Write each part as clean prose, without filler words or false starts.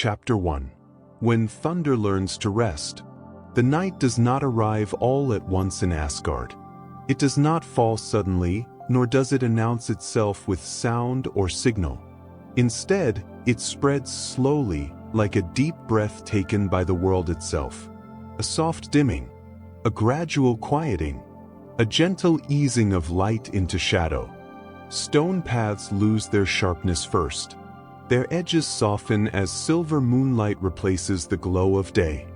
Chapter 1. When Thunder Learns to Rest. The night does not arrive all at once in Asgard. It does not fall suddenly, nor does it announce itself with sound or signal. Instead, it spreads slowly, like a deep breath taken by the world itself. A soft dimming, a gradual quieting, a gentle easing of light into shadow. Stone paths lose their sharpness first. Their edges soften as silver moonlight replaces the glow of day.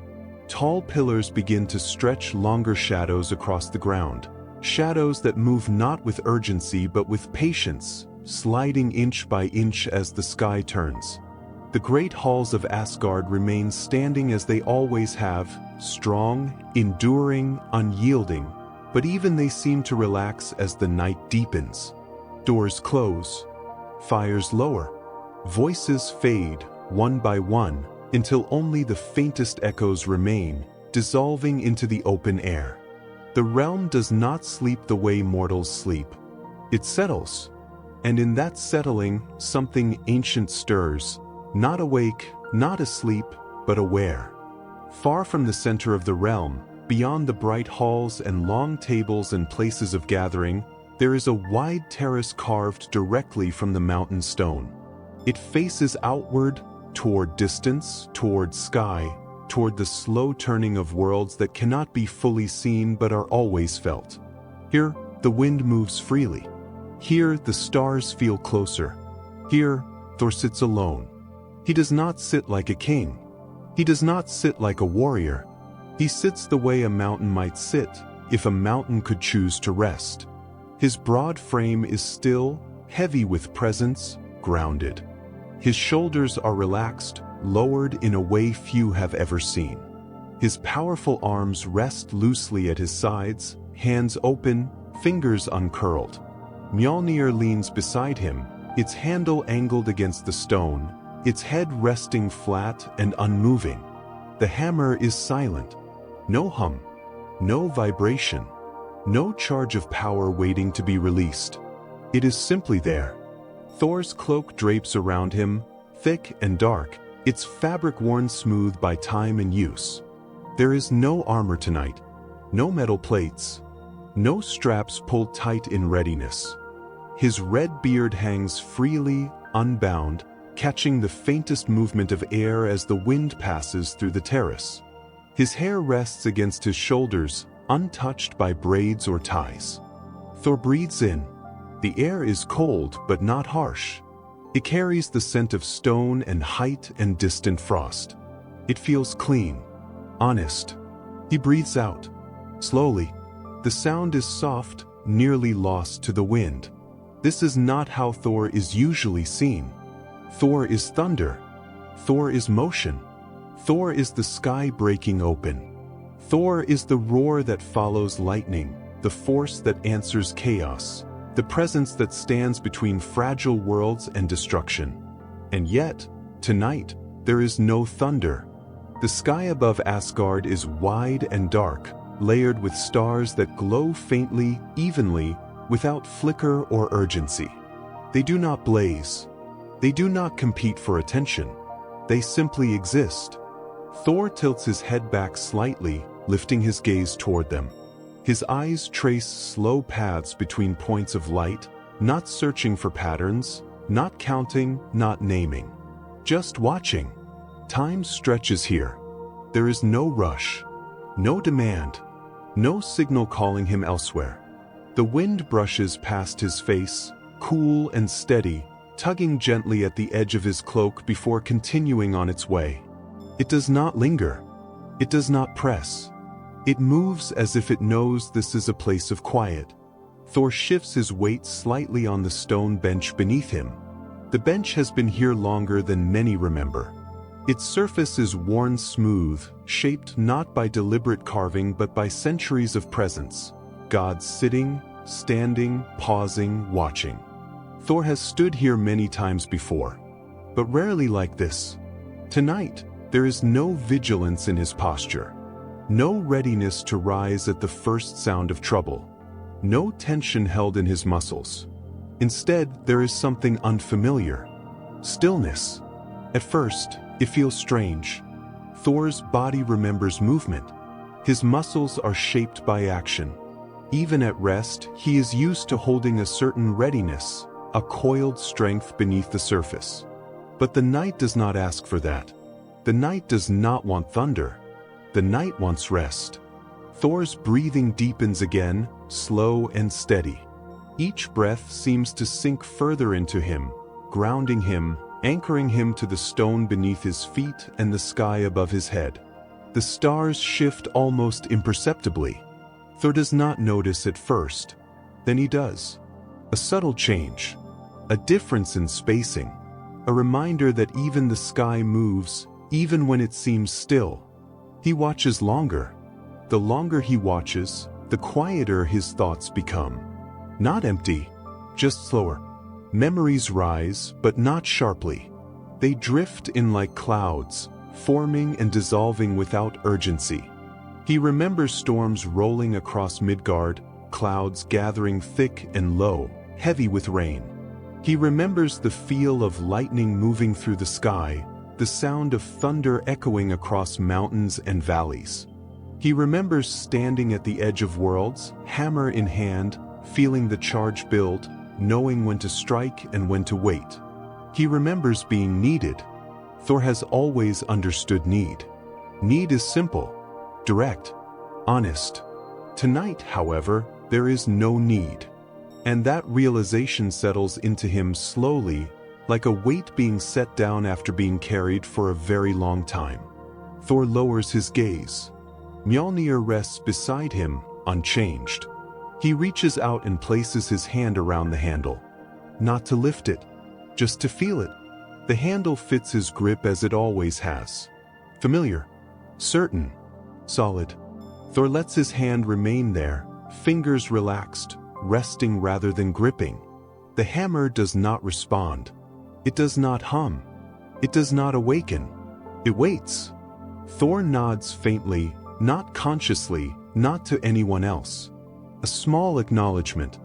Tall pillars begin to stretch longer shadows across the ground, shadows that move not with urgency but with patience, sliding inch by inch as the sky turns. The great halls of Asgard remain standing as they always have, strong, enduring, unyielding, but even they seem to relax as the night deepens. Doors close, fires lower, voices fade, one by one, until only the faintest echoes remain, dissolving into the open air. The realm does not sleep the way mortals sleep. It settles, and in that settling, something ancient stirs, not awake, not asleep, but aware. Far from the center of the realm, beyond the bright halls and long tables and places of gathering, there is a wide terrace carved directly from the mountain stone. It faces outward, toward distance, toward sky, toward the slow turning of worlds that cannot be fully seen but are always felt. Here, the wind moves freely. Here, the stars feel closer. Here, Thor sits alone. He does not sit like a king. He does not sit like a warrior. He sits the way a mountain might sit, if a mountain could choose to rest. His broad frame is still, heavy with presence, grounded. His shoulders are relaxed, lowered in a way few have ever seen. His powerful arms rest loosely at his sides, hands open, fingers uncurled. Mjolnir leans beside him, its handle angled against the stone, its head resting flat and unmoving. The hammer is silent. No hum, no vibration, no charge of power waiting to be released. It is simply there. Thor's cloak drapes around him, thick and dark, its fabric worn smooth by time and use. There is no armor tonight, no metal plates, no straps pulled tight in readiness. His red beard hangs freely, unbound, catching the faintest movement of air as the wind passes through the terrace. His hair rests against his shoulders, untouched by braids or ties. Thor breathes in. The air is cold but not harsh. It carries the scent of stone and height and distant frost. It feels clean, honest. He breathes out. Slowly. The sound is soft, nearly lost to the wind. This is not how Thor is usually seen. Thor is thunder. Thor is motion. Thor is the sky breaking open. Thor is the roar that follows lightning, the force that answers chaos, the presence that stands between fragile worlds and destruction. And yet, tonight, there is no thunder. The sky above Asgard is wide and dark, layered with stars that glow faintly, evenly, without flicker or urgency. They do not blaze. They do not compete for attention. They simply exist. Thor tilts his head back slightly, lifting his gaze toward them. His eyes trace slow paths between points of light, not searching for patterns, not counting, not naming. Just watching. Time stretches here. There is no rush, no demand, no signal calling him elsewhere. The wind brushes past his face, cool and steady, tugging gently at the edge of his cloak before continuing on its way. It does not linger. It does not press. It moves as if it knows this is a place of quiet. Thor shifts his weight slightly on the stone bench beneath him. The bench has been here longer than many remember. Its surface is worn smooth, shaped not by deliberate carving but by centuries of presence. Gods sitting, standing, pausing, watching. Thor has stood here many times before, but rarely like this. Tonight, there is no vigilance in his posture. No readiness to rise at the first sound of trouble. No tension held in his muscles. Instead, there is something unfamiliar. Stillness. At first, It feels strange. Thor's body remembers movement. His muscles are shaped by action. Even at rest, he is used to holding a certain readiness, a coiled strength beneath the surface. But the night does not ask for that. The night does not want thunder. The night wants rest. Thor's breathing deepens again, slow and steady. Each breath seems to sink further into him, grounding him, anchoring him to the stone beneath his feet and the sky above his head. The stars shift almost imperceptibly. Thor does not notice at first. Then he does. A subtle change. A difference in spacing. A reminder that even the sky moves, even when it seems still. He watches longer. The longer he watches, the quieter his thoughts become. Not empty, just slower. Memories rise, but not sharply. They drift in like clouds, forming and dissolving without urgency. He remembers storms rolling across Midgard, clouds gathering thick and low, heavy with rain. He remembers the feel of lightning moving through the sky, the sound of thunder echoing across mountains and valleys. He remembers standing at the edge of worlds, hammer in hand, feeling the charge build, knowing when to strike and when to wait. He remembers being needed. Thor has always understood need. Need is simple, direct, honest. Tonight, however, there is no need. And that realization settles into him slowly, like a weight being set down after being carried for a very long time. Thor lowers his gaze. Mjolnir rests beside him, unchanged. He reaches out and places his hand around the handle. Not to lift it, just to feel it. The handle fits his grip as it always has. Familiar, certain, solid. Thor lets his hand remain there, fingers relaxed, resting rather than gripping. The hammer does not respond. It does not hum. It does not awaken. It waits. Thor nods faintly, not consciously, not to anyone else. A small acknowledgement,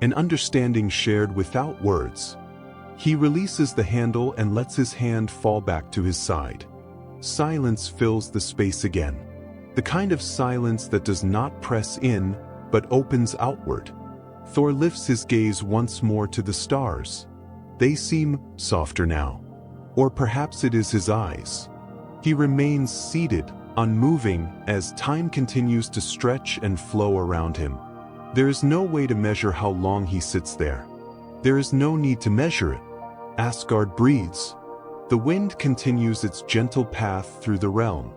an understanding shared without words. He releases the handle and lets his hand fall back to his side. Silence fills the space again. The kind of silence that does not press in, but opens outward. Thor lifts his gaze once more to the stars. They seem softer now. Or perhaps it is his eyes. He remains seated, unmoving, as time continues to stretch and flow around him. There is no way to measure how long he sits there. There is no need to measure it. Asgard breathes. The wind continues its gentle path through the realm.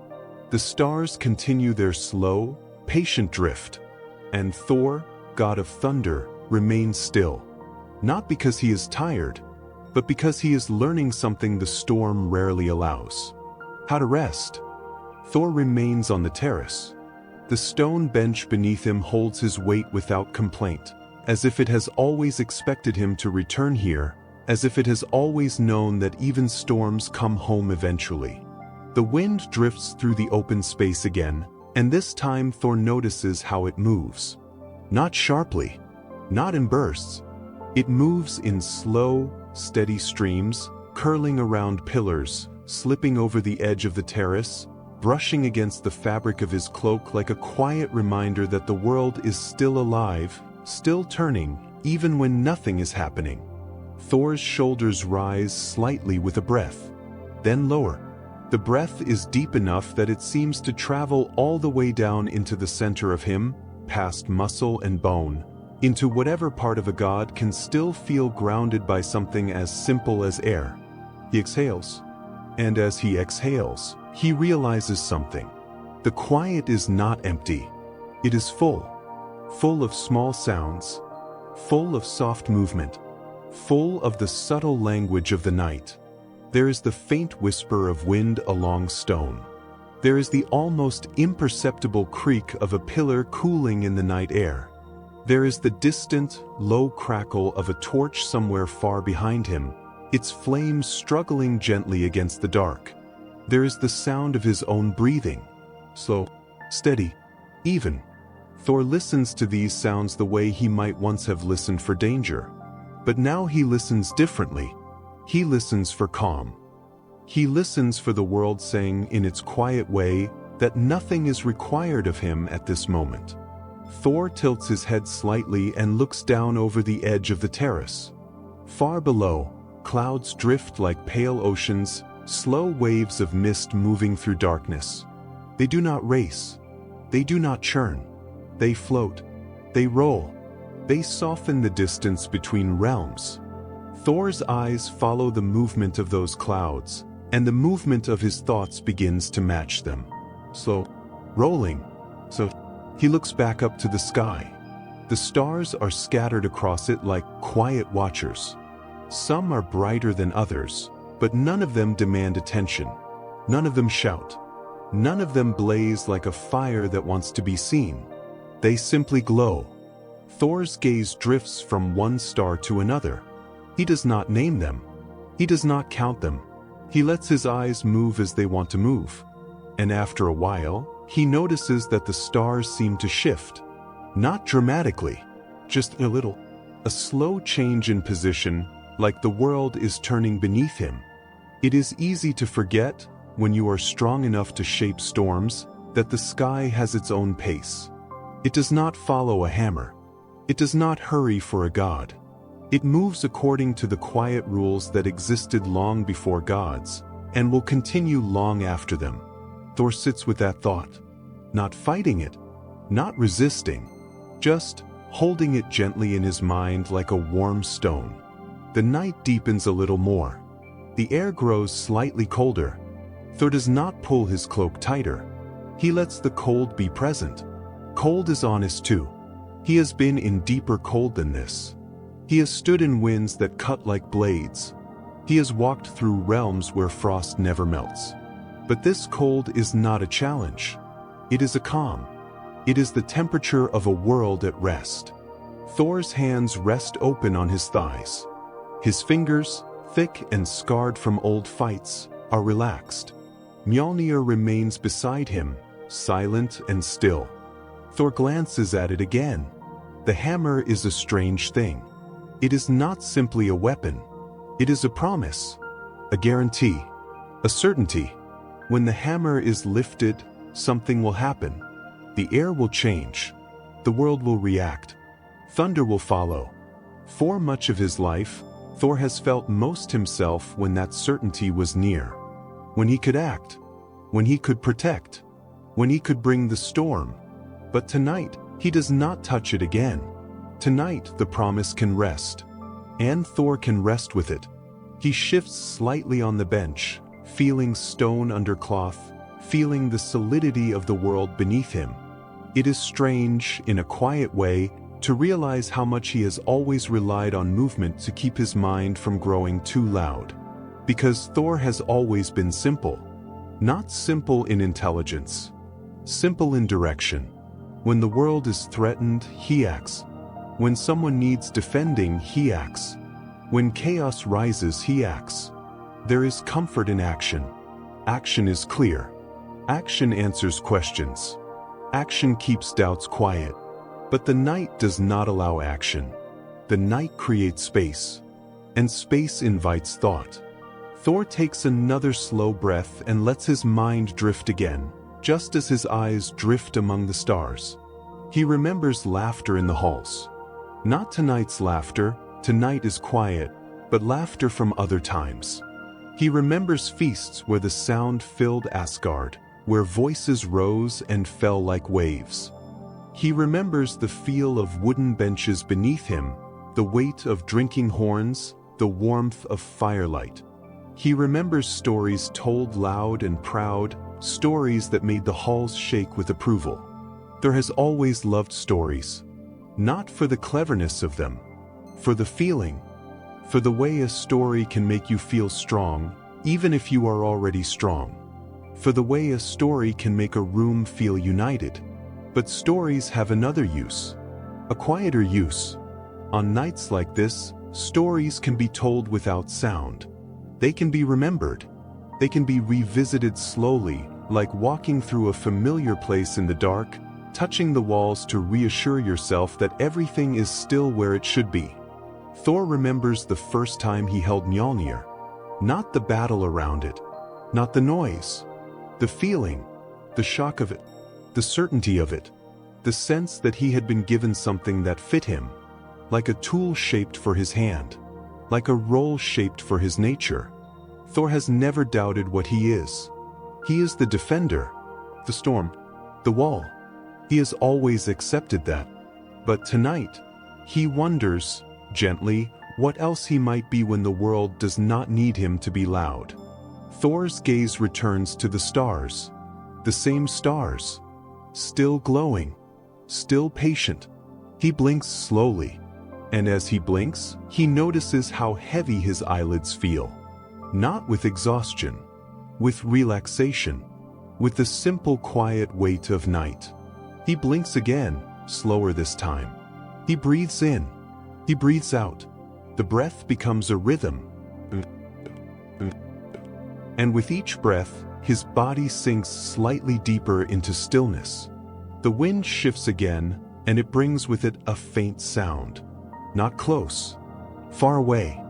The stars continue their slow, patient drift. And Thor, god of thunder, remains still. Not because he is tired, but because he is learning something the storm rarely allows. How to rest. Thor remains on the terrace. The stone bench beneath him holds his weight without complaint, as if it has always expected him to return here, as if it has always known that even storms come home eventually. The wind drifts through the open space again, and this time Thor notices how it moves. Not sharply, not in bursts. It moves in slow, steady streams, curling around pillars, slipping over the edge of the terrace, brushing against the fabric of his cloak like a quiet reminder that the world is still alive, still turning, even when nothing is happening. Thor's shoulders rise slightly with a breath, then lower. The breath is deep enough that it seems to travel all the way down into the center of him, past muscle and bone, into whatever part of a god can still feel grounded by something as simple as air. He exhales. And as he exhales, he realizes something. The quiet is not empty. It is full. Full of small sounds. Full of soft movement. Full of the subtle language of the night. There is the faint whisper of wind along stone. There is the almost imperceptible creak of a pillar cooling in the night air. There is the distant, low crackle of a torch somewhere far behind him, its flames struggling gently against the dark. There is the sound of his own breathing. Slow, steady, even. Thor listens to these sounds the way he might once have listened for danger. But now he listens differently. He listens for calm. He listens for the world saying in its quiet way that nothing is required of him at this moment. Thor tilts his head slightly and looks down over the edge of the terrace. Far below, clouds drift like pale oceans, slow waves of mist moving through darkness. They do not race. They do not churn. They float. They roll. They soften the distance between realms. Thor's eyes follow the movement of those clouds, and the movement of his thoughts begins to match them. Slow, rolling. So he looks back up to the sky. The stars are scattered across it like quiet watchers. Some are brighter than others, but none of them demand attention. None of them shout. None of them blaze like a fire that wants to be seen. They simply glow. Thor's gaze drifts from one star to another. He does not name them. He does not count them. He lets his eyes move as they want to move. And after a while, he notices that the stars seem to shift. Not dramatically, just a little. A slow change in position, like the world is turning beneath him. It is easy to forget, when you are strong enough to shape storms, that the sky has its own pace. It does not follow a hammer. It does not hurry for a god. It moves according to the quiet rules that existed long before gods, and will continue long after them. Thor sits with that thought, not fighting it, not resisting, just holding it gently in his mind like a warm stone. The night deepens a little more. The air grows slightly colder. Thor does not pull his cloak tighter. He lets the cold be present. Cold is honest too. He has been in deeper cold than this. He has stood in winds that cut like blades. He has walked through realms where frost never melts. But this cold is not a challenge. It is a calm. It is the temperature of a world at rest. Thor's hands rest open on his thighs. His fingers, thick and scarred from old fights, are relaxed. Mjolnir remains beside him, silent and still. Thor glances at it again. The hammer is a strange thing. It is not simply a weapon. It is a promise, a guarantee, a certainty. When the hammer is lifted, something will happen. The air will change. The world will react. Thunder will follow. For much of his life, Thor has felt most himself when that certainty was near. When he could act. When he could protect. When he could bring the storm. But tonight, he does not touch it again. Tonight, the promise can rest. And Thor can rest with it. He shifts slightly on the bench, feeling stone under cloth, feeling the solidity of the world beneath him. It is strange, in a quiet way, to realize how much he has always relied on movement to keep his mind from growing too loud. Because Thor has always been simple. Not simple in intelligence. Simple in direction. When the world is threatened, he acts. When someone needs defending, he acts. When chaos rises, he acts. There is comfort in action. Action is clear. Action answers questions. Action keeps doubts quiet. But the night does not allow action. The night creates space. And space invites thought. Thor takes another slow breath and lets his mind drift again, just as his eyes drift among the stars. He remembers laughter in the halls. Not tonight's laughter, tonight is quiet, but laughter from other times. He remembers feasts where the sound filled Asgard, where voices rose and fell like waves. He remembers the feel of wooden benches beneath him, the weight of drinking horns, the warmth of firelight. He remembers stories told loud and proud, stories that made the halls shake with approval. Thor has always loved stories. Not for the cleverness of them, for the feeling, for the way a story can make you feel strong, even if you are already strong. For the way a story can make a room feel united. But stories have another use, a quieter use. On nights like this, stories can be told without sound. They can be remembered. They can be revisited slowly, like walking through a familiar place in the dark, touching the walls to reassure yourself that everything is still where it should be. Thor remembers the first time he held Mjolnir. Not the battle around it, Not the noise. The feeling, the shock of it, the certainty of it, the sense that he had been given something that fit him, like a tool shaped for his hand, like a role shaped for his nature. Thor has never doubted what he is. He is the defender, the storm, the wall. He has always accepted that. But tonight, he wonders, gently, what else he might be when the world does not need him to be loud. Thor's gaze returns to the stars. The same stars. Still glowing. Still patient. He blinks slowly. And as he blinks, he notices how heavy his eyelids feel. Not with exhaustion. With relaxation. With the simple quiet weight of night. He blinks again, slower this time. He breathes in. He breathes out. The breath becomes a rhythm. And with each breath, his body sinks slightly deeper into stillness. The wind shifts again, and it brings with it a faint sound. Not close. Far away.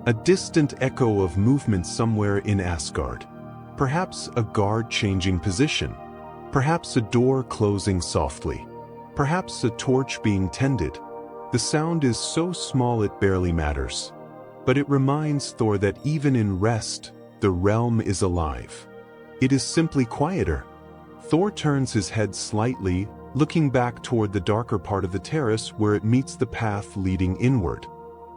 A distant echo of movement somewhere in Asgard. Perhaps a guard changing position. Perhaps a door closing softly. Perhaps a torch being tended. The sound is so small it barely matters. But it reminds Thor that even in rest, the realm is alive. It is simply quieter. Thor turns his head slightly, looking back toward the darker part of the terrace where it meets the path leading inward.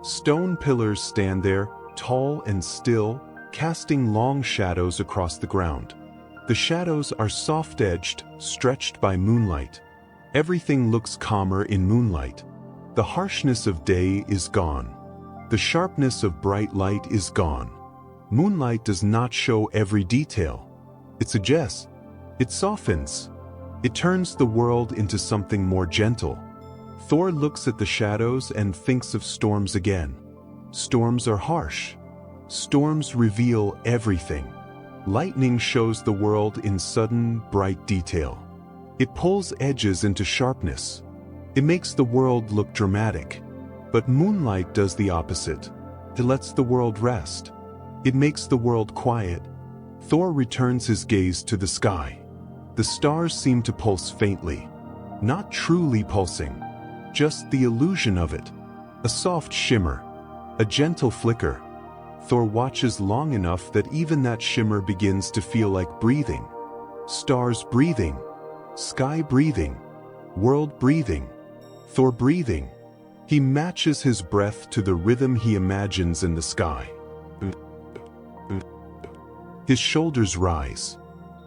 Stone pillars stand there, tall and still, casting long shadows across the ground. The shadows are soft-edged, stretched by moonlight. Everything looks calmer in moonlight. The harshness of day is gone. The sharpness of bright light is gone. Moonlight does not show every detail. It suggests. It softens. It turns the world into something more gentle. Thor looks at the shadows and thinks of storms again. Storms are harsh. Storms reveal everything. Lightning shows the world in sudden, bright detail. It pulls edges into sharpness. It makes the world look dramatic. But moonlight does the opposite. It lets the world rest. It makes the world quiet. Thor returns his gaze to the sky. The stars seem to pulse faintly. Not truly pulsing. Just the illusion of it. A soft shimmer. A gentle flicker. Thor watches long enough that even that shimmer begins to feel like breathing. Stars breathing. Sky breathing. World breathing. Thor breathing. He matches his breath to the rhythm he imagines in the sky. His shoulders rise.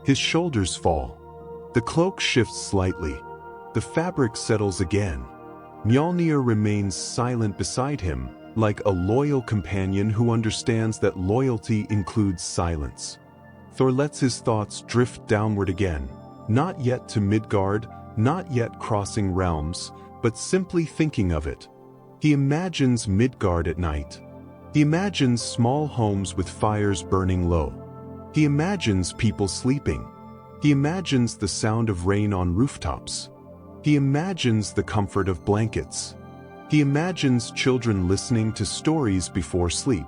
His shoulders fall. The cloak shifts slightly. The fabric settles again. Mjolnir remains silent beside him, like a loyal companion who understands that loyalty includes silence. Thor lets his thoughts drift downward again, not yet to Midgard, not yet crossing realms, but simply thinking of it. He imagines Midgard at night. He imagines small homes with fires burning low. He imagines people sleeping. He imagines the sound of rain on rooftops. He imagines the comfort of blankets. He imagines children listening to stories before sleep.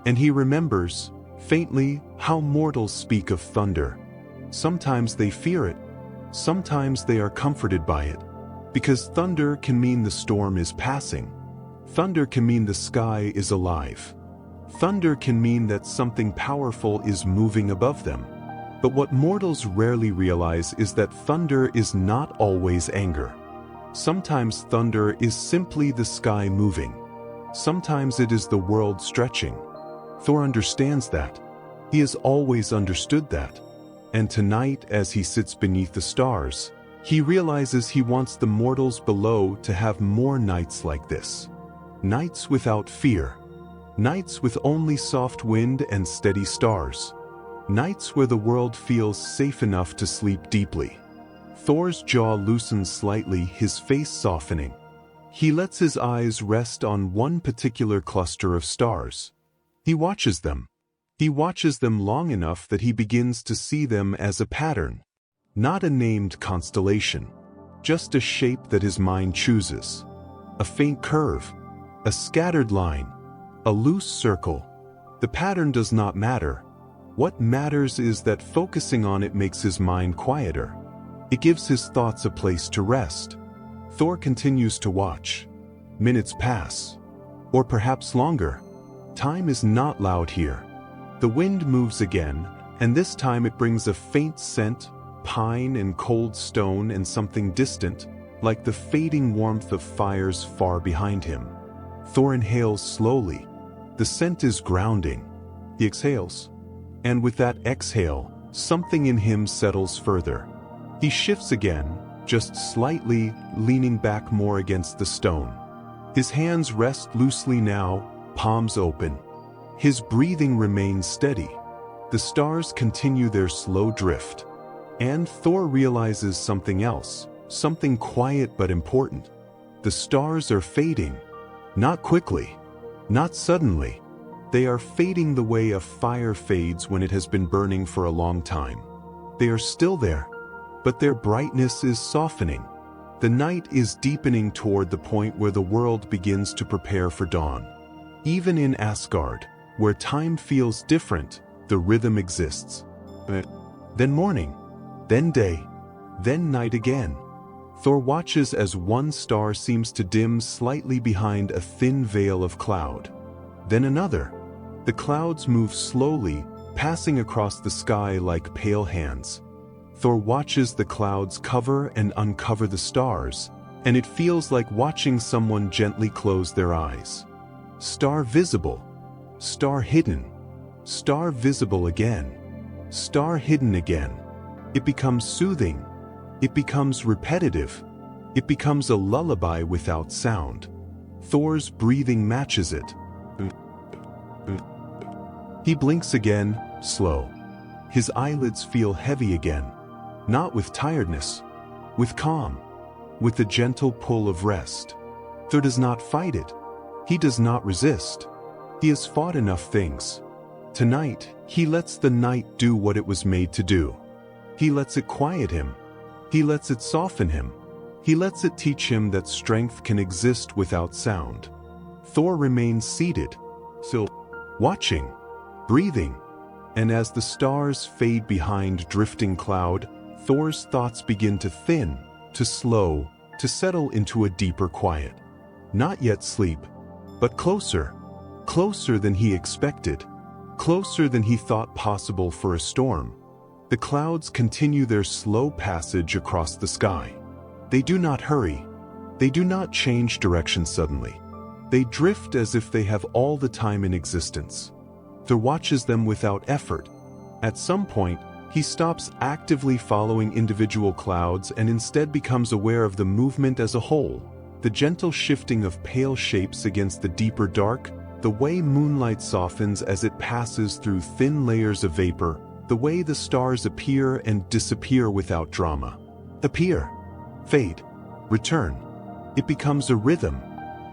And he remembers, faintly, how mortals speak of thunder. Sometimes they fear it. Sometimes they are comforted by it. Because thunder can mean the storm is passing. Thunder can mean the sky is alive. Thunder can mean that something powerful is moving above them. But what mortals rarely realize is that thunder is not always anger. Sometimes thunder is simply the sky moving. Sometimes it is the world stretching. Thor understands that. He has always understood that. And tonight, as he sits beneath the stars, he realizes he wants the mortals below to have more nights like this. Nights without fear. Nights with only soft wind and steady stars. Nights where the world feels safe enough to sleep deeply. Thor's jaw loosens slightly, his face softening. He lets his eyes rest on one particular cluster of stars. He watches them. He watches them long enough that he begins to see them as a pattern. Not a named constellation. Just a shape that his mind chooses. A faint curve. A scattered line. A loose circle. The pattern does not matter. What matters is that focusing on it makes his mind quieter. It gives his thoughts a place to rest. Thor continues to watch. Minutes pass. Or perhaps longer. Time is not loud here. The wind moves again, and this time it brings a faint scent, pine and cold stone and something distant, like the fading warmth of fires far behind him. Thor inhales slowly. The scent is grounding. He exhales. And with that exhale, something in him settles further. He shifts again, just slightly, leaning back more against the stone. His hands rest loosely now, palms open. His breathing remains steady. The stars continue their slow drift. And Thor realizes something else, something quiet but important. The stars are fading. Not quickly. Not suddenly. They are fading the way a fire fades when it has been burning for a long time. They are still there, but their brightness is softening. The night is deepening toward the point where the world begins to prepare for dawn. Even in Asgard, where time feels different, the rhythm exists. Then morning, then day, then night again. Thor watches as one star seems to dim slightly behind a thin veil of cloud. Then another. The clouds move slowly, passing across the sky like pale hands. Thor watches the clouds cover and uncover the stars, and it feels like watching someone gently close their eyes. Star visible. Star hidden. Star visible again. Star hidden again. It becomes soothing. It becomes repetitive. It becomes a lullaby without sound. Thor's breathing matches it. He blinks again, slow. His eyelids feel heavy again. Not with tiredness, with calm, with the gentle pull of rest. Thor does not fight it. He does not resist. He has fought enough things. Tonight, he lets the night do what it was made to do. He lets it quiet him. He lets it soften him. He lets it teach him that strength can exist without sound. Thor remains seated, still watching, breathing, and as the stars fade behind drifting cloud, Thor's thoughts begin to thin, to slow, to settle into a deeper quiet. Not yet sleep, but closer, closer than he expected, closer than he thought possible for a storm. The clouds continue their slow passage across the sky. They do not hurry. They do not change direction suddenly. They drift as if they have all the time in existence. Thor watches them without effort. At some point, he stops actively following individual clouds and instead becomes aware of the movement as a whole, the gentle shifting of pale shapes against the deeper dark, the way moonlight softens as it passes through thin layers of vapor, the way the stars appear and disappear without drama. Appear, fade, return. It becomes a rhythm,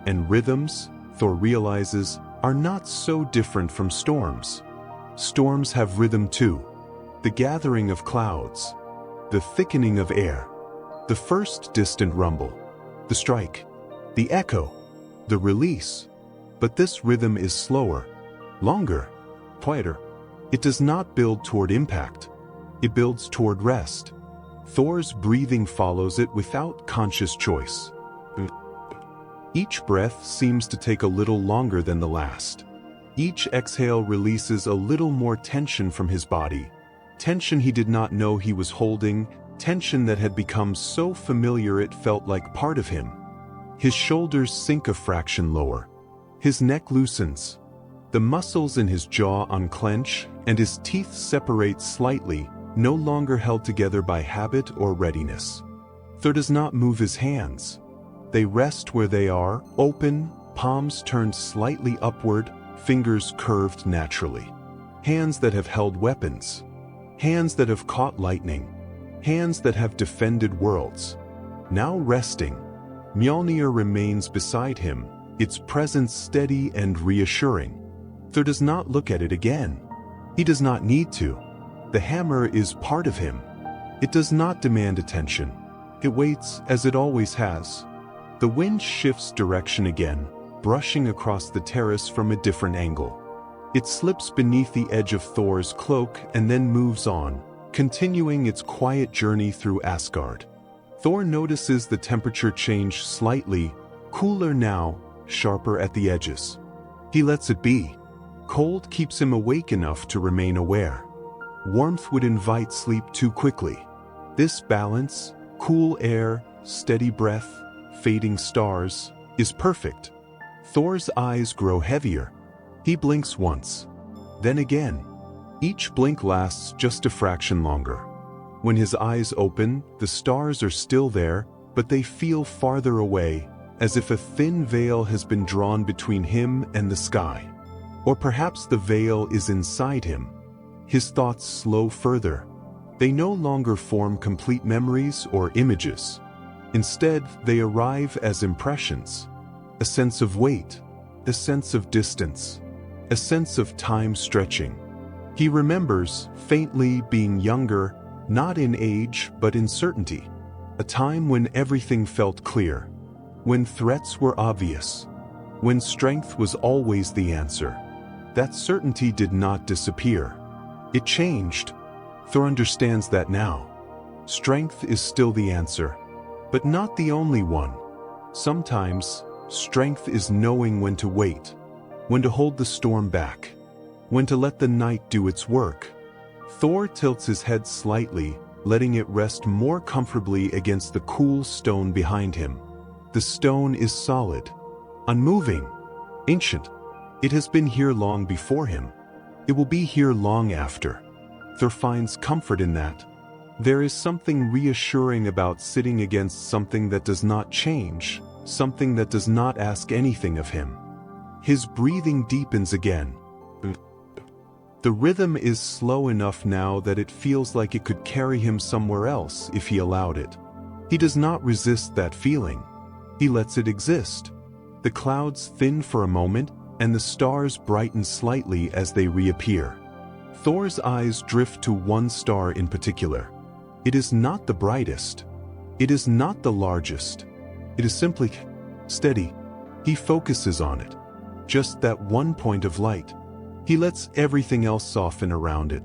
and rhythms, Thor realizes, are not so different from storms. Storms have rhythm too. The gathering of clouds, the thickening of air, the first distant rumble, the strike, the echo, the release. But this rhythm is slower, longer, quieter. It does not build toward impact. It builds toward rest. Thor's breathing follows it without conscious choice. Each breath seems to take a little longer than the last. Each exhale releases a little more tension from his body. Tension he did not know he was holding, tension that had become so familiar it felt like part of him. His shoulders sink a fraction lower. His neck loosens. The muscles in his jaw unclench, and his teeth separate slightly, no longer held together by habit or readiness. Thor does not move his hands. They rest where they are, open, palms turned slightly upward, fingers curved naturally. Hands that have held weapons. Hands that have caught lightning. Hands that have defended worlds. Now resting, Mjolnir remains beside him, its presence steady and reassuring. Thor does not look at it again. He does not need to. The hammer is part of him. It does not demand attention. It waits as it always has. The wind shifts direction again, brushing across the terrace from a different angle. It slips beneath the edge of Thor's cloak and then moves on, continuing its quiet journey through Asgard. Thor notices the temperature change slightly, cooler now, sharper at the edges. He lets it be. Cold keeps him awake enough to remain aware. Warmth would invite sleep too quickly. This balance, cool air, steady breath, fading stars, is perfect. Thor's eyes grow heavier. He blinks once, then again. Each blink lasts just a fraction longer. When his eyes open, the stars are still there, but they feel farther away, as if a thin veil has been drawn between him and the sky. Or perhaps the veil is inside him. His thoughts slow further. They no longer form complete memories or images. Instead, they arrive as impressions. A sense of weight, a sense of distance, a sense of time stretching. He remembers, faintly, being younger, not in age but in certainty. A time when everything felt clear, when threats were obvious, when strength was always the answer. That certainty did not disappear. It changed. Thor understands that now. Strength is still the answer, but not the only one. Sometimes, strength is knowing when to wait, when to hold the storm back, when to let the night do its work. Thor tilts his head slightly, letting it rest more comfortably against the cool stone behind him. The stone is solid, unmoving, ancient. It has been here long before him. It will be here long after. Thor finds comfort in that. There is something reassuring about sitting against something that does not change, something that does not ask anything of him. His breathing deepens again. The rhythm is slow enough now that it feels like it could carry him somewhere else if he allowed it. He does not resist that feeling. He lets it exist. The clouds thin for a moment, and the stars brighten slightly as they reappear. Thor's eyes drift to one star in particular. It is not the brightest. It is not the largest. It is simply steady. He focuses on it. Just that one point of light. He lets everything else soften around it.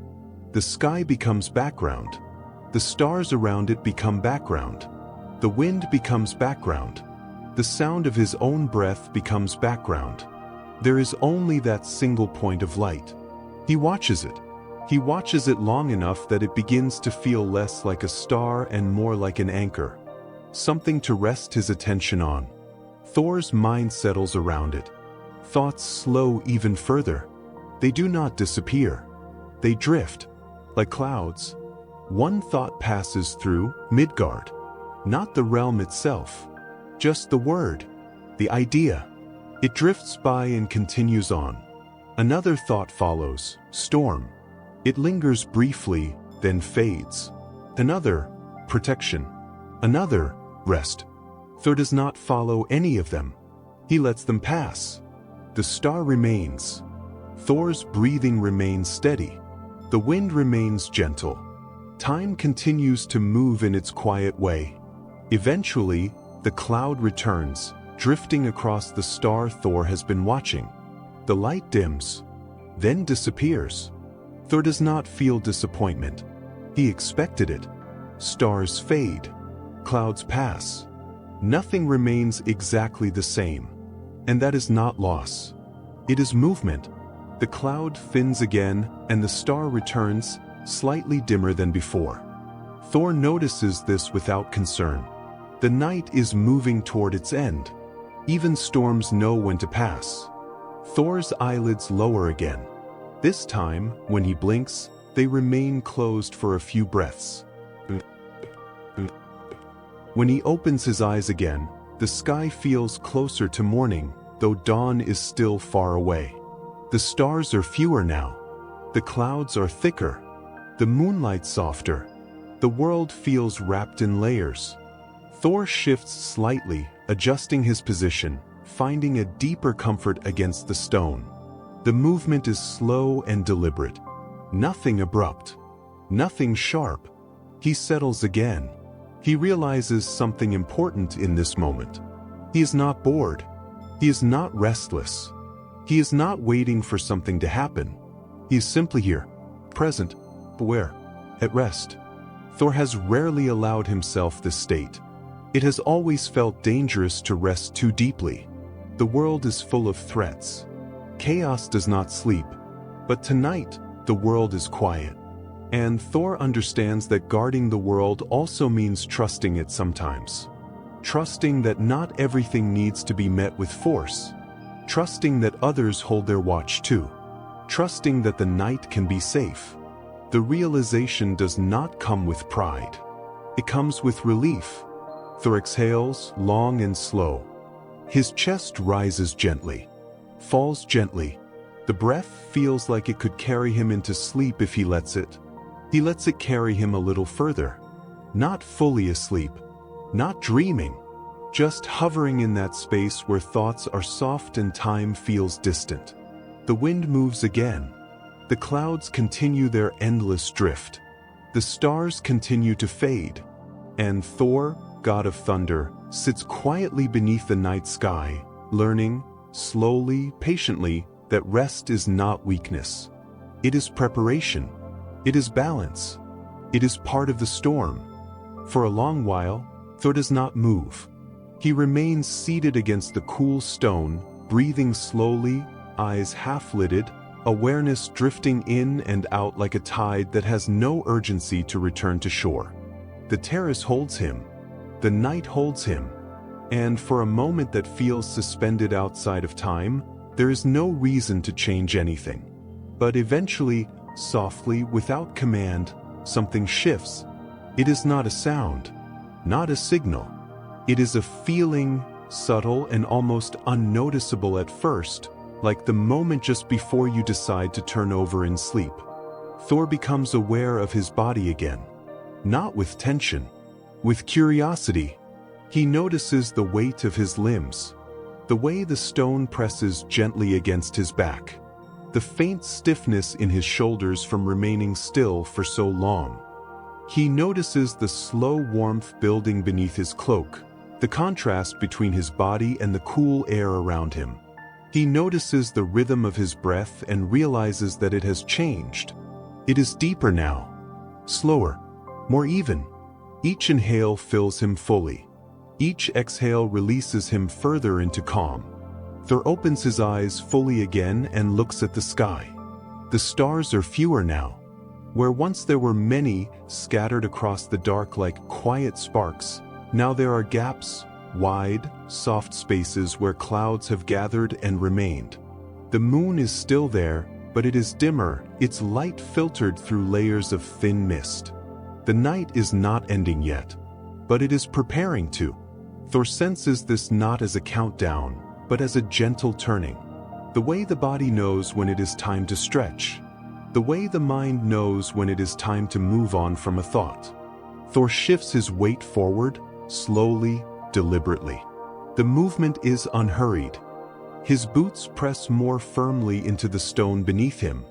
The sky becomes background. The stars around it become background. The wind becomes background. The sound of his own breath becomes background. There is only that single point of light. He watches it. He watches it long enough that it begins to feel less like a star and more like an anchor. Something to rest his attention on. Thor's mind settles around it. Thoughts slow even further. They do not disappear. They drift, like clouds. One thought passes through Midgard. Not the realm itself. Just the word. The idea. It drifts by and continues on. Another thought follows, storm. It lingers briefly, then fades. Another, protection. Another, rest. Thor does not follow any of them. He lets them pass. The star remains. Thor's breathing remains steady. The wind remains gentle. Time continues to move in its quiet way. Eventually, the cloud returns, drifting across the star Thor has been watching. The light dims, then disappears. Thor does not feel disappointment. He expected it. Stars fade. Clouds pass. Nothing remains exactly the same. And that is not loss. It is movement. The cloud thins again, and the star returns, slightly dimmer than before. Thor notices this without concern. The night is moving toward its end. Even storms know when to pass. Thor's eyelids lower again. This time, when he blinks, they remain closed for a few breaths. When he opens his eyes again, the sky feels closer to morning, though dawn is still far away. The stars are fewer now. The clouds are thicker. The moonlight softer. The world feels wrapped in layers. Thor shifts slightly, adjusting his position, finding a deeper comfort against the stone. The movement is slow and deliberate. Nothing abrupt. Nothing sharp. He settles again. He realizes something important in this moment. He is not bored. He is not restless. He is not waiting for something to happen. He is simply here, present, aware, at rest. Thor has rarely allowed himself this state. It has always felt dangerous to rest too deeply. The world is full of threats. Chaos does not sleep. But tonight, the world is quiet. And Thor understands that guarding the world also means trusting it sometimes. Trusting that not everything needs to be met with force. Trusting that others hold their watch too. Trusting that the night can be safe. The realization does not come with pride. It comes with relief. Thor exhales, long and slow. His chest rises gently, falls gently. The breath feels like it could carry him into sleep if he lets it. He lets it carry him a little further. Not fully asleep, not dreaming, just hovering in that space where thoughts are soft and time feels distant. The wind moves again. The clouds continue their endless drift. The stars continue to fade. And Thor, god of thunder, sits quietly beneath the night sky, learning, slowly, patiently, that rest is not weakness. It is preparation. It is balance. It is part of the storm. For a long while, Thor does not move. He remains seated against the cool stone, breathing slowly, eyes half-lidded, awareness drifting in and out like a tide that has no urgency to return to shore. The terrace holds him. The night holds him. And for a moment that feels suspended outside of time, there is no reason to change anything. But eventually, softly, without command, something shifts. It is not a sound, not a signal. It is a feeling, subtle and almost unnoticeable at first, like the moment just before you decide to turn over in sleep. Thor becomes aware of his body again. Not with tension, with curiosity. He notices the weight of his limbs, the way the stone presses gently against his back, the faint stiffness in his shoulders from remaining still for so long. He notices the slow warmth building beneath his cloak, the contrast between his body and the cool air around him. He notices the rhythm of his breath and realizes that it has changed. It is deeper now, slower, more even. Each inhale fills him fully. Each exhale releases him further into calm. Thor opens his eyes fully again and looks at the sky. The stars are fewer now. Where once there were many, scattered across the dark like quiet sparks, now there are gaps, wide, soft spaces where clouds have gathered and remained. The moon is still there, but it is dimmer, its light filtered through layers of thin mist. The night is not ending yet, but it is preparing to. Thor senses this not as a countdown, but as a gentle turning. The way the body knows when it is time to stretch. The way the mind knows when it is time to move on from a thought. Thor shifts his weight forward, slowly, deliberately. The movement is unhurried. His boots press more firmly into the stone beneath him.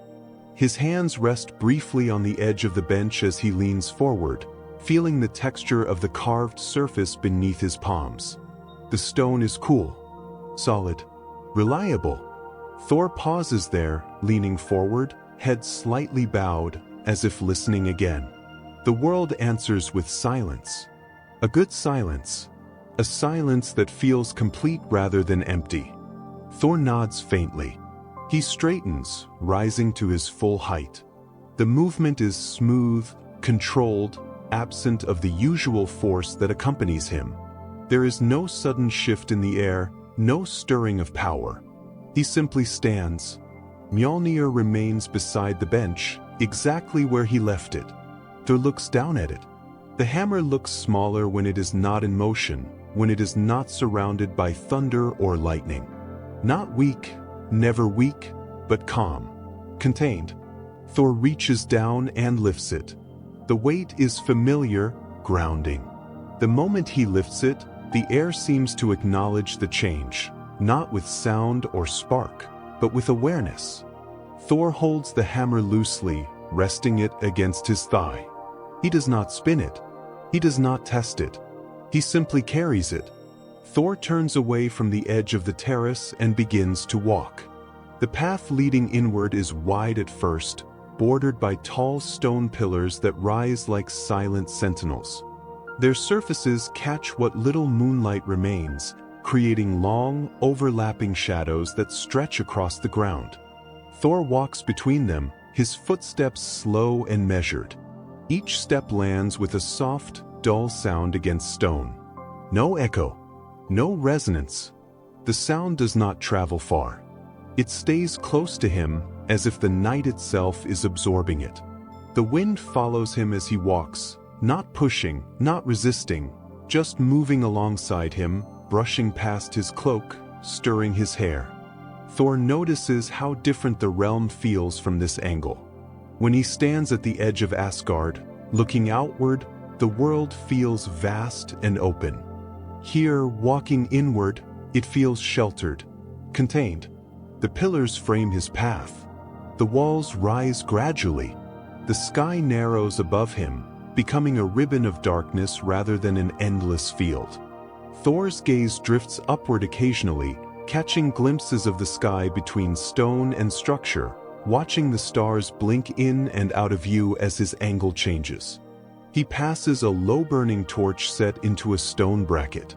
His hands rest briefly on the edge of the bench as he leans forward, feeling the texture of the carved surface beneath his palms. The stone is cool, solid, reliable. Thor pauses there, leaning forward, head slightly bowed, as if listening again. The world answers with silence. A good silence. A silence that feels complete rather than empty. Thor nods faintly. He straightens, rising to his full height. The movement is smooth, controlled, absent of the usual force that accompanies him. There is no sudden shift in the air, no stirring of power. He simply stands. Mjolnir remains beside the bench, exactly where he left it. Thor looks down at it. The hammer looks smaller when it is not in motion, when it is not surrounded by thunder or lightning. Not weak, never weak, but calm, contained. Thor reaches down and lifts it. The weight is familiar, grounding. The moment he lifts it, the air seems to acknowledge the change, not with sound or spark, but with awareness. Thor holds the hammer loosely, resting it against his thigh. He does not spin it. He does not test it. He simply carries it. Thor turns away from the edge of the terrace and begins to walk. The path leading inward is wide at first, bordered by tall stone pillars that rise like silent sentinels. Their surfaces catch what little moonlight remains, creating long, overlapping shadows that stretch across the ground. Thor walks between them, his footsteps slow and measured. Each step lands with a soft, dull sound against stone. No echo, no resonance. The sound does not travel far. It stays close to him, as if the night itself is absorbing it. The wind follows him as he walks, not pushing, not resisting, just moving alongside him, brushing past his cloak, stirring his hair. Thor notices how different the realm feels from this angle. When he stands at the edge of Asgard, looking outward, the world feels vast and open. Here, walking inward, it feels sheltered, contained. The pillars frame his path. The walls rise gradually. The sky narrows above him, becoming a ribbon of darkness rather than an endless field. Thor's gaze drifts upward occasionally, catching glimpses of the sky between stone and structure, watching the stars blink in and out of view as his angle changes. He passes a low-burning torch set into a stone bracket.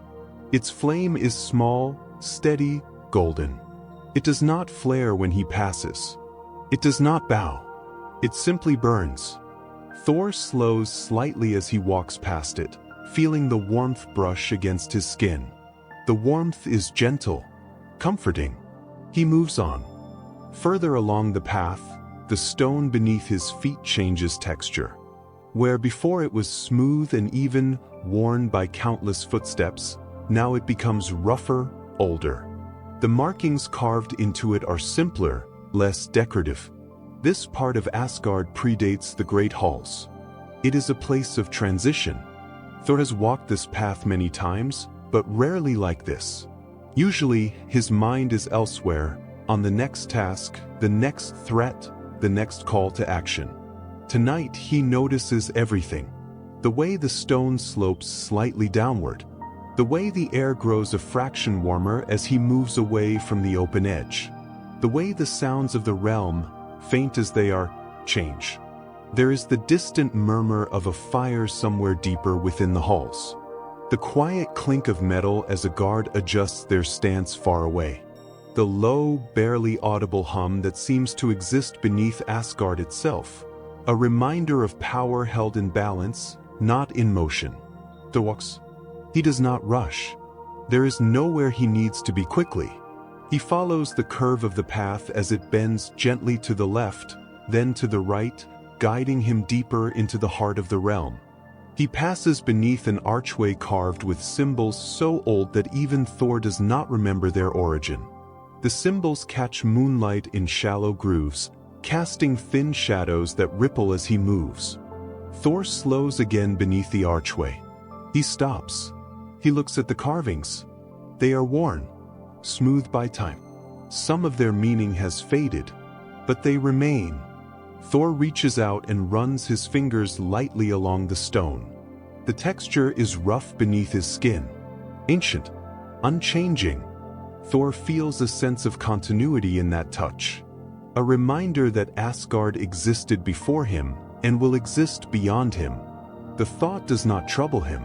Its flame is small, steady, golden. It does not flare when he passes. It does not bow. It simply burns. Thor slows slightly as he walks past it, feeling the warmth brush against his skin. The warmth is gentle, comforting. He moves on. Further along the path, the stone beneath his feet changes texture. Where before it was smooth and even, worn by countless footsteps, now it becomes rougher, older. The markings carved into it are simpler, less decorative. This part of Asgard predates the Great Halls. It is a place of transition. Thor has walked this path many times, but rarely like this. Usually, his mind is elsewhere, on the next task, the next threat, the next call to action. Tonight, he notices everything. The way the stone slopes slightly downward. The way the air grows a fraction warmer as he moves away from the open edge. The way the sounds of the realm, faint as they are, change. There is the distant murmur of a fire somewhere deeper within the halls. The quiet clink of metal as a guard adjusts their stance far away. The low, barely audible hum that seems to exist beneath Asgard itself. A reminder of power held in balance, not in motion. Thor walks. He does not rush. There is nowhere he needs to be quickly. He follows the curve of the path as it bends gently to the left, then to the right, guiding him deeper into the heart of the realm. He passes beneath an archway carved with symbols so old that even Thor does not remember their origin. The symbols catch moonlight in shallow grooves, casting thin shadows that ripple as he moves. Thor slows again beneath the archway. He stops. He looks at the carvings. They are worn, smoothed by time. Some of their meaning has faded, but they remain. Thor reaches out and runs his fingers lightly along the stone. The texture is rough beneath his skin, ancient, unchanging. Thor feels a sense of continuity in that touch. A reminder that Asgard existed before him and will exist beyond him. The thought does not trouble him.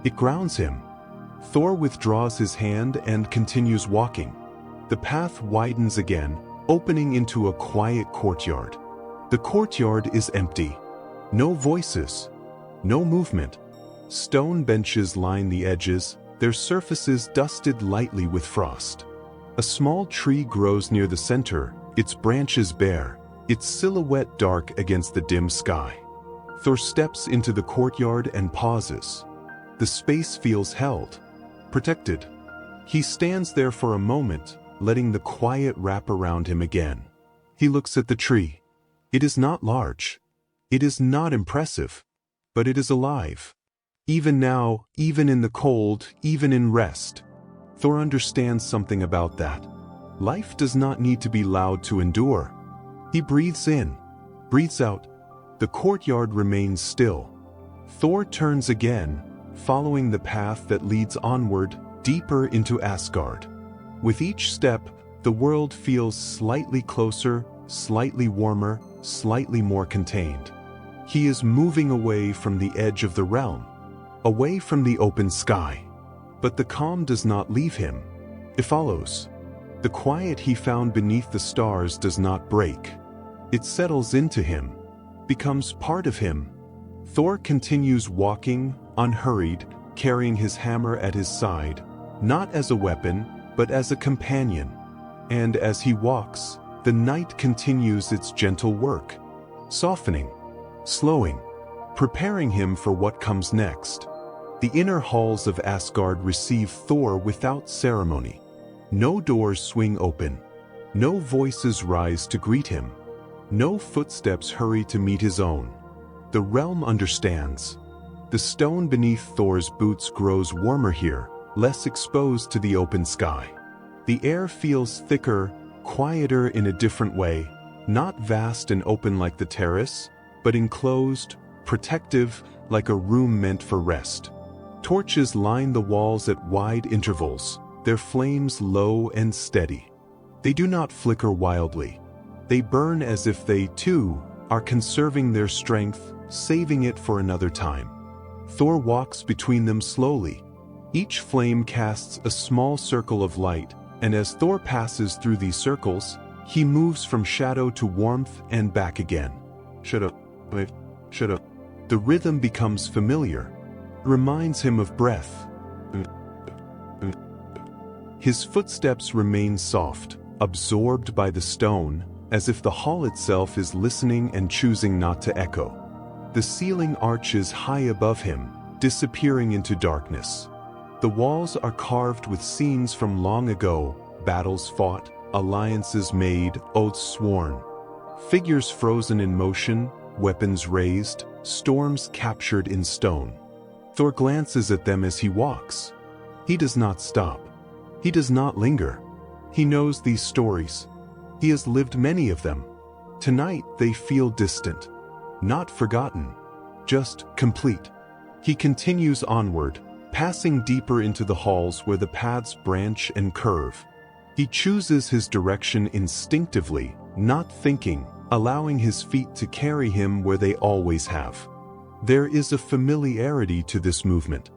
It grounds him. Thor withdraws his hand and continues walking. The path widens again, opening into a quiet courtyard. The courtyard is empty. No voices. No movement. Stone benches line the edges, their surfaces dusted lightly with frost. A small tree grows near the center, its branches bare, its silhouette dark against the dim sky. Thor steps into the courtyard and pauses. The space feels held, protected. He stands there for a moment, letting the quiet wrap around him again. He looks at the tree. It is not large. It is not impressive, but it is alive. Even now, even in the cold, even in rest. Thor understands something about that. Life does not need to be loud to endure. He breathes in, breathes out. The courtyard remains still. Thor turns again, following the path that leads onward, deeper into Asgard. With each step, The world feels slightly closer, slightly warmer, slightly more contained. He is moving away from the edge of the realm, away from the open sky. But the calm does not leave him. It follows. The quiet he found beneath the stars does not break. It settles into him, becomes part of him. Thor continues walking, unhurried, carrying his hammer at his side, not as a weapon, but as a companion. And as he walks, the night continues its gentle work, softening, slowing, preparing him for what comes next. The inner halls of Asgard receive Thor without ceremony. No doors swing open. No voices rise to greet him. No footsteps hurry to meet his own. The realm understands. The stone beneath Thor's boots grows warmer here, less exposed to the open sky. The air feels thicker, quieter in a different way, not vast and open like the terrace, but enclosed, protective, like a room meant for rest. Torches line the walls at wide intervals, their flames low and steady. They do not flicker wildly. They burn as if they, too, are conserving their strength, saving it for another time. Thor walks between them slowly. Each flame casts a small circle of light, and as Thor passes through these circles, he moves from shadow to warmth and back again. Shut up. The rhythm becomes familiar, reminds him of breath. His footsteps remain soft, absorbed by the stone, as if the hall itself is listening and choosing not to echo. The ceiling arches high above him, disappearing into darkness. The walls are carved with scenes from long ago, battles fought, alliances made, oaths sworn. Figures frozen in motion, weapons raised, storms captured in stone. Thor glances at them as he walks. He does not stop. He does not linger. He knows these stories. He has lived many of them. Tonight they feel distant, not forgotten, just complete. He continues onward, passing deeper into the halls where the paths branch and curve. He chooses his direction instinctively, not thinking, allowing his feet to carry him where they always have. There is a familiarity to this movement,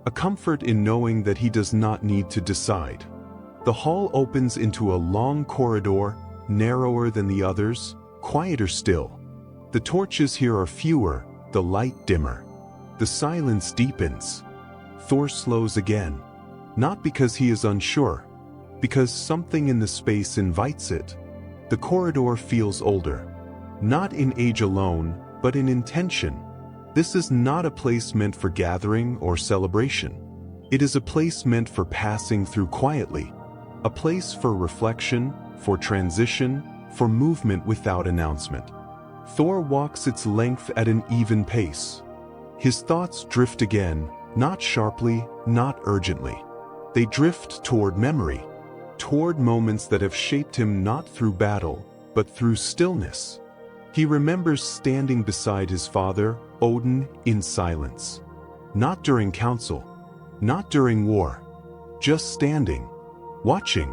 a comfort in knowing that he does not need to decide. The hall opens into a long corridor, narrower than the others, quieter still. The torches here are fewer, the light dimmer. The silence deepens. Thor slows again, not because he is unsure, because something in the space invites it. The corridor feels older, not in age alone, but in intention. This is not a place meant for gathering or celebration. It is a place meant for passing through quietly, a place for reflection, for transition, for movement without announcement. Thor walks its length at an even pace. His thoughts drift again, not sharply, not urgently. They drift toward memory, toward moments that have shaped him not through battle, but through stillness. He remembers standing beside his father, Odin, in silence. Not during council, not during war, just standing, watching,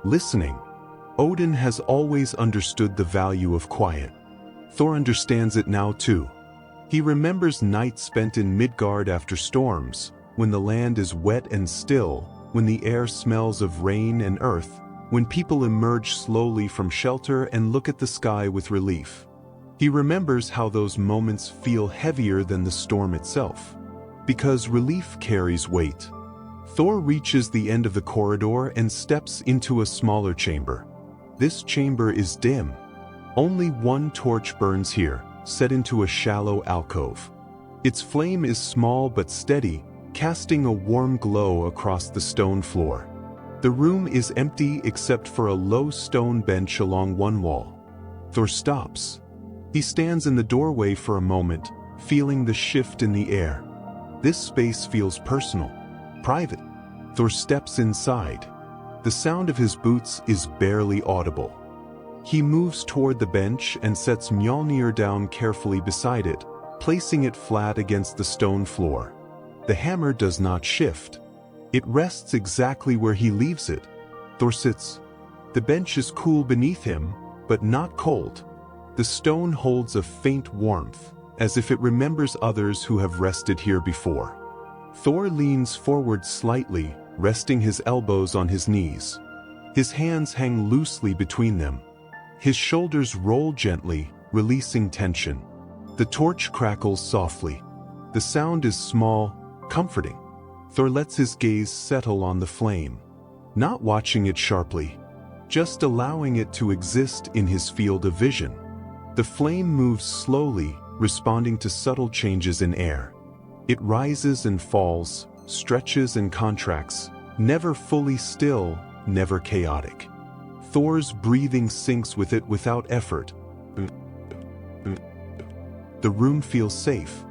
listening. Odin has always understood the value of quiet. Thor understands it now too. He remembers nights spent in Midgard after storms, when the land is wet and still, when the air smells of rain and earth, when people emerge slowly from shelter and look at the sky with relief. He remembers how those moments feel heavier than the storm itself, because relief carries weight. Thor reaches the end of the corridor and steps into a smaller chamber. This chamber is dim. Only one torch burns here, set into a shallow alcove. Its flame is small but steady, casting a warm glow across the stone floor. The room is empty except for a low stone bench along one wall. Thor stops. He stands in the doorway for a moment, feeling the shift in the air. This space feels personal, private. Thor steps inside. The sound of his boots is barely audible. He moves toward the bench and sets Mjolnir down carefully beside it, placing it flat against the stone floor. The hammer does not shift. It rests exactly where he leaves it. Thor sits, The bench is cool beneath him, but not cold. The stone holds a faint warmth, as if it remembers others who have rested here before. Thor leans forward slightly, resting his elbows on his knees. His hands hang loosely between them. His shoulders roll gently, releasing tension. The torch crackles softly. The sound is small, comforting. Thor lets his gaze settle on the flame, not watching it sharply, just allowing it to exist in his field of vision. The flame moves slowly, responding to subtle changes in air. It rises and falls, stretches and contracts, never fully still, never chaotic. Thor's breathing syncs with it without effort. The room feels safe,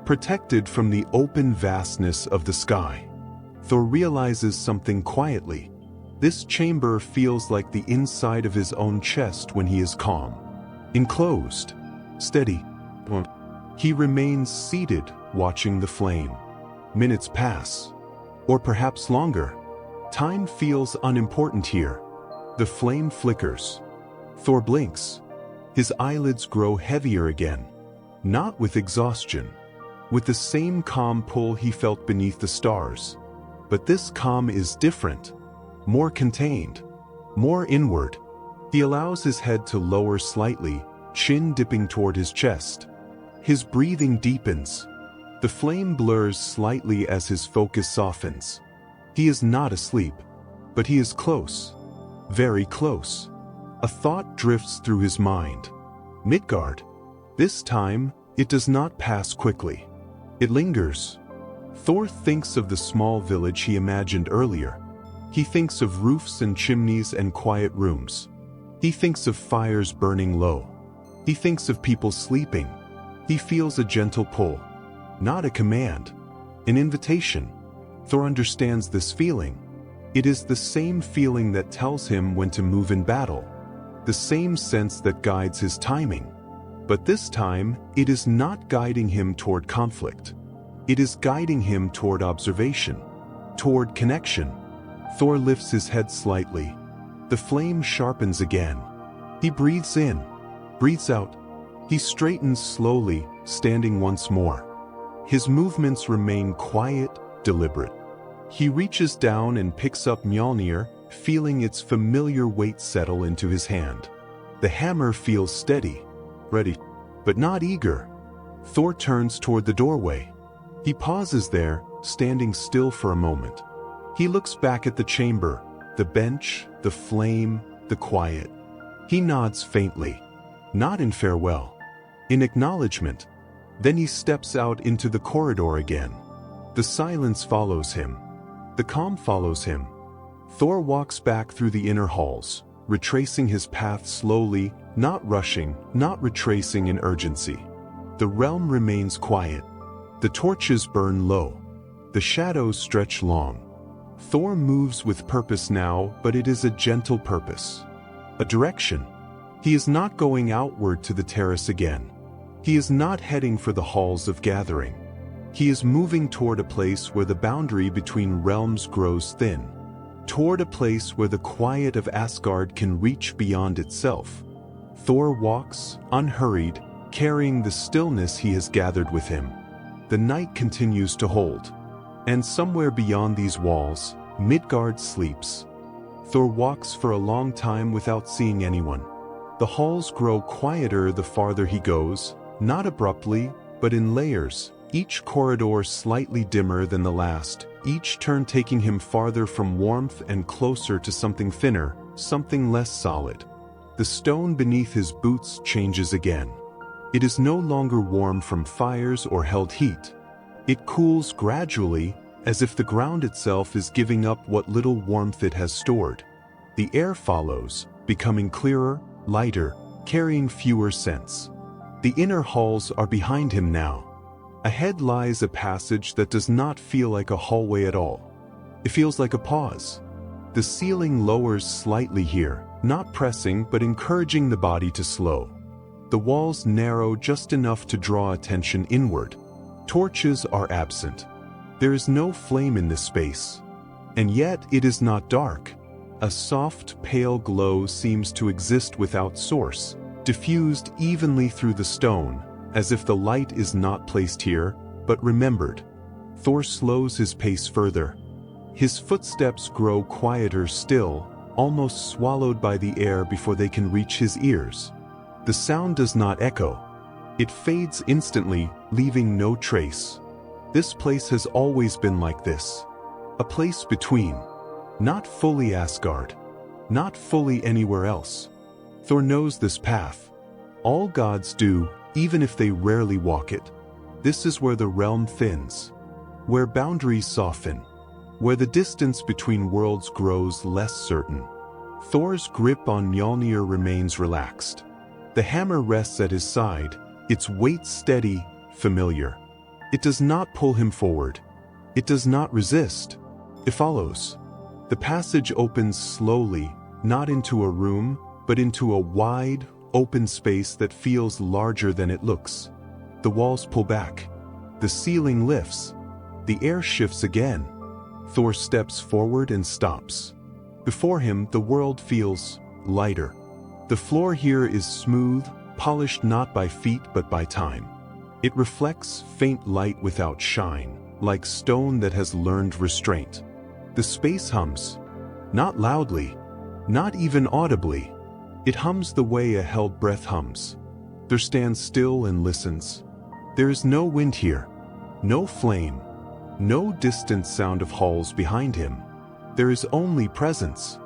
protected from the open vastness of the sky. Thor realizes something quietly. This chamber feels like the inside of his own chest when he is calm. Enclosed, steady. He remains seated, watching the flame. Minutes pass, or perhaps longer. Time feels unimportant here. The flame flickers. Thor blinks. His eyelids grow heavier again, not with exhaustion, with the same calm pull he felt beneath the stars. But this calm is different, more contained, more inward. He allows his head to lower slightly, chin dipping toward his chest. His breathing deepens. The flame blurs slightly as his focus softens. He is not asleep, but he is close, very close. A thought drifts through his mind. Midgard. This time, it does not pass quickly. It lingers. Thor thinks of the small village he imagined earlier. He thinks of roofs and chimneys and quiet rooms. He thinks of fires burning low. He thinks of people sleeping. He feels a gentle pull, not a command, an invitation. Thor understands this feeling. It is the same feeling that tells him when to move in battle, the same sense that guides his timing. But this time, it is not guiding him toward conflict. It is guiding him toward observation, toward connection. Thor lifts his head slightly. The flame sharpens again. He breathes in, breathes out. He straightens slowly, standing once more. His movements remain quiet, deliberate. He reaches down and picks up Mjolnir, feeling its familiar weight settle into his hand. The hammer feels steady, ready, but not eager. Thor turns toward the doorway. He pauses there, standing still for a moment. He looks back at the chamber, the bench, the flame, the quiet. He nods faintly, not in farewell, in acknowledgement. Then he steps out into the corridor again. The silence follows him. The calm follows him. Thor walks back through the inner halls, retracing his path slowly, not rushing, not retracing in urgency. The realm remains quiet. The torches burn low. The shadows stretch long. Thor moves with purpose now, but it is a gentle purpose. A direction. He is not going outward to the terrace again. He is not heading for the halls of gathering. He is moving toward a place where the boundary between realms grows thin. Toward a place where the quiet of Asgard can reach beyond itself. Thor walks, unhurried, carrying the stillness he has gathered with him. The night continues to hold. And somewhere beyond these walls, Midgard sleeps. Thor walks for a long time without seeing anyone. The halls grow quieter the farther he goes, not abruptly, but in layers, each corridor slightly dimmer than the last, each turn taking him farther from warmth and closer to something thinner, something less solid. The stone beneath his boots changes again. It is no longer warm from fires or held heat. It cools gradually, as if the ground itself is giving up what little warmth it has stored. The air follows, becoming clearer, lighter, carrying fewer scents. The inner halls are behind him now. Ahead lies a passage that does not feel like a hallway at all. It feels like a pause. The ceiling lowers slightly here, not pressing but encouraging the body to slow. The walls narrow just enough to draw attention inward. Torches are absent. There is no flame in this space. And yet it is not dark. A soft, pale glow seems to exist without source, diffused evenly through the stone, as if the light is not placed here, but remembered. Thor slows his pace further. His footsteps grow quieter still, almost swallowed by the air before they can reach his ears. The sound does not echo. It fades instantly, leaving no trace. This place has always been like this. A place between. Not fully Asgard. Not fully anywhere else. Thor knows this path. All gods do, even if they rarely walk it. This is where the realm thins. Where boundaries soften. Where the distance between worlds grows less certain. Thor's grip on Mjolnir remains relaxed. The hammer rests at his side, its weight steady, familiar. It does not pull him forward. It does not resist. It follows. The passage opens slowly, not into a room, but into a wide, open space that feels larger than it looks. The walls pull back. The ceiling lifts. The air shifts again. Thor steps forward and stops. Before him, the world feels lighter. The floor here is smooth, polished not by feet but by time. It reflects faint light without shine, like stone that has learned restraint. The space hums. Not loudly, not even audibly. It hums the way a held breath hums. Thor stands still and listens. There is no wind here, no flame, no distant sound of halls behind him. There is only presence.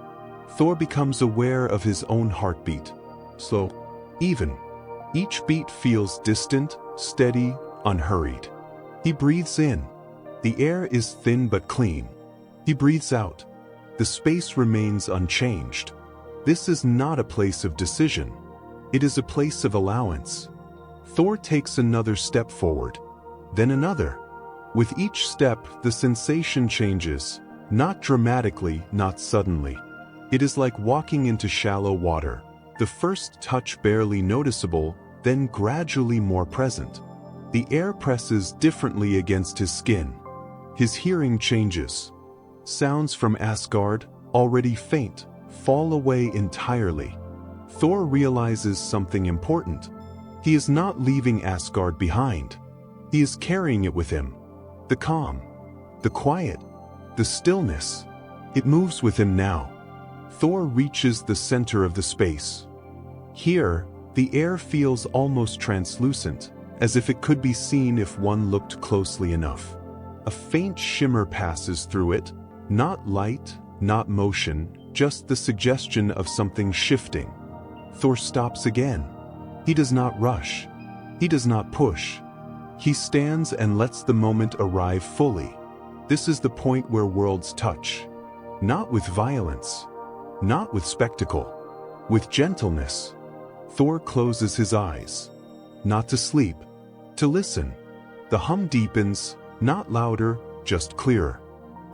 Thor becomes aware of his own heartbeat. Slow, even. Each beat feels distant, steady, unhurried. He breathes in. The air is thin but clean. He breathes out. The space remains unchanged. This is not a place of decision. It is a place of allowance. Thor takes another step forward, then another. With each step, the sensation changes, not dramatically, not suddenly. It is like walking into shallow water. The first touch barely noticeable, then gradually more present. The air presses differently against his skin. His hearing changes. Sounds from Asgard, already faint, fall away entirely. Thor realizes something important. He is not leaving Asgard behind. He is carrying it with him. The calm, the quiet, the stillness. It moves with him now. Thor reaches the center of the space. Here, the air feels almost translucent, as if it could be seen if one looked closely enough. A faint shimmer passes through it, not light, not motion, just the suggestion of something shifting. Thor stops again. He does not rush. He does not push. He stands and lets the moment arrive fully. This is the point where worlds touch. Not with violence. Not with spectacle. With gentleness. Thor closes his eyes. Not to sleep. To listen. The hum deepens, not louder, just clearer.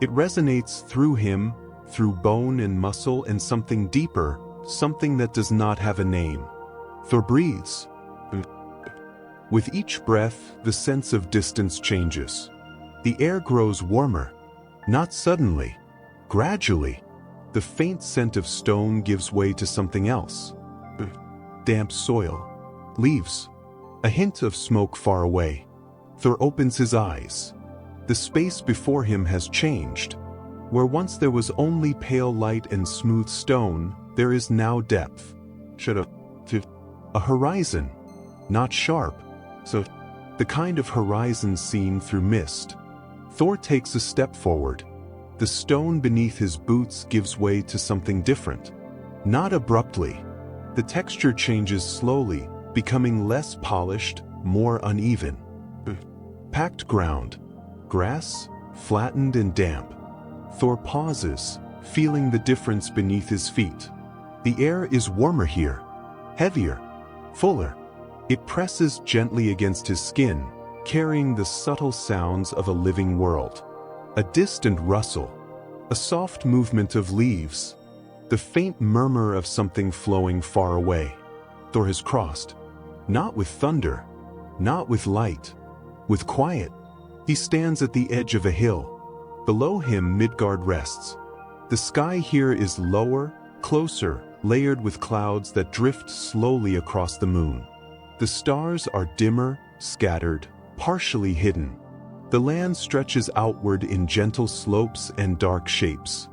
It resonates through him, through bone and muscle and something deeper, something that does not have a name. Thor breathes. With each breath, the sense of distance changes. The air grows warmer. Not suddenly. Gradually. The faint scent of stone gives way to something else. Damp soil. Leaves. A hint of smoke far away. Thor opens his eyes. The space before him has changed. Where once there was only pale light and smooth stone, there is now depth. A horizon. Not sharp. So, the kind of horizon seen through mist. Thor takes a step forward. The stone beneath his boots gives way to something different. Not abruptly. The texture changes slowly, becoming less polished, more uneven. Packed ground. Grass, flattened and damp. Thor pauses, feeling the difference beneath his feet. The air is warmer here. Heavier. Fuller. It presses gently against his skin, carrying the subtle sounds of a living world. A distant rustle. A soft movement of leaves. The faint murmur of something flowing far away. Thor has crossed. Not with thunder. Not with light. With quiet. He stands at the edge of a hill. Below him Midgard rests. The sky here is lower, closer, layered with clouds that drift slowly across the moon. The stars are dimmer, scattered, partially hidden. The land stretches outward in gentle slopes and dark shapes.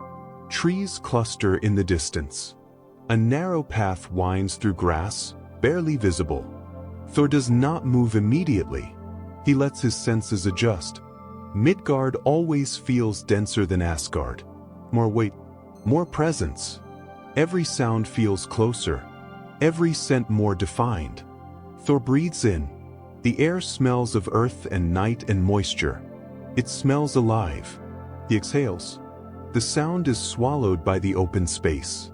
Trees cluster in the distance. A narrow path winds through grass, barely visible. Thor does not move immediately. He lets his senses adjust. Midgard always feels denser than Asgard. More weight, more presence. Every sound feels closer, every scent more defined. Thor breathes in. The air smells of earth and night and moisture. It smells alive. He exhales. The sound is swallowed by the open space.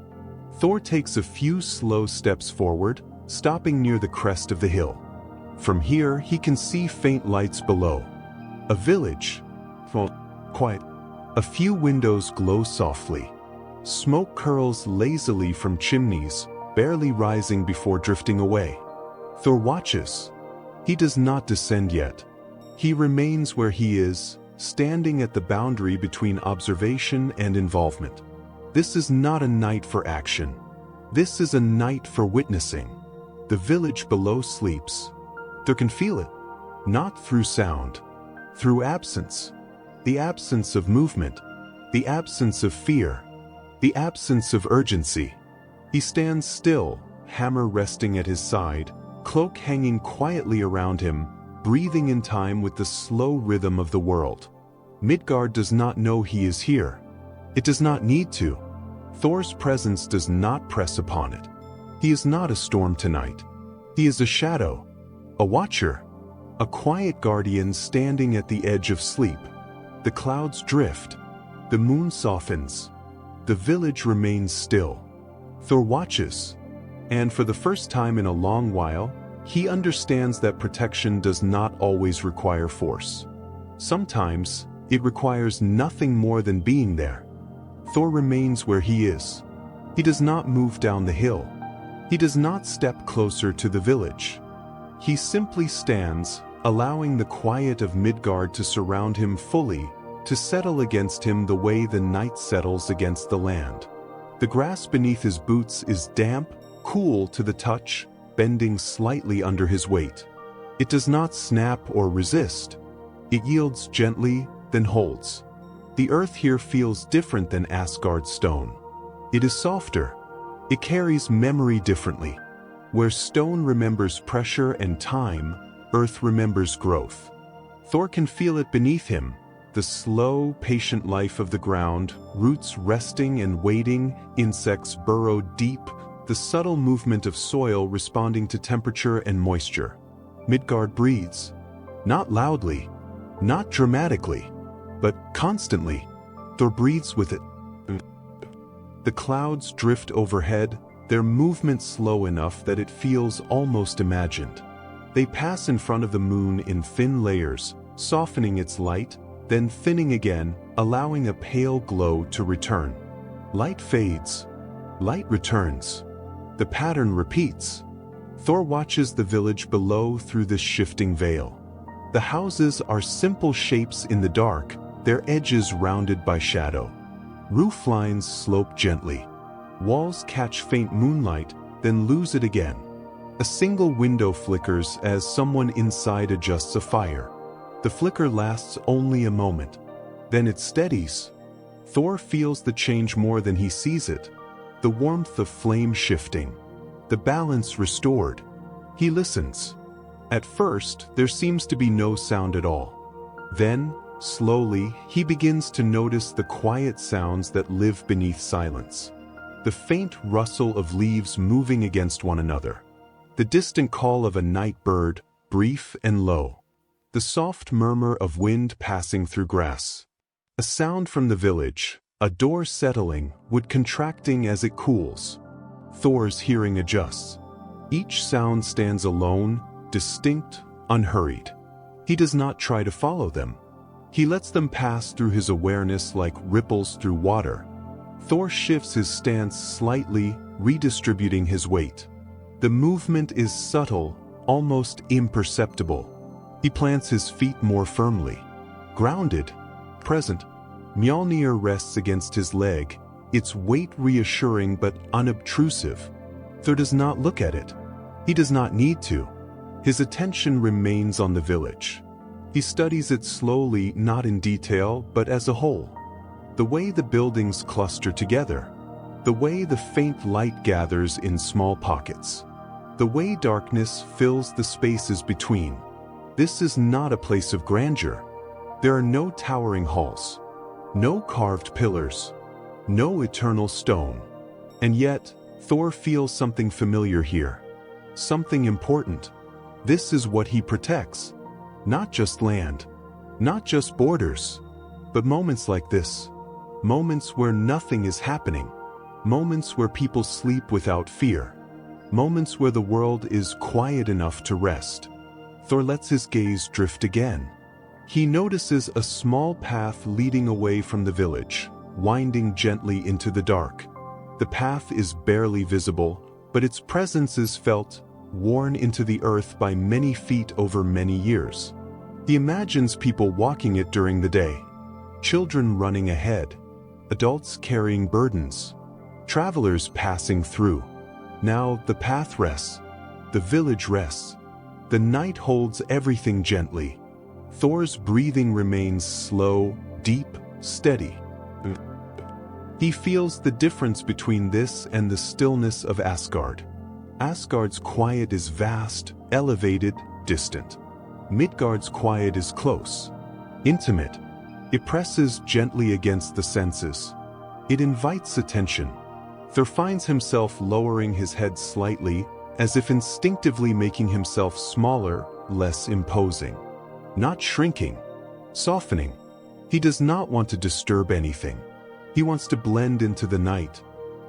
Thor takes a few slow steps forward, stopping near the crest of the hill. From here, he can see faint lights below. A village. Quiet. A few windows glow softly. Smoke curls lazily from chimneys, barely rising before drifting away. Thor watches. He does not descend yet. He remains where he is, standing at the boundary between observation and involvement. This is not a night for action. This is a night for witnessing. The village below sleeps. Thor can feel it, not through sound, through absence. The absence of movement, the absence of fear, the absence of urgency. He stands still, hammer resting at his side, cloak hanging quietly around him, breathing in time with the slow rhythm of the world. Midgard does not know he is here. It does not need to. Thor's presence does not press upon it. He is not a storm tonight. He is a shadow, a watcher, a quiet guardian standing at the edge of sleep. The clouds drift. The moon softens. The village remains still. Thor watches. And for the first time in a long while, he understands that protection does not always require force. Sometimes, it requires nothing more than being there. Thor remains where he is. He does not move down the hill. He does not step closer to the village. He simply stands, allowing the quiet of Midgard to surround him fully, to settle against him the way the night settles against the land. The grass beneath his boots is damp, cool to the touch, bending slightly under his weight. It does not snap or resist. It yields gently, then holds. The earth here feels different than Asgard's stone. It is softer. It carries memory differently. Where stone remembers pressure and time, earth remembers growth. Thor can feel it beneath him, the slow, patient life of the ground, roots resting and waiting, insects burrow deep, the subtle movement of soil responding to temperature and moisture. Midgard breathes. Not loudly, not dramatically, but constantly. Thor breathes with it. The clouds drift overhead, their movement slow enough that it feels almost imagined. They pass in front of the moon in thin layers, softening its light, then thinning again, allowing a pale glow to return. Light fades. Light returns. The pattern repeats. Thor watches the village below through this shifting veil. The houses are simple shapes in the dark, their edges rounded by shadow. Roof lines slope gently. Walls catch faint moonlight, then lose it again. A single window flickers as someone inside adjusts a fire. The flicker lasts only a moment. Then it steadies. Thor feels the change more than he sees it. The warmth of flame shifting. The balance restored. He listens. At first, there seems to be no sound at all. Then, slowly, he begins to notice the quiet sounds that live beneath silence. The faint rustle of leaves moving against one another. The distant call of a night bird, brief and low. The soft murmur of wind passing through grass. A sound from the village, a door settling, wood contracting as it cools. Thor's hearing adjusts. Each sound stands alone, distinct, unhurried. He does not try to follow them. He lets them pass through his awareness like ripples through water. Thor shifts his stance slightly, redistributing his weight. The movement is subtle, almost imperceptible. He plants his feet more firmly. Grounded, present, Mjolnir rests against his leg, its weight reassuring but unobtrusive. Thor does not look at it. He does not need to. His attention remains on the village. He studies it slowly, not in detail, but as a whole. The way the buildings cluster together. The way the faint light gathers in small pockets. The way darkness fills the spaces between. This is not a place of grandeur. There are no towering halls. No carved pillars. No eternal stone. And yet, Thor feels something familiar here. Something important. This is what he protects. Not just land. Not just borders. But moments like this. Moments where nothing is happening. Moments where people sleep without fear. Moments where the world is quiet enough to rest. Thor lets his gaze drift again. He notices a small path leading away from the village, winding gently into the dark. The path is barely visible, but its presence is felt, worn into the earth by many feet over many years. He imagines people walking it during the day. Children running ahead. Adults carrying burdens. Travelers passing through. Now the path rests. The village rests. The night holds everything gently. Thor's breathing remains slow, deep, steady. He feels the difference between this and the stillness of Asgard. Asgard's quiet is vast, elevated, distant. Midgard's quiet is close, intimate. It presses gently against the senses. It invites attention. Thor finds himself lowering his head slightly, as if instinctively making himself smaller, less imposing. Not shrinking, softening. He does not want to disturb anything. He wants to blend into the night.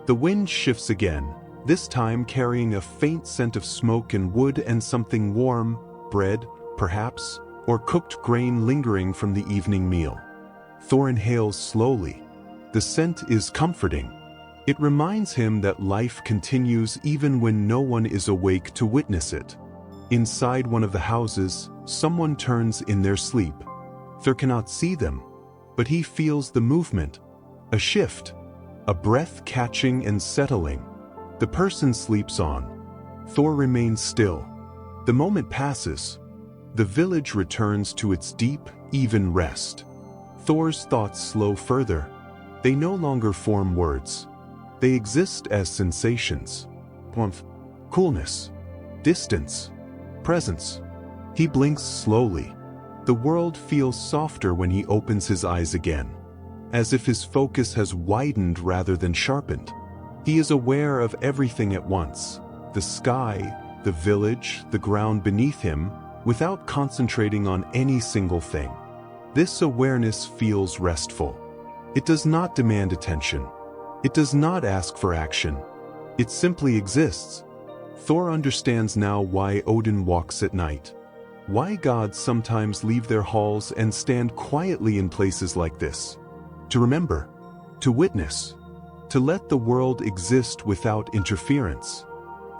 The wind shifts again, this time carrying a faint scent of smoke and wood and something warm, bread, perhaps, or cooked grain lingering from the evening meal. Thor inhales slowly. The scent is comforting. It reminds him that life continues even when no one is awake to witness it. Inside one of the houses, someone turns in their sleep. Thor cannot see them, but he feels the movement. A shift. A breath catching and settling. The person sleeps on. Thor remains still. The moment passes. The village returns to its deep, even rest. Thor's thoughts slow further. They no longer form words. They exist as sensations. Warmth, coolness, distance, presence. He blinks slowly. The world feels softer when he opens his eyes again, as if his focus has widened rather than sharpened. He is aware of everything at once, the sky, the village, the ground beneath him, without concentrating on any single thing. This awareness feels restful. It does not demand attention. It does not ask for action. It simply exists. Thor understands now why Odin walks at night. Why gods sometimes leave their halls and stand quietly in places like this. To remember, to witness, to let the world exist without interference.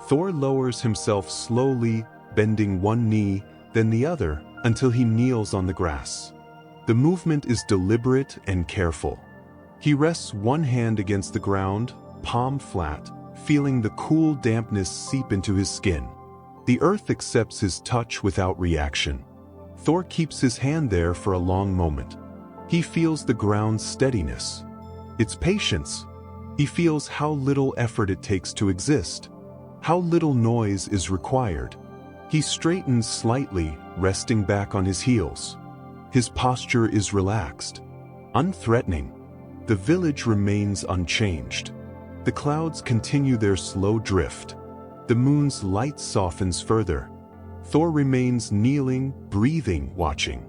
Thor lowers himself slowly, bending one knee, then the other, until he kneels on the grass. The movement is deliberate and careful. He rests one hand against the ground, palm flat, feeling the cool dampness seep into his skin. The earth accepts his touch without reaction. Thor keeps his hand there for a long moment. He feels the ground's steadiness, its patience. He feels how little effort it takes to exist, how little noise is required. He straightens slightly, resting back on his heels. His posture is relaxed, unthreatening. The village remains unchanged. The clouds continue their slow drift. The moon's light softens further. Thor remains kneeling, breathing, watching.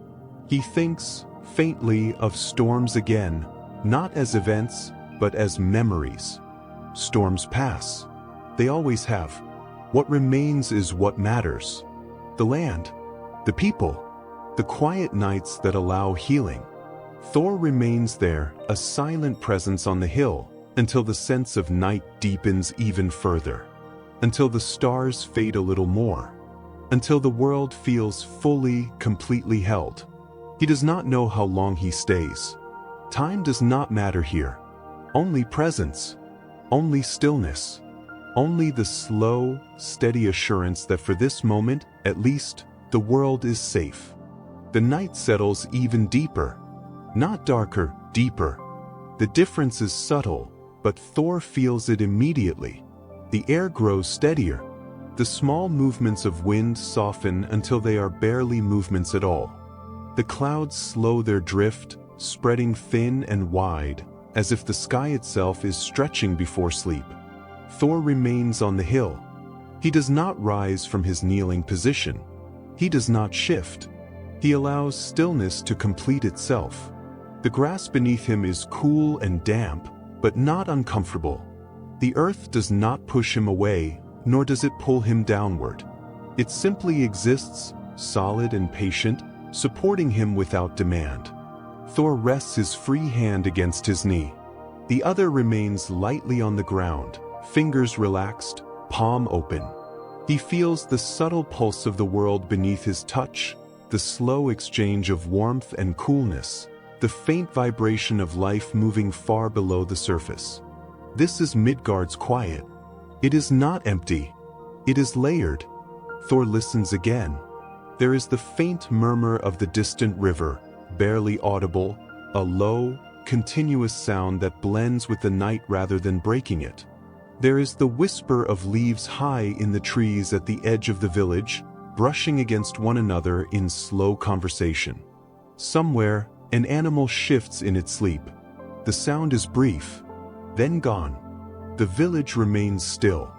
He thinks, faintly, of storms again, not as events, but as memories. Storms pass. They always have. What remains is what matters. The land, the people, the quiet nights that allow healing. Thor remains there, a silent presence on the hill, until the sense of night deepens even further. Until the stars fade a little more. Until the world feels fully, completely held. He does not know how long he stays. Time does not matter here. Only presence. Only stillness. Only the slow, steady assurance that for this moment, at least, the world is safe. The night settles even deeper. Not darker, deeper. The difference is subtle, but Thor feels it immediately. The air grows steadier. The small movements of wind soften until they are barely movements at all. The clouds slow their drift, spreading thin and wide, as if the sky itself is stretching before sleep. Thor remains on the hill. He does not rise from his kneeling position. He does not shift. He allows stillness to complete itself. The grass beneath him is cool and damp, but not uncomfortable. The earth does not push him away, nor does it pull him downward. It simply exists, solid and patient, supporting him without demand. Thor rests his free hand against his knee. The other remains lightly on the ground, fingers relaxed, palm open. He feels the subtle pulse of the world beneath his touch, the slow exchange of warmth and coolness, the faint vibration of life moving far below the surface. This is Midgard's quiet. It is not empty. It is layered. Thor listens again. There is the faint murmur of the distant river, barely audible, a low, continuous sound that blends with the night rather than breaking it. There is the whisper of leaves high in the trees at the edge of the village, brushing against one another in slow conversation. Somewhere, an animal shifts in its sleep. The sound is brief, then gone. The village remains still.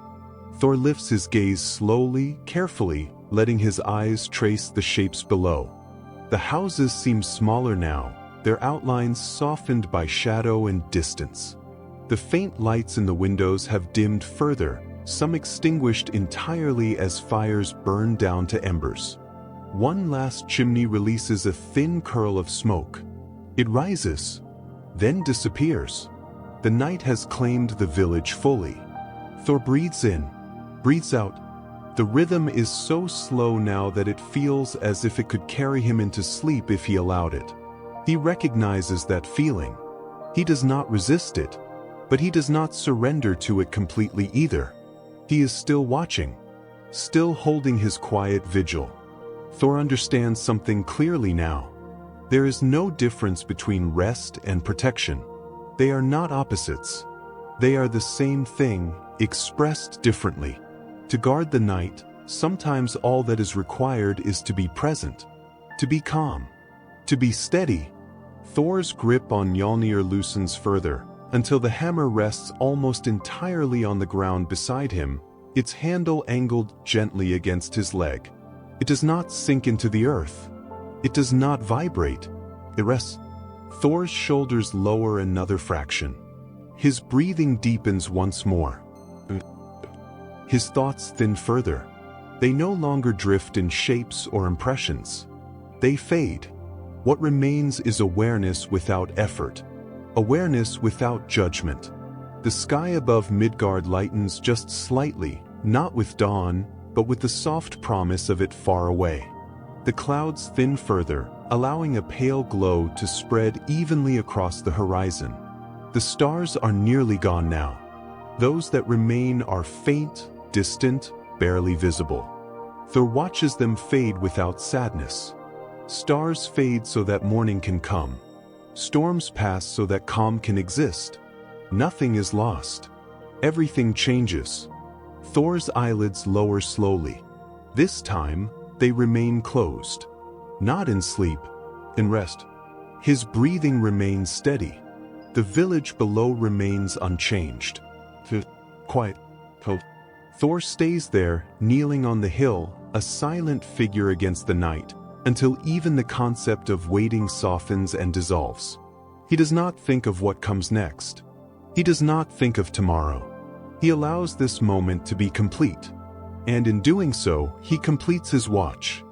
Thor lifts his gaze slowly, carefully, letting his eyes trace the shapes below. The houses seem smaller now, their outlines softened by shadow and distance. The faint lights in the windows have dimmed further, some extinguished entirely as fires burn down to embers. One last chimney releases a thin curl of smoke. It rises, then disappears. The night has claimed the village fully. Thor breathes in, breathes out. The rhythm is so slow now that it feels as if it could carry him into sleep if he allowed it. He recognizes that feeling. He does not resist it, but he does not surrender to it completely either. He is still watching, still holding his quiet vigil. Thor understands something clearly now. There is no difference between rest and protection. They are not opposites. They are the same thing, expressed differently. To guard the night, sometimes all that is required is to be present, to be calm, to be steady. Thor's grip on Mjolnir loosens further, until the hammer rests almost entirely on the ground beside him, its handle angled gently against his leg. It does not sink into the earth. It does not vibrate. It rests. Thor's shoulders lower another fraction. His breathing deepens once more. His thoughts thin further. They no longer drift in shapes or impressions. They fade. What remains is awareness without effort. Awareness without judgment. The sky above Midgard lightens just slightly, not with dawn, but with the soft promise of it far away. The clouds thin further, allowing a pale glow to spread evenly across the horizon. The stars are nearly gone now. Those that remain are faint, distant, barely visible. Thor watches them fade without sadness. Stars fade so that morning can come. Storms pass so that calm can exist. Nothing is lost. Everything changes. Thor's eyelids lower slowly. This time, they remain closed. Not in sleep, in rest. His breathing remains steady. The village below remains unchanged. Quiet. Thor stays there, kneeling on the hill, a silent figure against the night, until even the concept of waiting softens and dissolves. He does not think of what comes next. He does not think of tomorrow. He allows this moment to be complete. And in doing so, he completes his watch.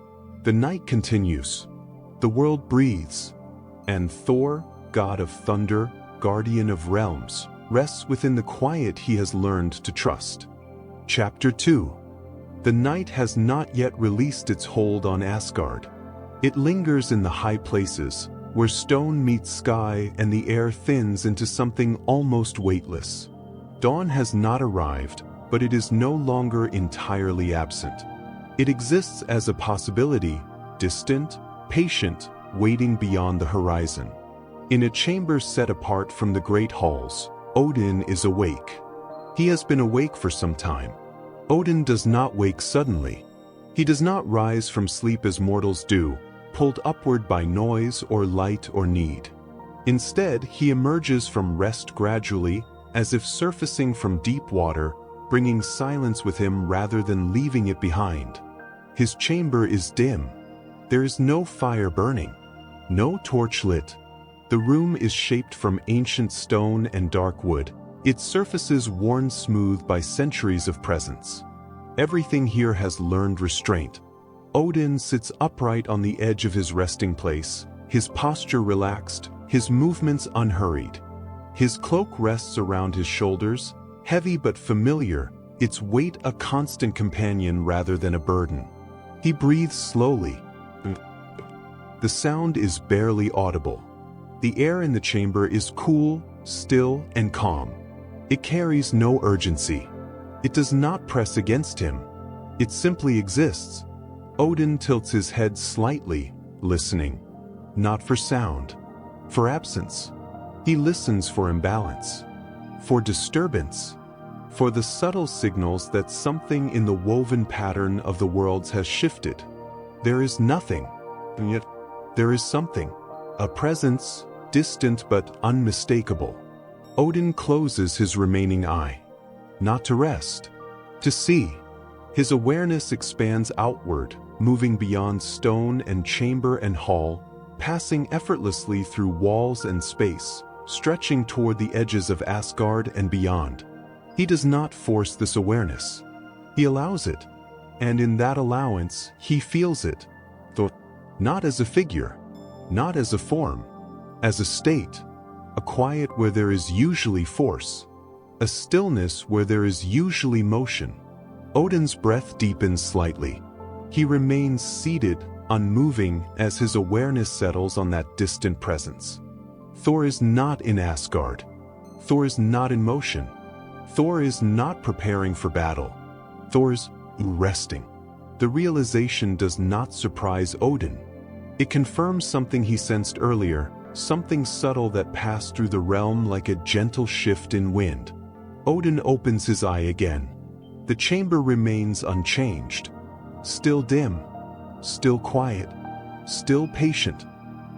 The night continues. The world breathes. And Thor, god of thunder, guardian of realms, rests within the quiet he has learned to trust. Chapter 2. The night has not yet released its hold on Asgard. It lingers in the high places, where stone meets sky and the air thins into something almost weightless. Dawn has not arrived, but it is no longer entirely absent. It exists as a possibility, distant, patient, waiting beyond the horizon. In a chamber set apart from the great halls, Odin is awake. He has been awake for some time. Odin does not wake suddenly. He does not rise from sleep as mortals do, pulled upward by noise or light or need. Instead, he emerges from rest gradually, as if surfacing from deep water, bringing silence with him rather than leaving it behind. His chamber is dim. There is no fire burning, no torch lit. The room is shaped from ancient stone and dark wood, its surfaces worn smooth by centuries of presence. Everything here has learned restraint. Odin sits upright on the edge of his resting place, his posture relaxed, his movements unhurried. His cloak rests around his shoulders, heavy but familiar, its weight a constant companion rather than a burden. He breathes slowly. The sound is barely audible. The air in the chamber is cool, still, and calm. It carries no urgency. It does not press against him. It simply exists. Odin tilts his head slightly, listening. Not for sound, for absence. He listens for imbalance, for disturbance, for the subtle signals that something in the woven pattern of the worlds has shifted. There is nothing, and yet there is something. A presence, distant but unmistakable. Odin closes his remaining eye. Not to rest, to see. His awareness expands outward, moving beyond stone and chamber and hall, passing effortlessly through walls and space, stretching toward the edges of Asgard and beyond. He does not force this awareness. He allows it, and in that allowance, he feels it, though not as a figure, not as a form, as a state, a quiet where there is usually force, a stillness where there is usually motion. Odin's breath deepens slightly. He remains seated, unmoving, as his awareness settles on that distant presence. Thor is not in Asgard. Thor is not in motion. Thor is not preparing for battle. Thor's resting. The realization does not surprise Odin. It confirms something he sensed earlier, something subtle that passed through the realm like a gentle shift in wind. Odin opens his eye again. The chamber remains unchanged. Still dim, still quiet, still patient.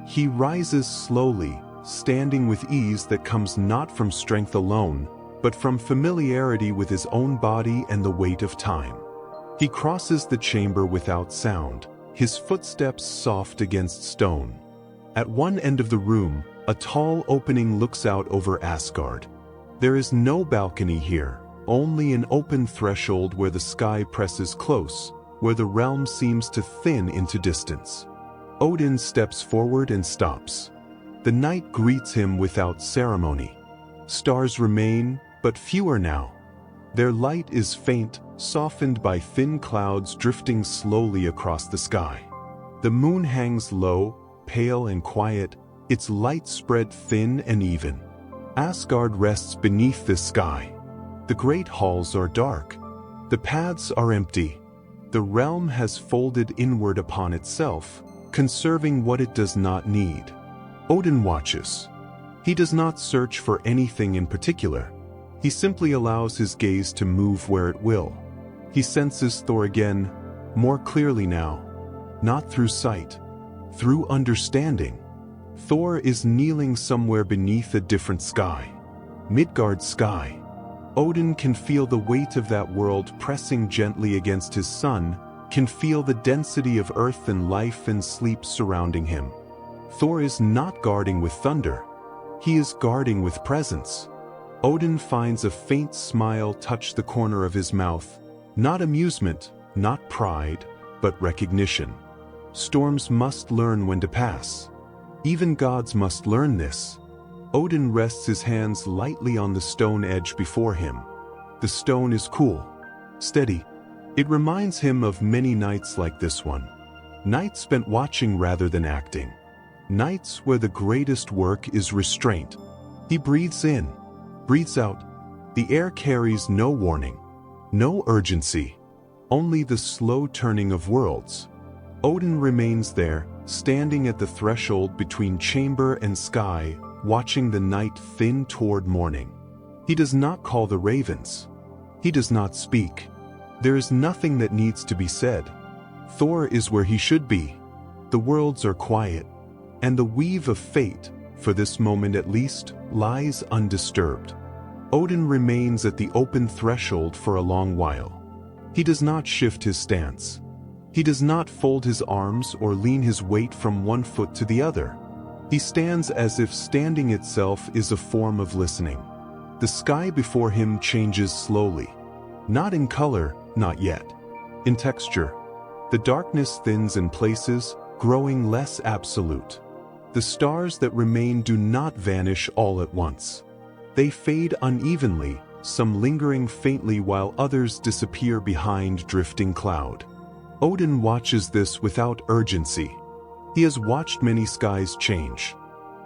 He rises slowly, standing with ease that comes not from strength alone, but from familiarity with his own body and the weight of time. He crosses the chamber without sound, his footsteps soft against stone. At one end of the room, a tall opening looks out over Asgard. There is no balcony here, only an open threshold where the sky presses close, where the realm seems to thin into distance. Odin steps forward and stops. The night greets him without ceremony. Stars remain, but fewer now. Their light is faint, softened by thin clouds drifting slowly across the sky. The moon hangs low, pale and quiet, its light spread thin and even. Asgard rests beneath this sky. The great halls are dark. The paths are empty. The realm has folded inward upon itself, conserving what it does not need. Odin watches. He does not search for anything in particular. He simply allows his gaze to move where it will. He senses Thor again, more clearly now. Not through sight, through understanding. Thor is kneeling somewhere beneath a different sky. Midgard's sky. Odin can feel the weight of that world pressing gently against his sun, can feel the density of earth and life and sleep surrounding him. Thor is not guarding with thunder. He is guarding with presence. Odin finds a faint smile touch the corner of his mouth. Not amusement, not pride, but recognition. Storms must learn when to pass. Even gods must learn this. Odin rests his hands lightly on the stone edge before him. The stone is cool, steady. It reminds him of many nights like this one. Nights spent watching rather than acting. nights where the greatest work is restraint. He breathes in, breathes out. The air carries no warning, no urgency, only the slow turning of worlds. Odin remains there, standing at the threshold between chamber and sky, watching the night thin toward morning. He does not call the ravens. He does not speak. There is nothing that needs to be said. Thor is where he should be. The worlds are quiet, and the weave of fate, for this moment at least, lies undisturbed. Odin remains at the open threshold for a long while. He does not shift his stance. He does not fold his arms or lean his weight from one foot to the other. He stands as if standing itself is a form of listening. The sky before him changes slowly. Not in color, not yet. In texture. The darkness thins in places, growing less absolute. The stars that remain do not vanish all at once. They fade unevenly, some lingering faintly while others disappear behind drifting cloud. Odin watches this without urgency. He has watched many skies change.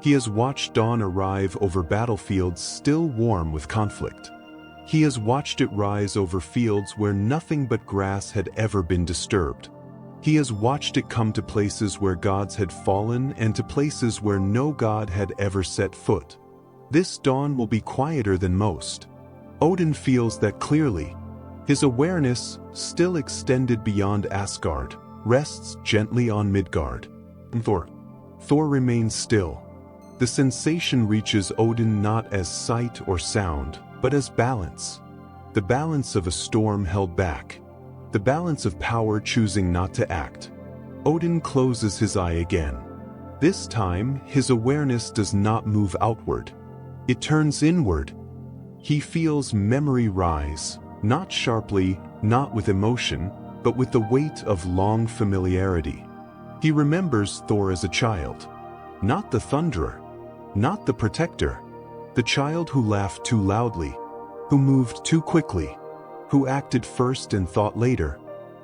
He has watched dawn arrive over battlefields still warm with conflict. He has watched it rise over fields where nothing but grass had ever been disturbed. He has watched it come to places where gods had fallen and to places where no god had ever set foot. This dawn will be quieter than most. Odin feels that clearly. His awareness, still extended beyond Asgard, rests gently on Midgard. Thor remains still. The sensation reaches Odin not as sight or sound, but as balance. The balance of a storm held back. The balance of power choosing not to act. Odin closes his eye again. This time, his awareness does not move outward. It turns inward. He feels memory rise, not sharply, not with emotion, but with the weight of long familiarity. He remembers Thor as a child. Not the thunderer. Not the protector. The child who laughed too loudly. Who moved too quickly. Who acted first and thought later.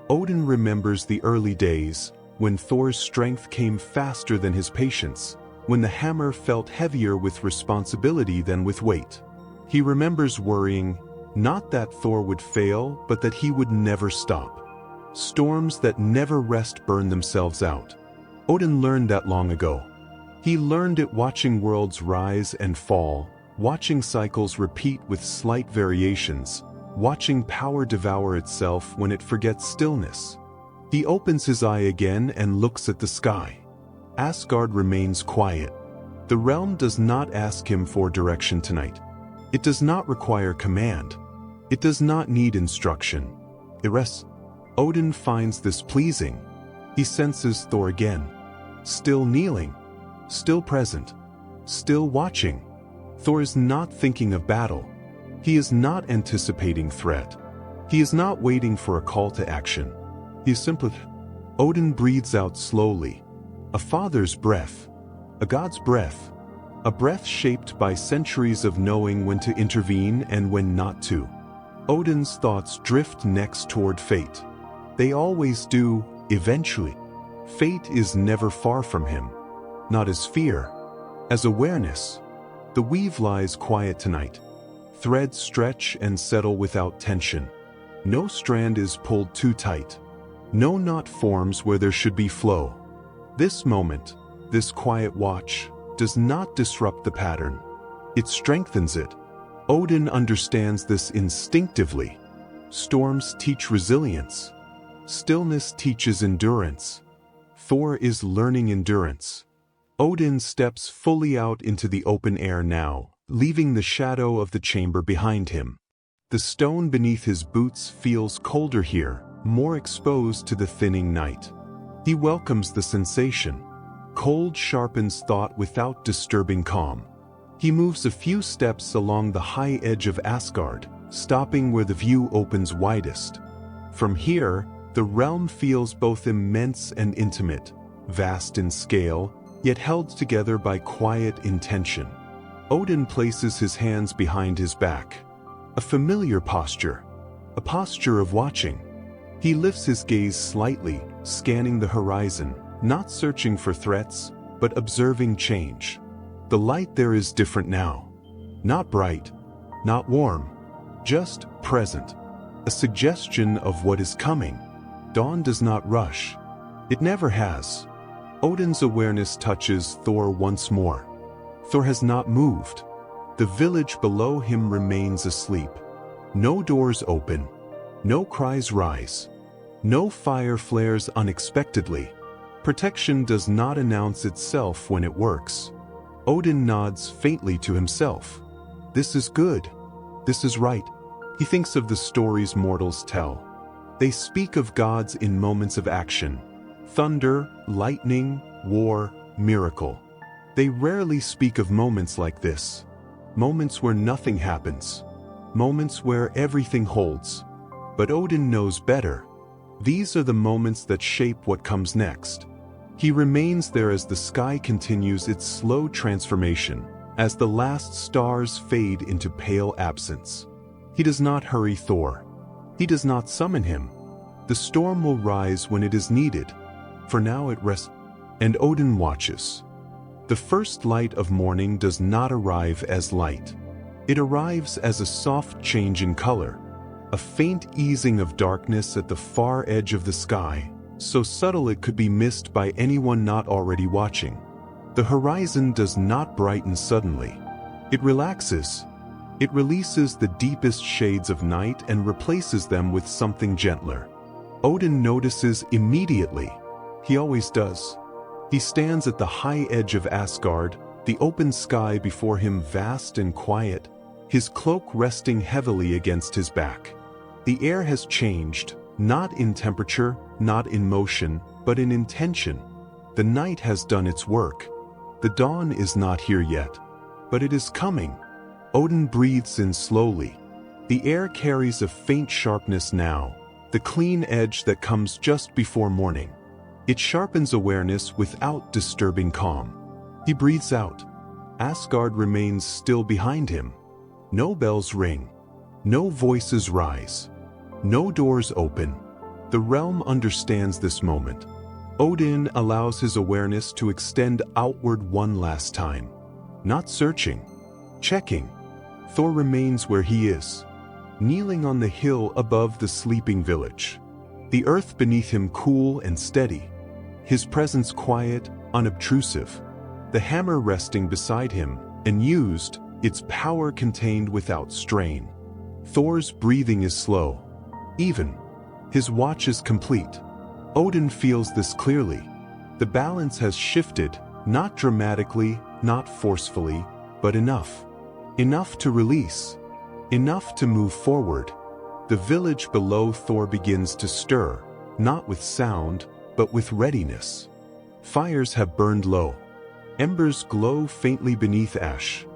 Odin remembers the early days, when Thor's strength came faster than his patience, when the hammer felt heavier with responsibility than with weight. He remembers worrying, not that Thor would fail, but that he would never stop. Storms that never rest burn themselves out. Odin learned that long ago. He learned it watching worlds rise and fall, watching cycles repeat with slight variations, watching power devour itself when it forgets stillness. He opens his eye again and looks at the sky. Asgard remains quiet. The realm does not ask him for direction tonight. It does not require command. It does not need instruction. It rests. Odin finds this pleasing. He senses Thor again. Still kneeling. Still present. Still watching. Thor is not thinking of battle. He is not anticipating threat. He is not waiting for a call to action. He is simply... Odin breathes out slowly. A father's breath. A god's breath. A breath shaped by centuries of knowing when to intervene and when not to. Odin's thoughts drift next toward fate. They always do, eventually. Fate is never far from him. Not as fear, as awareness. The weave lies quiet tonight. Threads stretch and settle without tension. No strand is pulled too tight. No knot forms where there should be flow. This moment, this quiet watch, does not disrupt the pattern. It strengthens it. Odin understands this instinctively. Storms teach resilience. Stillness teaches endurance. Thor is learning endurance. Odin steps fully out into the open air now, leaving the shadow of the chamber behind him. The stone beneath his boots feels colder here, more exposed to the thinning night. He welcomes the sensation. Cold sharpens thought without disturbing calm. He moves a few steps along the high edge of Asgard, stopping where the view opens widest. From here, the realm feels both immense and intimate, vast in scale, yet held together by quiet intention. Odin places his hands behind his back. A familiar posture. A posture of watching. He lifts his gaze slightly, scanning the horizon, not searching for threats, but observing change. The light there is different now. Not bright, not warm, just present. A suggestion of what is coming. Dawn does not rush. It never has. Odin's awareness touches Thor once more. Thor has not moved. The village below him remains asleep. No doors open. No cries rise. No fire flares unexpectedly. Protection does not announce itself when it works. Odin nods faintly to himself. This is good. This is right. He thinks of the stories mortals tell. They speak of gods in moments of action. Thunder, lightning, war, miracle. They rarely speak of moments like this. Moments where nothing happens. Moments where everything holds. But Odin knows better. These are the moments that shape what comes next. He remains there as the sky continues its slow transformation, as the last stars fade into pale absence. He does not hurry Thor. He does not summon him. The storm will rise when it is needed. For now it rests, and Odin watches. The first light of morning does not arrive as light. It arrives as a soft change in color, a faint easing of darkness at the far edge of the sky, so subtle it could be missed by anyone not already watching. The horizon does not brighten suddenly. It relaxes. It releases the deepest shades of night and replaces them with something gentler. Odin notices immediately. He always does. He stands at the high edge of Asgard, the open sky before him vast and quiet, his cloak resting heavily against his back. The air has changed, not in temperature, not in motion, but in intention. The night has done its work. The dawn is not here yet, but it is coming. Odin breathes in slowly. The air carries a faint sharpness now, the clean edge that comes just before morning. It sharpens awareness without disturbing calm. He breathes out. Asgard remains still behind him. No bells ring. No voices rise. No doors open. The realm understands this moment. Odin allows his awareness to extend outward one last time. Not searching. Checking. Thor remains where he is, kneeling on the hill above the sleeping village. The earth beneath him cool and steady. His presence quiet, unobtrusive. The hammer resting beside him, unused, its power contained without strain. Thor's breathing is slow. Even. His watch is complete. Odin feels this clearly. The balance has shifted, not dramatically, not forcefully, but enough. Enough to release. Enough to move forward. The village below Thor begins to stir, not with sound, but with readiness. Fires have burned low. Embers glow faintly beneath ash.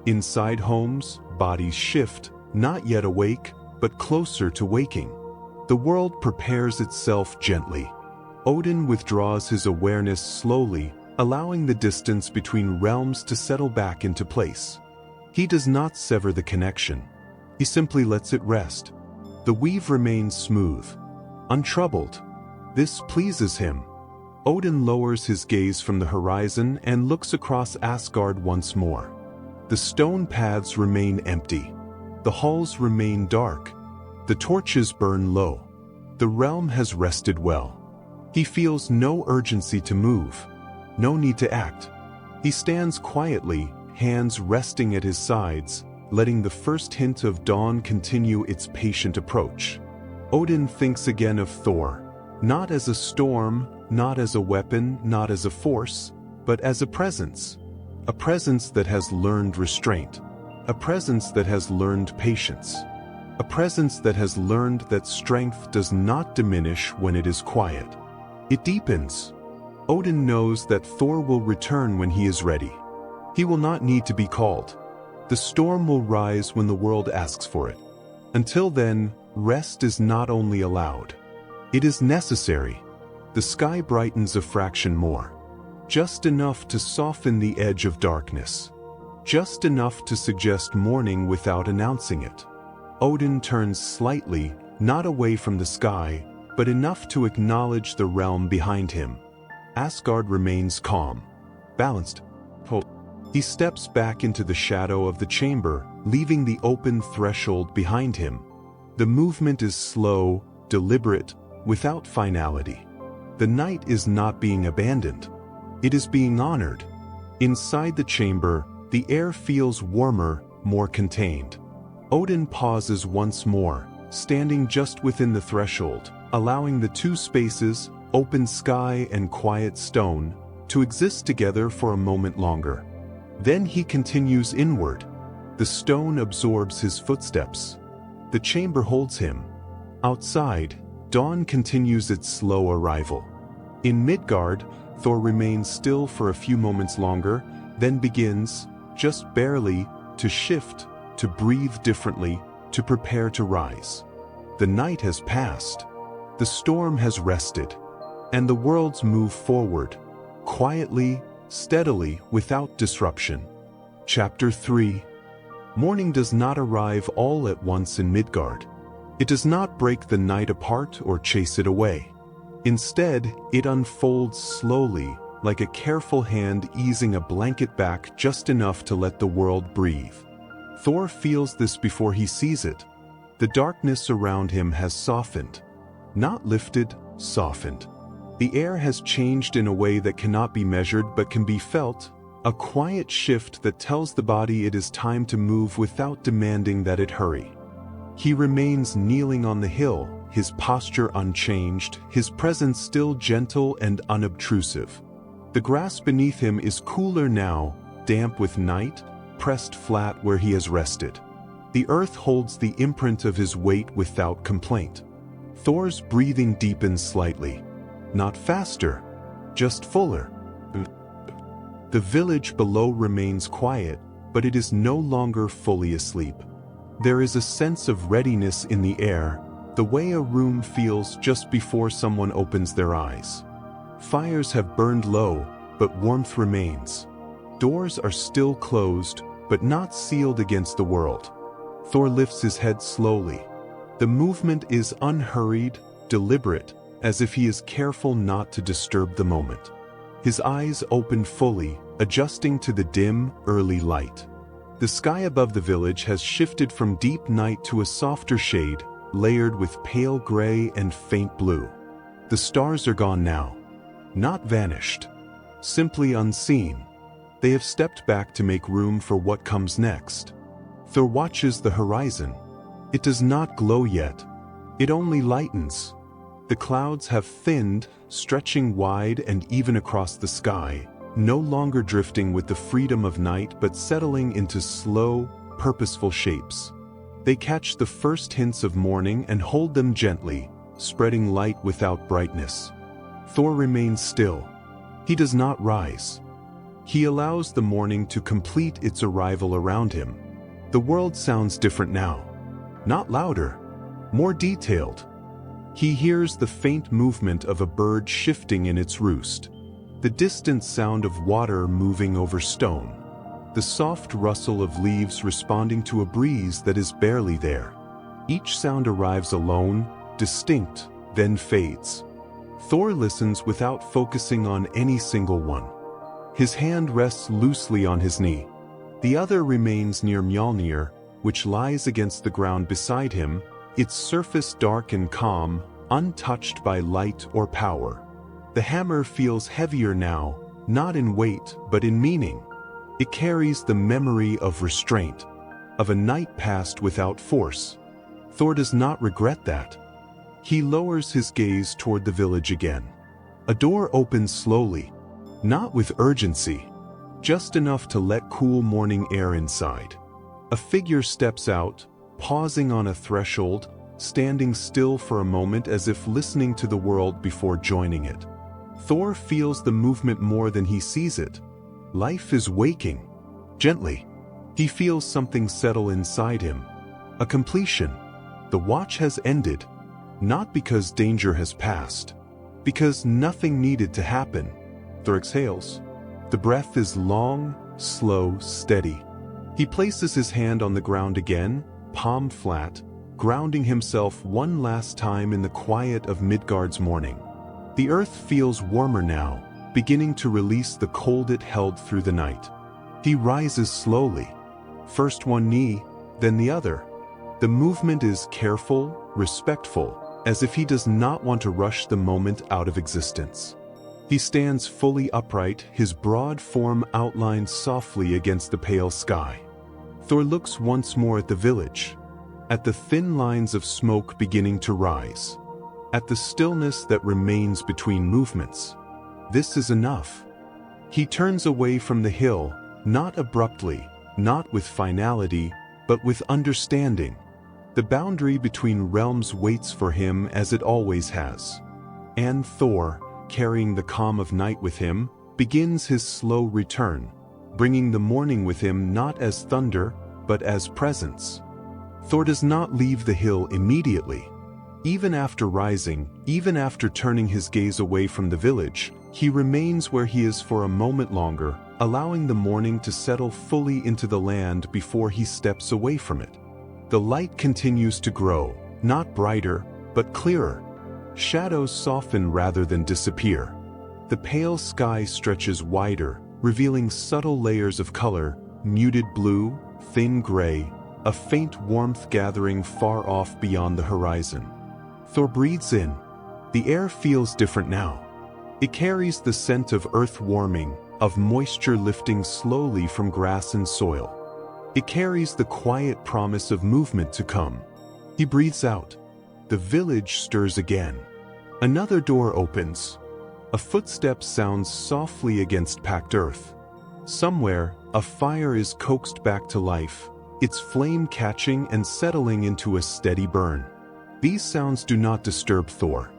Inside homes, bodies shift, not yet awake, but closer to waking. The world prepares itself gently. Odin withdraws his awareness slowly, allowing the distance between realms to settle back into place. He does not sever the connection. He simply lets it rest. The weave remains smooth, untroubled. This pleases him. Odin lowers his gaze from the horizon and looks across Asgard once more. The stone paths remain empty. The halls remain dark. The torches burn low. The realm has rested well. He feels no urgency to move, no need to act. He stands quietly, hands resting at his sides, letting the first hint of dawn continue its patient approach. Odin thinks again of Thor, not as a storm, not as a weapon, not as a force, but as a presence. A presence that has learned restraint. A presence that has learned patience. A presence that has learned that strength does not diminish when it is quiet. It deepens. Odin knows that Thor will return when he is ready. He will not need to be called. The storm will rise when the world asks for it. Until then, rest is not only allowed. It is necessary. The sky brightens a fraction more. Just enough to soften the edge of darkness. Just enough to suggest morning without announcing it. Odin turns slightly, not away from the sky, but enough to acknowledge the realm behind him. Asgard remains calm. balanced. He steps back into the shadow of the chamber, leaving the open threshold behind him. The movement is slow, deliberate, without finality. The night is not being abandoned. It is being honored. Inside the chamber, the air feels warmer, more contained. Odin pauses once more, standing just within the threshold, allowing the two spaces, open sky and quiet stone, to exist together for a moment longer. Then he continues inward. The stone absorbs his footsteps. The chamber holds him. Outside, dawn continues its slow arrival. In Midgard, Thor remains still for a few moments longer, then begins, just barely, to shift, to breathe differently, to prepare to rise. The night has passed. The storm has rested. And the worlds move forward, quietly, steadily, without disruption. Chapter 3. Morning does not arrive all at once in Midgard. It does not break the night apart or chase it away. Instead, it unfolds slowly, like a careful hand easing a blanket back just enough to let the world breathe. Thor feels this before he sees it. The darkness around him has softened. Not lifted, softened. The air has changed in a way that cannot be measured but can be felt, a quiet shift that tells the body it is time to move without demanding that it hurry. He remains kneeling on the hill, his posture unchanged, his presence still gentle and unobtrusive. The grass beneath him is cooler now, damp with night, pressed flat where he has rested. The earth holds the imprint of his weight without complaint. Thor's breathing deepens slightly. Not faster, just fuller. The village below remains quiet, but it is no longer fully asleep. There is a sense of readiness in the air, the way a room feels just before someone opens their eyes. Fires have burned low, but warmth remains. Doors are still closed, but not sealed against the world. Thor lifts his head slowly. The movement is unhurried, deliberate, as if he is careful not to disturb the moment. His eyes open fully, adjusting to the dim, early light. The sky above the village has shifted from deep night to a softer shade, layered with pale gray and faint blue. The stars are gone now. Not vanished. Simply unseen. They have stepped back to make room for what comes next. Thor watches the horizon. It does not glow yet. It only lightens. The clouds have thinned, stretching wide and even across the sky, no longer drifting with the freedom of night but settling into slow, purposeful shapes. They catch the first hints of morning and hold them gently, spreading light without brightness. Thor remains still. He does not rise. He allows the morning to complete its arrival around him. The world sounds different now. Not louder, more detailed. He hears the faint movement of a bird shifting in its roost, the distant sound of water moving over stone, the soft rustle of leaves responding to a breeze that is barely there. Each sound arrives alone, distinct, then fades. Thor listens without focusing on any single one. His hand rests loosely on his knee. The other remains near Mjolnir, which lies against the ground beside him, its surface dark and calm, untouched by light or power. The hammer feels heavier now, not in weight but in meaning. It carries the memory of restraint, of a night passed without force. Thor does not regret that. He lowers his gaze toward the village again. A door opens slowly, not with urgency, just enough to let cool morning air inside. A figure steps out, pausing on a threshold, standing still for a moment as if listening to the world before joining it. Thor feels the movement more than he sees it. Life is waking. Gently. He feels something settle inside him. A completion. The watch has ended. Not because danger has passed. Because nothing needed to happen. Thor exhales. The breath is long, slow, steady. He places his hand on the ground again, palm flat, grounding himself one last time in the quiet of Midgard's morning. The earth feels warmer now, beginning to release the cold it held through the night. He rises slowly, first one knee, then the other. The movement is careful, respectful, as if he does not want to rush the moment out of existence. He stands fully upright, his broad form outlined softly against the pale sky. Thor looks once more at the village, at the thin lines of smoke beginning to rise, at the stillness that remains between movements. This is enough. He turns away from the hill, not abruptly, not with finality, but with understanding. The boundary between realms waits for him as it always has. And Thor, carrying the calm of night with him, begins his slow return, bringing the morning with him not as thunder, but as presence. Thor does not leave the hill immediately. Even after rising, even after turning his gaze away from the village, he remains where he is for a moment longer, allowing the morning to settle fully into the land before he steps away from it. The light continues to grow, not brighter, but clearer. Shadows soften rather than disappear. The pale sky stretches wider, revealing subtle layers of color, muted blue, thin gray, a faint warmth gathering far off beyond the horizon. Thor breathes in. The air feels different now. It carries the scent of earth warming, of moisture lifting slowly from grass and soil. It carries the quiet promise of movement to come. He breathes out. The village stirs again. Another door opens. A footstep sounds softly against packed earth. Somewhere, a fire is coaxed back to life, its flame catching and settling into a steady burn. These sounds do not disturb Thor.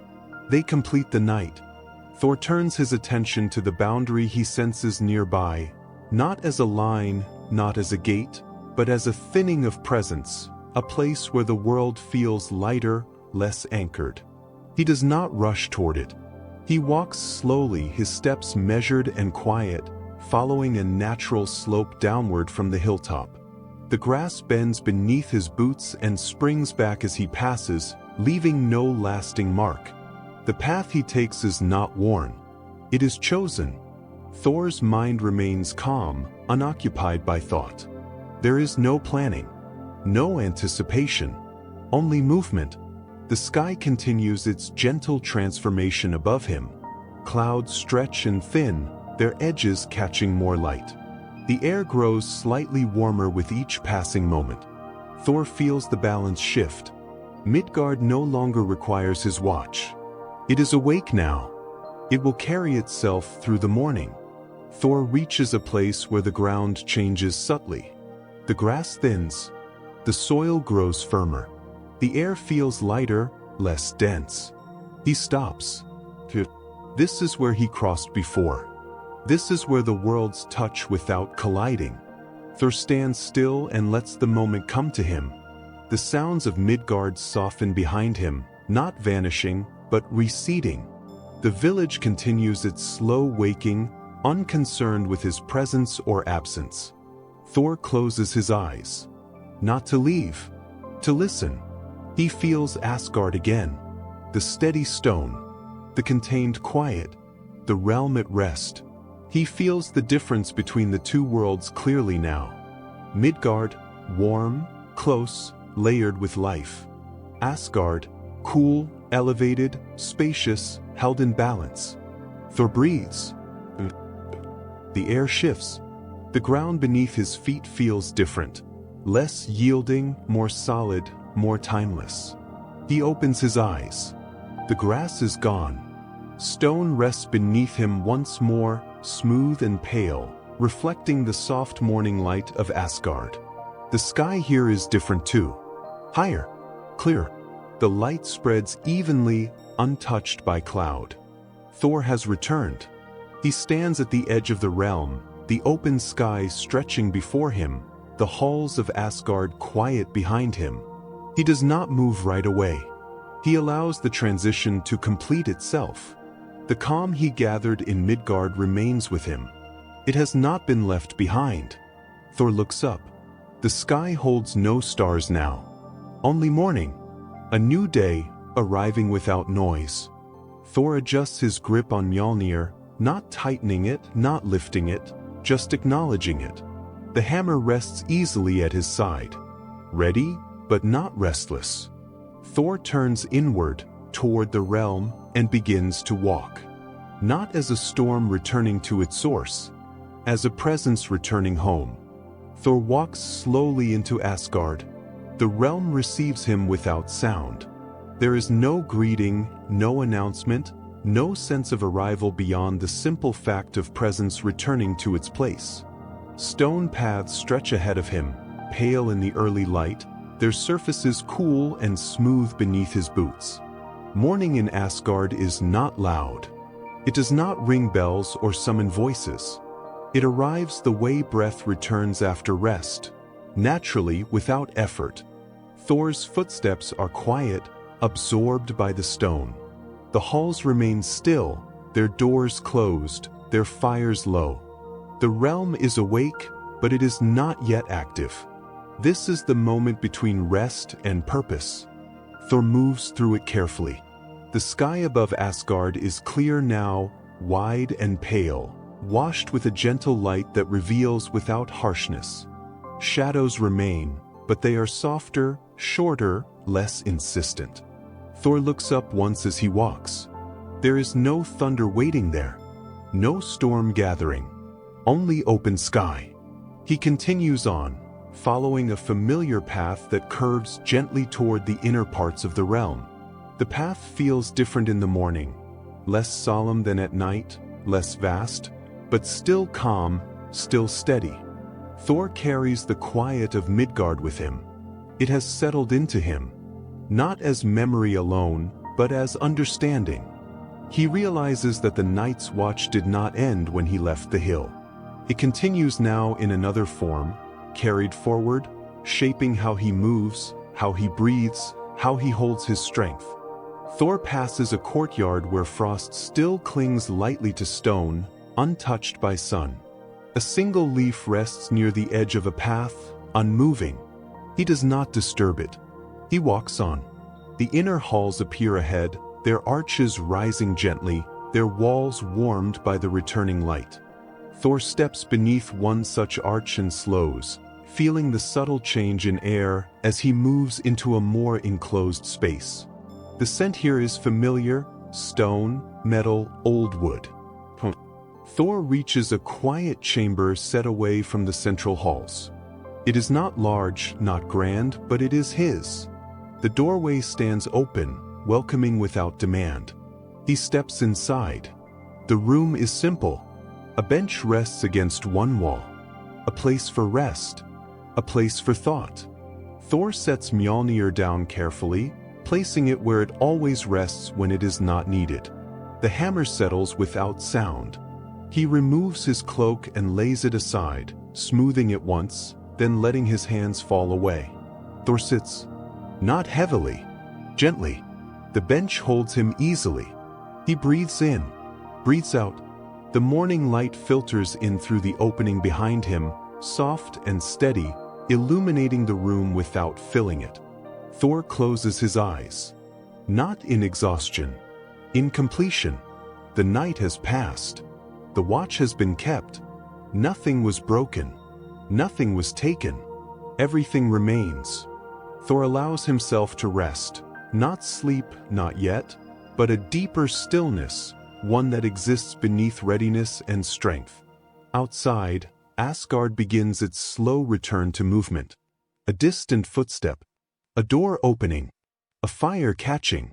They complete the night. Thor turns his attention to the boundary he senses nearby, not as a line, not as a gate, but as a thinning of presence, a place where the world feels lighter, less anchored. He does not rush toward it. He walks slowly, his steps measured and quiet, following a natural slope downward from the hilltop. The grass bends beneath his boots and springs back as he passes, leaving no lasting mark. The path he takes is not worn. It is chosen. Thor's mind remains calm, unoccupied by thought. There is no planning, no anticipation, only movement. The sky continues its gentle transformation above him. Clouds stretch and thin, their edges catching more light. The air grows slightly warmer with each passing moment. Thor feels the balance shift. Midgard no longer requires his watch. It is awake now. It will carry itself through the morning. Thor reaches a place where the ground changes subtly. The grass thins. The soil grows firmer. The air feels lighter, less dense. He stops. This is where he crossed before. This is where the worlds touch without colliding. Thor stands still and lets the moment come to him. The sounds of Midgard soften behind him, not vanishing, but receding. The village continues its slow waking, unconcerned with his presence or absence. Thor closes his eyes. Not to leave, to listen. He feels Asgard again. The steady stone, the contained quiet, the realm at rest. He feels the difference between the two worlds clearly now. Midgard, warm, close, layered with life. Asgard, cool, elevated, spacious, held in balance. Thor breathes. The air shifts. The ground beneath his feet feels different. Less yielding, more solid, more timeless. He opens his eyes. The grass is gone. Stone rests beneath him once more, smooth and pale, reflecting the soft morning light of Asgard. The sky here is different too. Higher, clear. The light spreads evenly, untouched by cloud. Thor has returned. He stands at the edge of the realm, the open sky stretching before him, the halls of Asgard quiet behind him. He does not move right away. He allows the transition to complete itself. The calm he gathered in Midgard remains with him. It has not been left behind. Thor looks up. The sky holds no stars now. Only morning. A new day, arriving without noise. Thor adjusts his grip on Mjolnir, not tightening it, not lifting it, just acknowledging it. The hammer rests easily at his side, ready but not restless. Thor turns inward, toward the realm, and begins to walk. Not as a storm returning to its source, as a presence returning home. Thor walks slowly into Asgard. The realm receives him without sound. There is no greeting, no announcement, no sense of arrival beyond the simple fact of presence returning to its place. Stone paths stretch ahead of him, pale in the early light, their surfaces cool and smooth beneath his boots. Morning in Asgard is not loud. It does not ring bells or summon voices. It arrives the way breath returns after rest, naturally without effort. Thor's footsteps are quiet, absorbed by the stone. The halls remain still, their doors closed, their fires low. The realm is awake, but it is not yet active. This is the moment between rest and purpose. Thor moves through it carefully. The sky above Asgard is clear now, wide and pale, washed with a gentle light that reveals without harshness. Shadows remain, but they are softer, shorter, less insistent. Thor looks up once as he walks. There is no thunder waiting there, no storm gathering, only open sky. He continues on, following a familiar path that curves gently toward the inner parts of the realm. The path feels different in the morning, less solemn than at night, less vast, but still calm, still steady. Thor carries the quiet of Midgard with him. It has settled into him, not as memory alone, but as understanding. He realizes that the night's watch did not end when he left the hill. It continues now in another form, carried forward, shaping how he moves, how he breathes, how he holds his strength. Thor passes a courtyard where frost still clings lightly to stone, untouched by sun. A single leaf rests near the edge of a path, unmoving. He does not disturb it. He walks on. The inner halls appear ahead, their arches rising gently, their walls warmed by the returning light. Thor steps beneath one such arch and slows, feeling the subtle change in air as he moves into a more enclosed space. The scent here is familiar: stone, metal, old wood. Thor reaches a quiet chamber set away from the central halls. It is not large, not grand, but it is his. The doorway stands open, welcoming without demand. He steps inside. The room is simple. A bench rests against one wall. A place for rest. A place for thought. Thor sets Mjolnir down carefully, placing it where it always rests when it is not needed. The hammer settles without sound. He removes his cloak and lays it aside, smoothing it once, then letting his hands fall away. Thor sits, not heavily, gently. The bench holds him easily. He breathes in, breathes out. The morning light filters in through the opening behind him, soft and steady, illuminating the room without filling it. Thor closes his eyes. Not in exhaustion, in completion. The night has passed. The watch has been kept. Nothing was broken. Nothing was taken. Everything remains. Thor allows himself to rest. Not sleep, not yet, but a deeper stillness, one that exists beneath readiness and strength. Outside, Asgard begins its slow return to movement. A distant footstep. A door opening. A fire catching.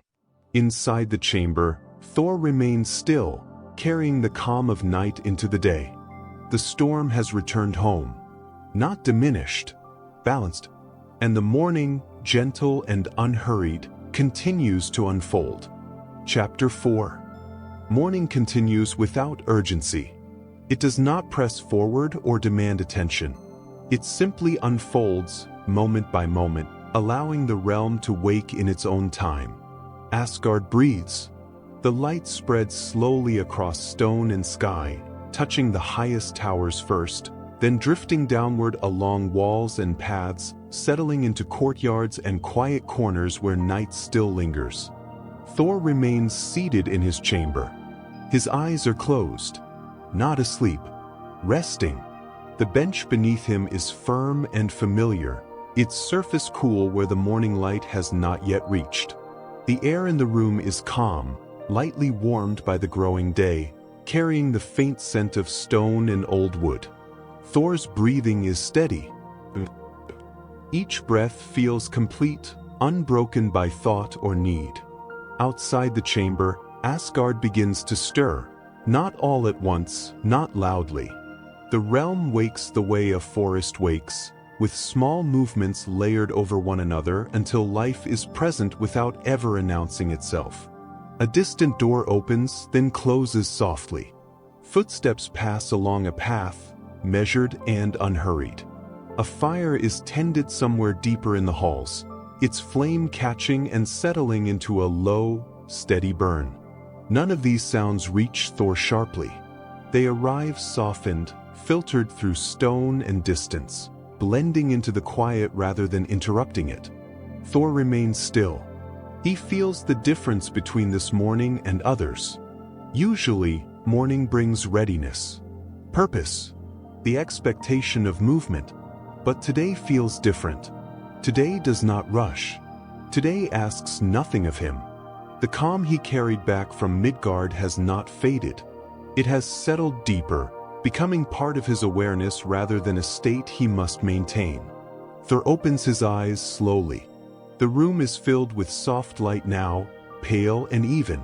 Inside the chamber, Thor remains still, carrying the calm of night into the day. The storm has returned home. Not diminished, balanced. And the morning, gentle and unhurried, continues to unfold. Chapter 4. Morning continues without urgency. It does not press forward or demand attention. It simply unfolds, moment by moment, allowing the realm to wake in its own time. Asgard breathes. The light spreads slowly across stone and sky, touching the highest towers first, then drifting downward along walls and paths, settling into courtyards and quiet corners where night still lingers. Thor remains seated in his chamber. His eyes are closed, not asleep, resting. The bench beneath him is firm and familiar, its surface cool where the morning light has not yet reached. The air in the room is calm, lightly warmed by the growing day, carrying the faint scent of stone and old wood. Thor's breathing is steady. Each breath feels complete, unbroken by thought or need. Outside the chamber, Asgard begins to stir, not all at once, not loudly. The realm wakes the way a forest wakes, with small movements layered over one another until life is present without ever announcing itself. A distant door opens, then closes softly. Footsteps pass along a path, measured and unhurried. A fire is tended somewhere deeper in the halls, its flame catching and settling into a low, steady burn. None of these sounds reach Thor sharply. They arrive softened, filtered through stone and distance, blending into the quiet rather than interrupting it. Thor remains still. He feels the difference between this morning and others. Usually, morning brings readiness, purpose, the expectation of movement. But today feels different. Today does not rush. Today asks nothing of him. The calm he carried back from Midgard has not faded. It has settled deeper, becoming part of his awareness rather than a state he must maintain. Thor opens his eyes slowly. The room is filled with soft light now, pale and even.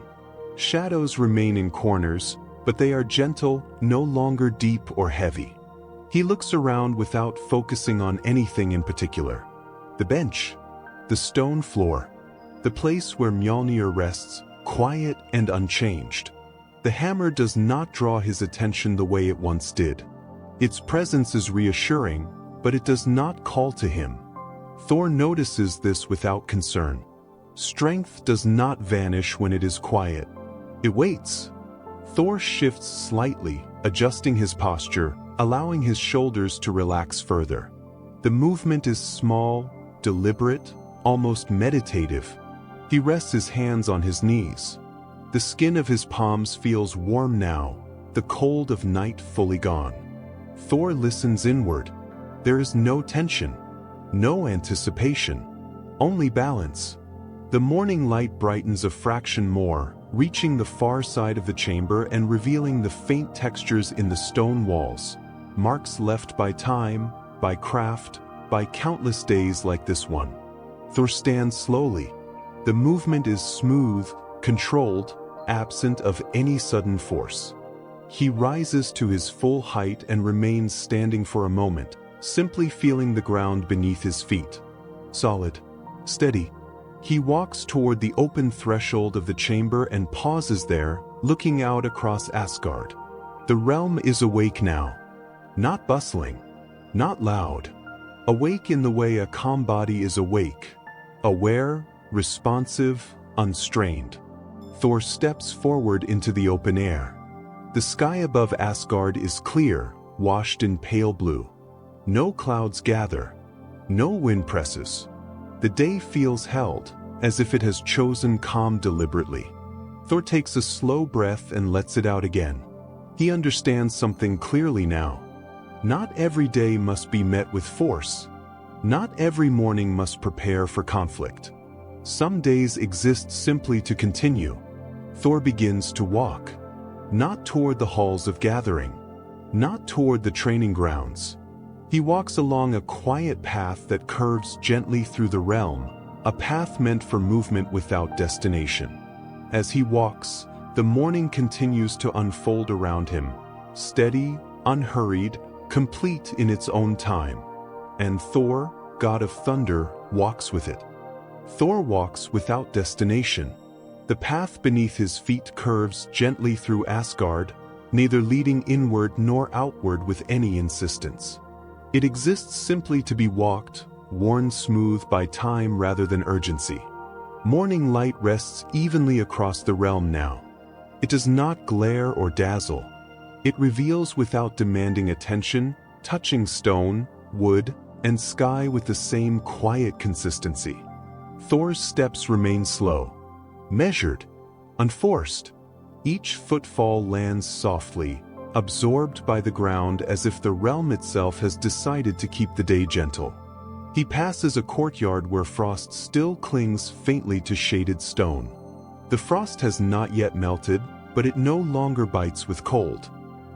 Shadows remain in corners, but they are gentle, no longer deep or heavy. He looks around without focusing on anything in particular. The bench, the stone floor, the place where Mjolnir rests, quiet and unchanged. The hammer does not draw his attention the way it once did. Its presence is reassuring, but it does not call to him. Thor notices this without concern. Strength does not vanish when it is quiet. It waits. Thor shifts slightly, adjusting his posture, allowing his shoulders to relax further. The movement is small, deliberate, almost meditative. He rests his hands on his knees. The skin of his palms feels warm now, the cold of night fully gone. Thor listens inward. There is no tension, no anticipation, only balance. The morning light brightens a fraction more, reaching the far side of the chamber and revealing the faint textures in the stone walls. Marks left by time, by craft, by countless days like this one. Thor stands slowly. The movement is smooth, controlled, absent of any sudden force. He rises to his full height and remains standing for a moment, simply feeling the ground beneath his feet. Solid, steady. He walks toward the open threshold of the chamber and pauses there, looking out across Asgard. The realm is awake now. Not bustling, not loud. Awake in the way a calm body is awake. Aware, responsive, unstrained. Thor steps forward into the open air. The sky above Asgard is clear, washed in pale blue. No clouds gather. No wind presses. The day feels held, as if it has chosen calm deliberately. Thor takes a slow breath and lets it out again. He understands something clearly now. Not every day must be met with force. Not every morning must prepare for conflict. Some days exist simply to continue. Thor begins to walk. Not toward the halls of gathering. Not toward the training grounds. He walks along a quiet path that curves gently through the realm, a path meant for movement without destination. As he walks, the morning continues to unfold around him, steady, unhurried, complete in its own time. And Thor, god of thunder, walks with it. Thor walks without destination. The path beneath his feet curves gently through Asgard, neither leading inward nor outward with any insistence. It exists simply to be walked, worn smooth by time rather than urgency. Morning light rests evenly across the realm now. It does not glare or dazzle. It reveals without demanding attention, touching stone, wood, and sky with the same quiet consistency. Thor's steps remain slow, measured, unforced. Each footfall lands softly, absorbed by the ground as if the realm itself has decided to keep the day gentle. He passes a courtyard where frost still clings faintly to shaded stone. The frost has not yet melted, but it no longer bites with cold.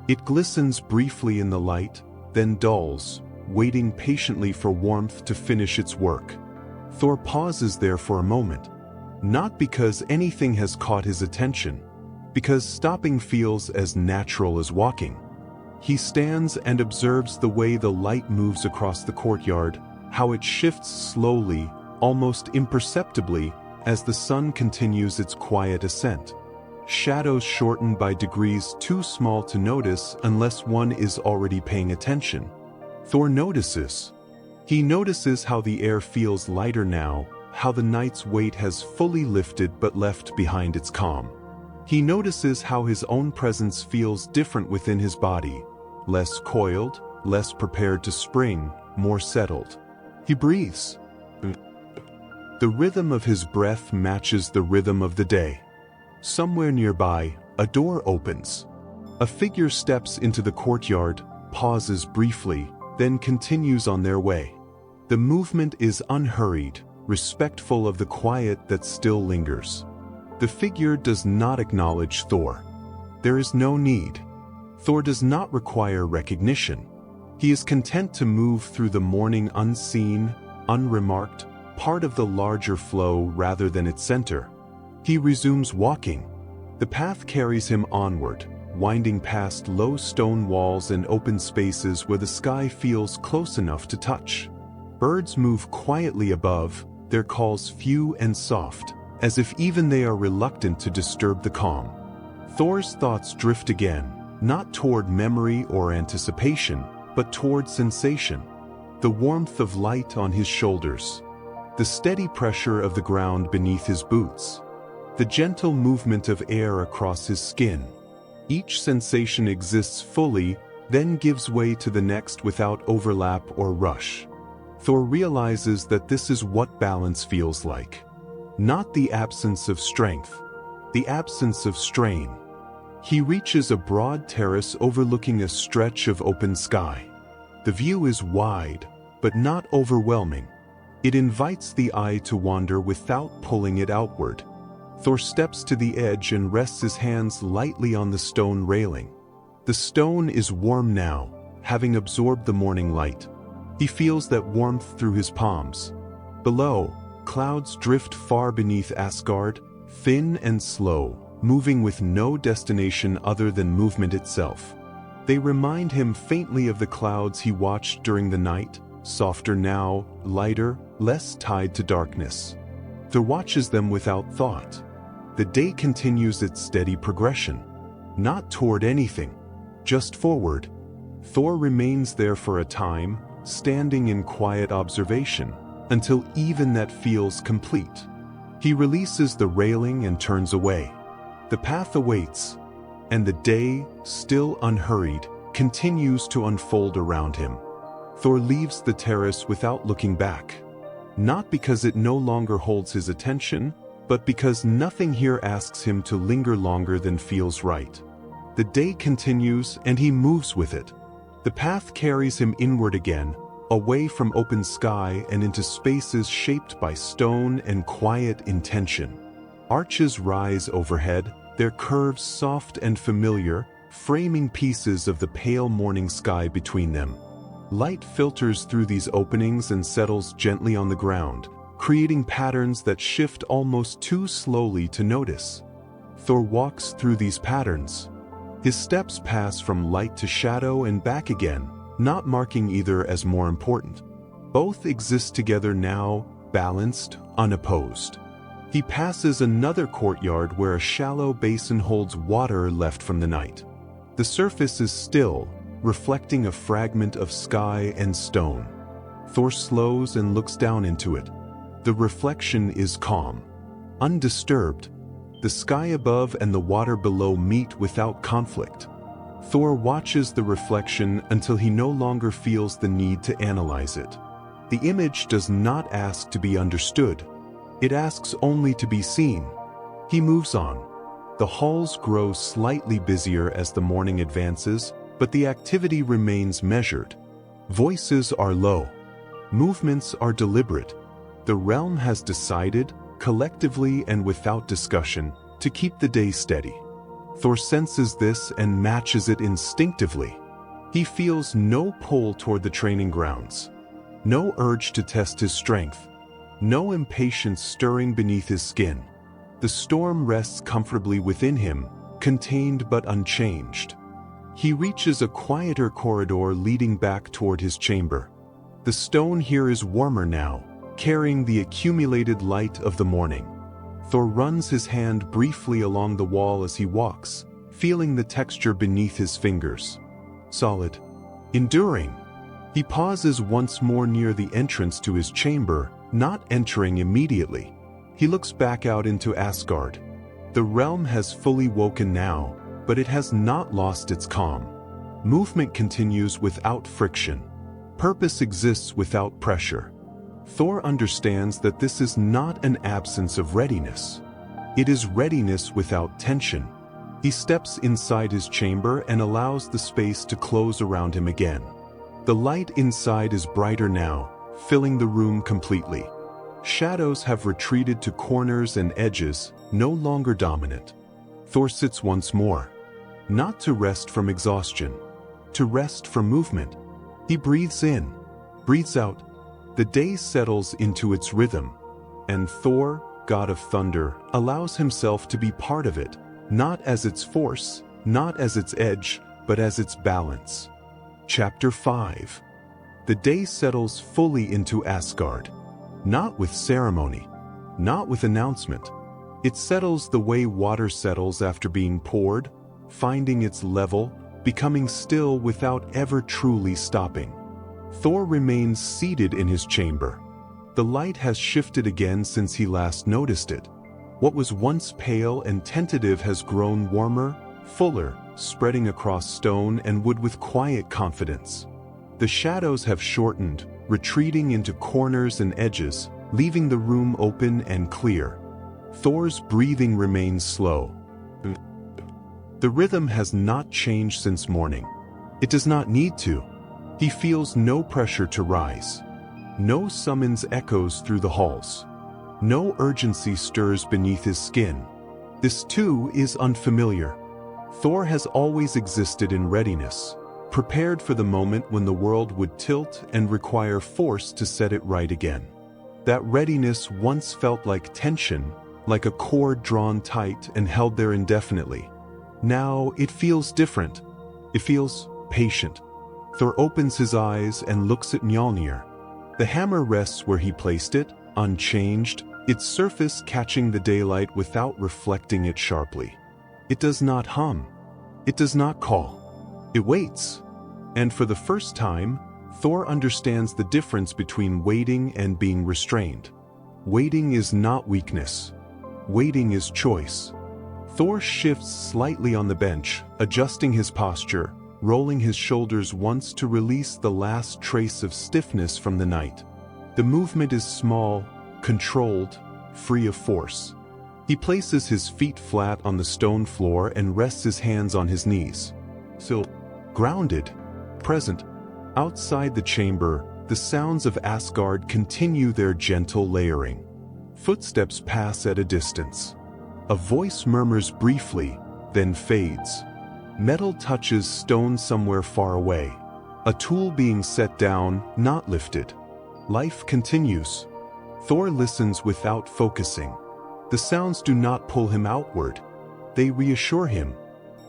It glistens briefly in the light, then dulls, waiting patiently for warmth to finish its work. Thor pauses there for a moment, not because anything has caught his attention, because stopping feels as natural as walking. He stands and observes the way the light moves across the courtyard, how it shifts slowly, almost imperceptibly, as the sun continues its quiet ascent. Shadows shorten by degrees too small to notice unless one is already paying attention. Thor notices. He notices how the air feels lighter now, how the night's weight has fully lifted but left behind its calm. He notices how his own presence feels different within his body, less coiled, less prepared to spring, more settled. He breathes. The rhythm of his breath matches the rhythm of the day. Somewhere nearby, a door opens. A figure steps into the courtyard, pauses briefly, then continues on their way. The movement is unhurried, respectful of the quiet that still lingers. The figure does not acknowledge Thor. There is no need. Thor does not require recognition. He is content to move through the morning unseen, unremarked, part of the larger flow rather than its center. He resumes walking. The path carries him onward, winding past low stone walls and open spaces where the sky feels close enough to touch. Birds move quietly above, their calls few and soft, as if even they are reluctant to disturb the calm. Thor's thoughts drift again, not toward memory or anticipation, but toward sensation. The warmth of light on his shoulders, the steady pressure of the ground beneath his boots, the gentle movement of air across his skin. Each sensation exists fully, then gives way to the next without overlap or rush. Thor realizes that this is what balance feels like. Not the absence of strength, the absence of strain. He reaches a broad terrace overlooking a stretch of open sky. The view is wide, but not overwhelming. It invites the eye to wander without pulling it outward. Thor steps to the edge and rests his hands lightly on the stone railing. The stone is warm now, having absorbed the morning light. He feels that warmth through his palms. Below, clouds drift far beneath Asgard, thin and slow, moving with no destination other than movement itself. They remind him faintly of the clouds he watched during the night, softer now, lighter, less tied to darkness. Thor watches them without thought. The day continues its steady progression. Not toward anything, just forward. Thor remains there for a time, standing in quiet observation, until even that feels complete. He releases the railing and turns away. The path awaits, and the day, still unhurried, continues to unfold around him. Thor leaves the terrace without looking back. Not because it no longer holds his attention, but because nothing here asks him to linger longer than feels right. The day continues and he moves with it. The path carries him inward again, away from open sky and into spaces shaped by stone and quiet intention. Arches rise overhead, their curves soft and familiar, framing pieces of the pale morning sky between them. Light filters through these openings and settles gently on the ground, creating patterns that shift almost too slowly to notice. Thor walks through these patterns. His steps pass from light to shadow and back again, not marking either as more important. Both exist together now, balanced, unopposed. He passes another courtyard where a shallow basin holds water left from the night. The surface is still, reflecting a fragment of sky and stone. Thor slows and looks down into it. The reflection is calm, undisturbed. The sky above and the water below meet without conflict. Thor watches the reflection until he no longer feels the need to analyze it. The image does not ask to be understood. It asks only to be seen. He moves on. The halls grow slightly busier as the morning advances, but the activity remains measured. Voices are low. Movements are deliberate. The realm has decided, collectively and without discussion, to keep the day steady. Thor senses this and matches it instinctively. He feels no pull toward the training grounds, no urge to test his strength, no impatience stirring beneath his skin. The storm rests comfortably within him, contained but unchanged. He reaches a quieter corridor leading back toward his chamber. The stone here is warmer now, carrying the accumulated light of the morning. Thor runs his hand briefly along the wall as he walks, feeling the texture beneath his fingers. Solid. Enduring. He pauses once more near the entrance to his chamber, not entering immediately. He looks back out into Asgard. The realm has fully woken now, but it has not lost its calm. Movement continues without friction. Purpose exists without pressure. Thor understands that this is not an absence of readiness. It is readiness without tension. He steps inside his chamber and allows the space to close around him again. The light inside is brighter now, filling the room completely. Shadows have retreated to corners and edges, no longer dominant. Thor sits once more, not to rest from exhaustion, to rest from movement. He breathes in, breathes out. The day settles into its rhythm, and Thor, god of thunder, allows himself to be part of it, not as its force, not as its edge, but as its balance. Chapter 5. The day settles fully into Asgard. Not with ceremony, not with announcement. It settles the way water settles after being poured, finding its level, becoming still without ever truly stopping. Thor remains seated in his chamber. The light has shifted again since he last noticed it. What was once pale and tentative has grown warmer, fuller, spreading across stone and wood with quiet confidence. The shadows have shortened, retreating into corners and edges, leaving the room open and clear. Thor's breathing remains slow. The rhythm has not changed since morning. It does not need to. He feels no pressure to rise. No summons echoes through the halls. No urgency stirs beneath his skin. This too is unfamiliar. Thor has always existed in readiness, prepared for the moment when the world would tilt and require force to set it right again. That readiness once felt like tension, like a cord drawn tight and held there indefinitely. Now it feels different. It feels patient. Thor opens his eyes and looks at Mjolnir. The hammer rests where he placed it, unchanged, its surface catching the daylight without reflecting it sharply. It does not hum. It does not call. It waits. And for the first time, Thor understands the difference between waiting and being restrained. Waiting is not weakness. Waiting is choice. Thor shifts slightly on the bench, adjusting his posture, rolling his shoulders once to release the last trace of stiffness from the night. The movement is small, controlled, free of force. He places his feet flat on the stone floor and rests his hands on his knees. So, grounded, present. Outside the chamber, the sounds of Asgard continue their gentle layering. Footsteps pass at a distance. A voice murmurs briefly, then fades. Metal touches stone somewhere far away. A tool being set down, not lifted. Life continues. Thor listens without focusing. The sounds do not pull him outward. They reassure him.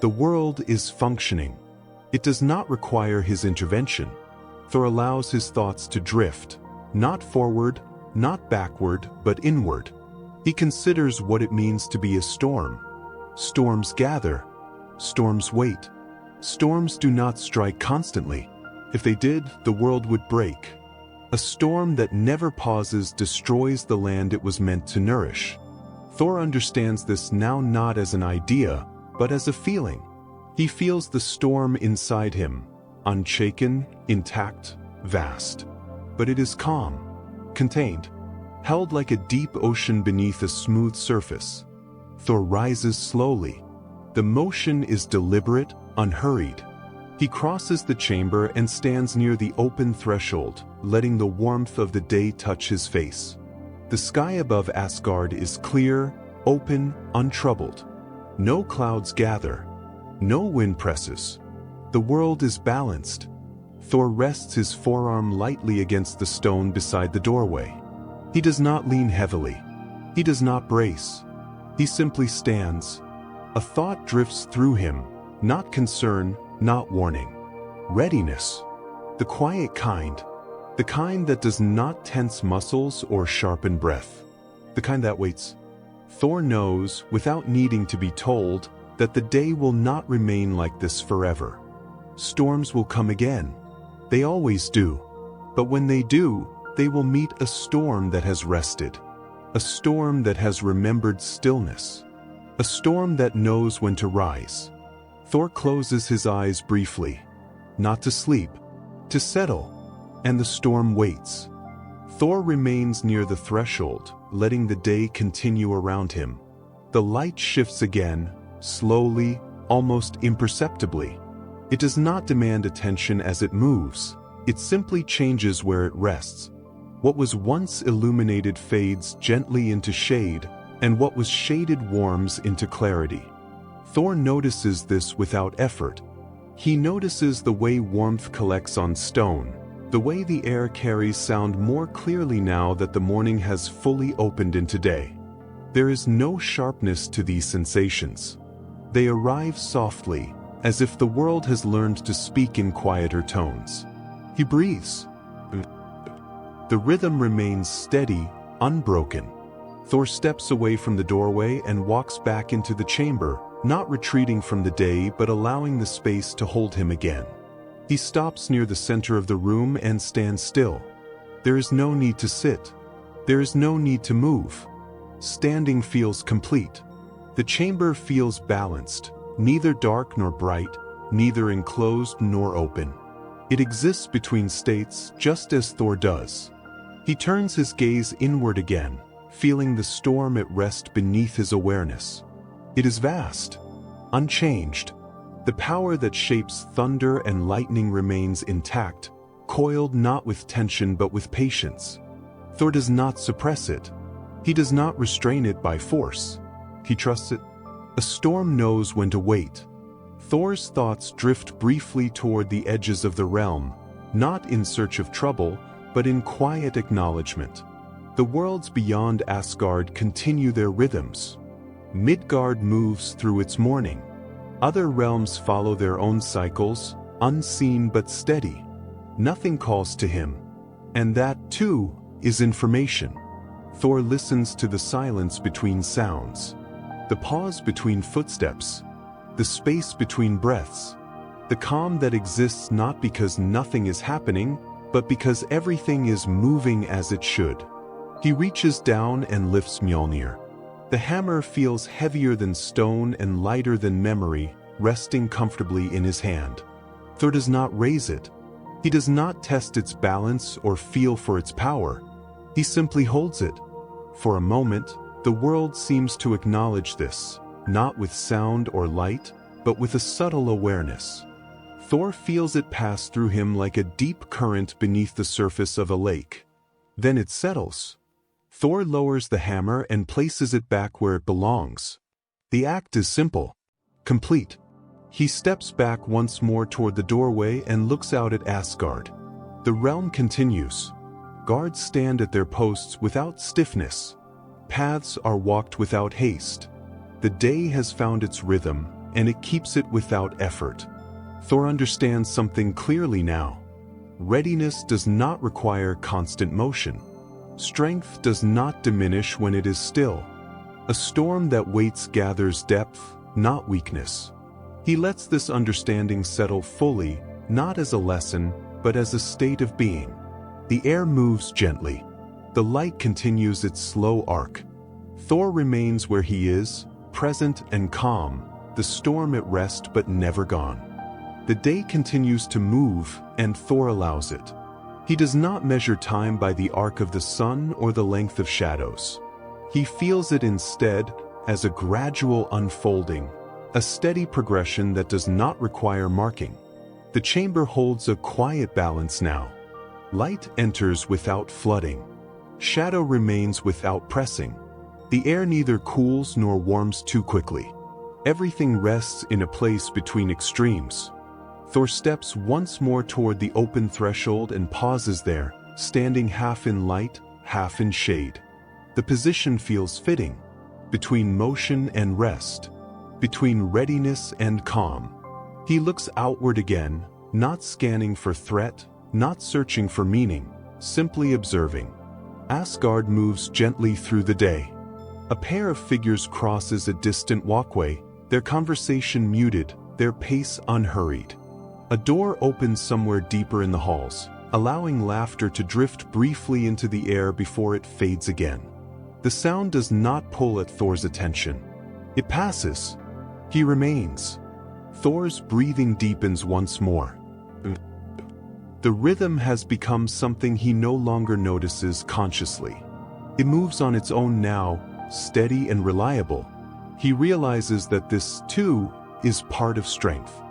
The world is functioning. It does not require his intervention. Thor allows his thoughts to drift, not forward, not backward, but inward. He considers what it means to be a storm. Storms gather. Storms wait. Storms do not strike constantly. If they did, the world would break. A storm that never pauses destroys the land it was meant to nourish. Thor understands this now not as an idea, but as a feeling. He feels the storm inside him, unshaken, intact, vast. But it is calm, contained, held like a deep ocean beneath a smooth surface. Thor rises slowly. The motion is deliberate, unhurried. He crosses the chamber and stands near the open threshold, letting the warmth of the day touch his face. The sky above Asgard is clear, open, untroubled. No clouds gather. No wind presses. The world is balanced. Thor rests his forearm lightly against the stone beside the doorway. He does not lean heavily. He does not brace. He simply stands. A thought drifts through him, not concern, not warning. Readiness. The quiet kind. The kind that does not tense muscles or sharpen breath. The kind that waits. Thor knows, without needing to be told, that the day will not remain like this forever. Storms will come again. They always do. But when they do, they will meet a storm that has rested. A storm that has remembered stillness. A storm that knows when to rise. Thor closes his eyes briefly. Not to sleep, to settle. And the storm waits. Thor remains near the threshold, letting the day continue around him. The light shifts again, slowly, almost imperceptibly. It does not demand attention as it moves. It simply changes where it rests. What was once illuminated fades gently into shade, and what was shaded warms into clarity. Thor notices this without effort. He notices the way warmth collects on stone, the way the air carries sound more clearly now that the morning has fully opened into day. There is no sharpness to these sensations. They arrive softly, as if the world has learned to speak in quieter tones. He breathes. The rhythm remains steady, unbroken. Thor steps away from the doorway and walks back into the chamber, not retreating from the day but allowing the space to hold him again. He stops near the center of the room and stands still. There is no need to sit. There is no need to move. Standing feels complete. The chamber feels balanced, neither dark nor bright, neither enclosed nor open. It exists between states just as Thor does. He turns his gaze inward again, feeling the storm at rest beneath his awareness. It is vast, unchanged. The power that shapes thunder and lightning remains intact, coiled not with tension but with patience. Thor does not suppress it. He does not restrain it by force. He trusts it. A storm knows when to wait. Thor's thoughts drift briefly toward the edges of the realm, not in search of trouble, but in quiet acknowledgement. The worlds beyond Asgard continue their rhythms. Midgard moves through its mourning. Other realms follow their own cycles, unseen but steady. Nothing calls to him. And that, too, is information. Thor listens to the silence between sounds. The pause between footsteps. The space between breaths. The calm that exists not because nothing is happening, but because everything is moving as it should. He reaches down and lifts Mjolnir. The hammer feels heavier than stone and lighter than memory, resting comfortably in his hand. Thor does not raise it. He does not test its balance or feel for its power. He simply holds it. For a moment, the world seems to acknowledge this, not with sound or light, but with a subtle awareness. Thor feels it pass through him like a deep current beneath the surface of a lake. Then it settles. Thor lowers the hammer and places it back where it belongs. The act is simple, complete. He steps back once more toward the doorway and looks out at Asgard. The realm continues. Guards stand at their posts without stiffness. Paths are walked without haste. The day has found its rhythm, and it keeps it without effort. Thor understands something clearly now. Readiness does not require constant motion. Strength does not diminish when it is still. A storm that waits gathers depth, not weakness. He lets this understanding settle fully, not as a lesson, but as a state of being. The air moves gently. The light continues its slow arc. Thor remains where he is, present and calm, the storm at rest but never gone. The day continues to move, and Thor allows it. He does not measure time by the arc of the sun or the length of shadows. He feels it instead, as a gradual unfolding, a steady progression that does not require marking. The chamber holds a quiet balance now. Light enters without flooding. Shadow remains without pressing. The air neither cools nor warms too quickly. Everything rests in a place between extremes. Thor steps once more toward the open threshold and pauses there, standing half in light, half in shade. The position feels fitting, between motion and rest, between readiness and calm. He looks outward again, not scanning for threat, not searching for meaning, simply observing. Asgard moves gently through the day. A pair of figures crosses a distant walkway, their conversation muted, their pace unhurried. A door opens somewhere deeper in the halls, allowing laughter to drift briefly into the air before it fades again. The sound does not pull at Thor's attention. It passes. He remains. Thor's breathing deepens once more. The rhythm has become something he no longer notices consciously. It moves on its own now, steady and reliable. He realizes that this, too, is part of strength.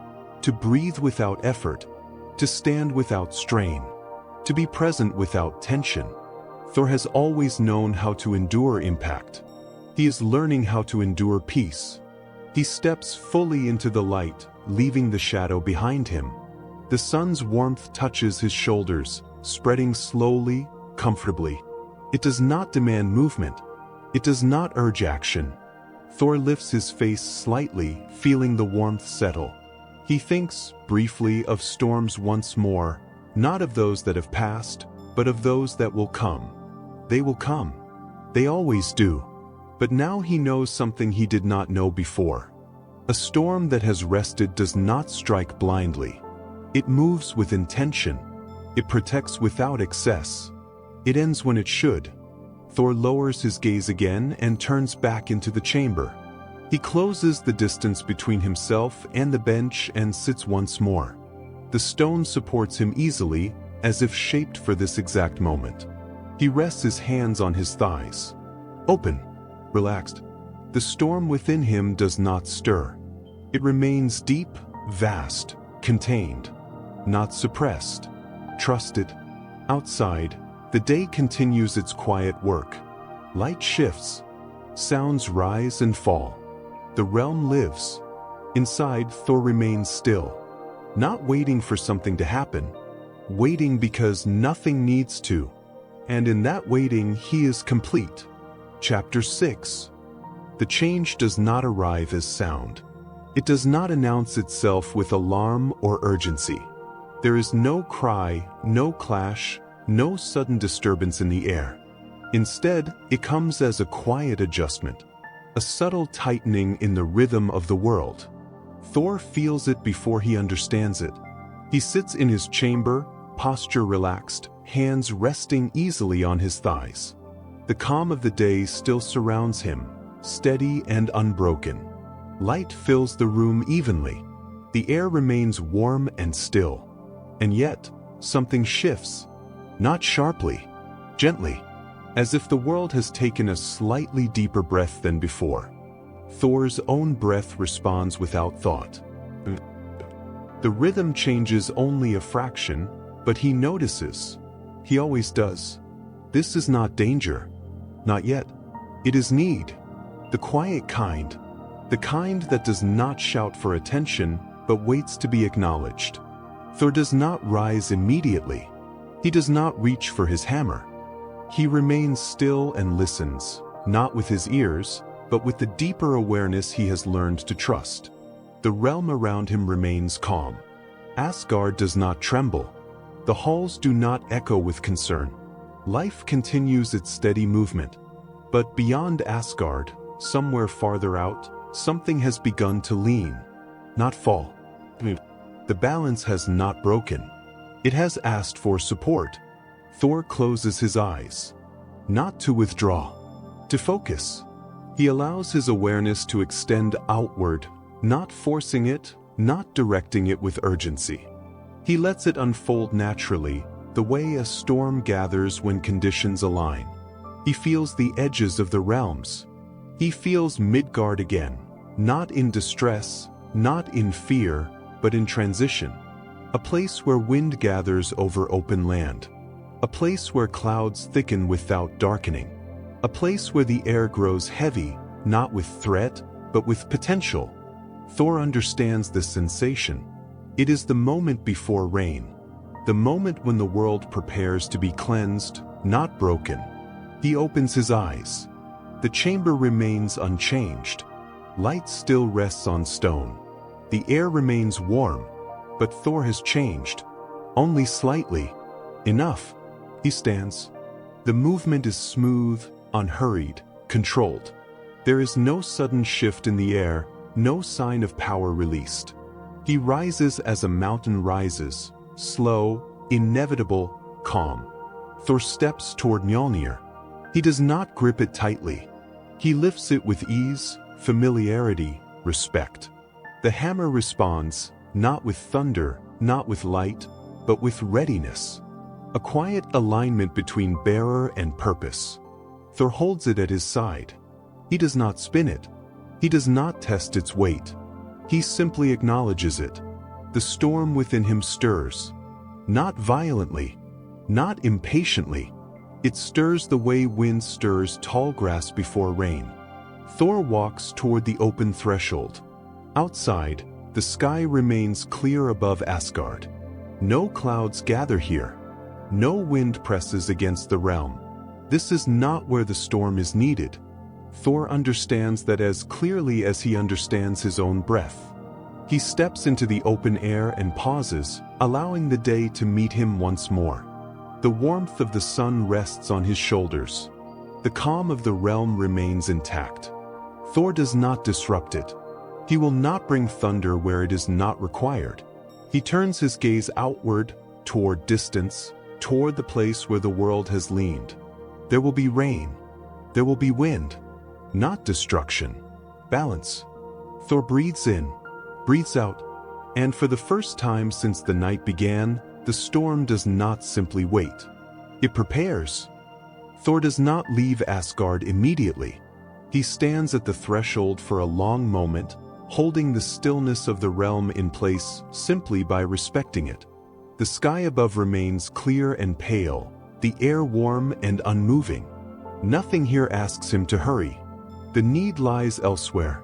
To breathe without effort, to stand without strain, to be present without tension. Thor has always known how to endure impact. He is learning how to endure peace. He steps fully into the light, leaving the shadow behind him. The sun's warmth touches his shoulders, spreading slowly, comfortably. It does not demand movement. It does not urge action. Thor lifts his face slightly, feeling the warmth settle. He thinks, briefly, of storms once more, not of those that have passed, but of those that will come. They will come. They always do. But now he knows something he did not know before. A storm that has rested does not strike blindly. It moves with intention. It protects without excess. It ends when it should. Thor lowers his gaze again and turns back into the chamber. He closes the distance between himself and the bench and sits once more. The stone supports him easily, as if shaped for this exact moment. He rests his hands on his thighs. Open, relaxed. The storm within him does not stir. It remains deep, vast, contained, not suppressed, trusted. Outside, the day continues its quiet work. Light shifts. Sounds rise and fall. The realm lives. Inside, Thor remains still, not waiting for something to happen, waiting because nothing needs to. And in that waiting, he is complete. Chapter 6. The change does not arrive as sound. It does not announce itself with alarm or urgency. There is no cry, no clash, no sudden disturbance in the air. Instead, it comes as a quiet adjustment, a subtle tightening in the rhythm of the world. Thor feels it before he understands it. He sits in his chamber, posture relaxed, hands resting easily on his thighs. The calm of the day still surrounds him, steady and unbroken. Light fills the room evenly. The air remains warm and still. And yet, something shifts. Not sharply, gently, as if the world has taken a slightly deeper breath than before. Thor's own breath responds without thought. The rhythm changes only a fraction, but he notices. He always does. This is not danger. Not yet. It is need. The quiet kind. The kind that does not shout for attention, but waits to be acknowledged. Thor does not rise immediately. He does not reach for his hammer. He remains still and listens, not with his ears, but with the deeper awareness he has learned to trust. The realm around him remains calm. Asgard does not tremble. The halls do not echo with concern. Life continues its steady movement. But beyond Asgard, somewhere farther out, something has begun to lean, not fall. The balance has not broken. It has asked for support. Thor closes his eyes. Not to withdraw, to focus. He allows his awareness to extend outward, not forcing it, not directing it with urgency. He lets it unfold naturally, the way a storm gathers when conditions align. He feels the edges of the realms. He feels Midgard again, not in distress, not in fear, but in transition. A place where wind gathers over open land. A place where clouds thicken without darkening. A place where the air grows heavy, not with threat, but with potential. Thor understands this sensation. It is the moment before rain. The moment when the world prepares to be cleansed, not broken. He opens his eyes. The chamber remains unchanged. Light still rests on stone. The air remains warm, but Thor has changed. Only slightly. Enough. He stands. The movement is smooth, unhurried, controlled. There is no sudden shift in the air, no sign of power released. He rises as a mountain rises, slow, inevitable, calm. Thor steps toward Mjolnir. He does not grip it tightly. He lifts it with ease, familiarity, respect. The hammer responds, not with thunder, not with light, but with readiness. A quiet alignment between bearer and purpose. Thor holds it at his side. He does not spin it. He does not test its weight. He simply acknowledges it. The storm within him stirs. Not violently, not impatiently. It stirs the way wind stirs tall grass before rain. Thor walks toward the open threshold. Outside, the sky remains clear above Asgard. No clouds gather here. No wind presses against the realm. This is not where the storm is needed. Thor understands that as clearly as he understands his own breath. He steps into the open air and pauses, allowing the day to meet him once more. The warmth of the sun rests on his shoulders. The calm of the realm remains intact. Thor does not disrupt it. He will not bring thunder where it is not required. He turns his gaze outward, toward distance, toward the place where the world has leaned. There will be rain. There will be wind. Not destruction. Balance. Thor breathes in, breathes out, and for the first time since the night began, the storm does not simply wait. It prepares. Thor does not leave Asgard immediately. He stands at the threshold for a long moment, holding the stillness of the realm in place simply by respecting it. The sky above remains clear and pale, the air warm and unmoving. Nothing here asks him to hurry. The need lies elsewhere.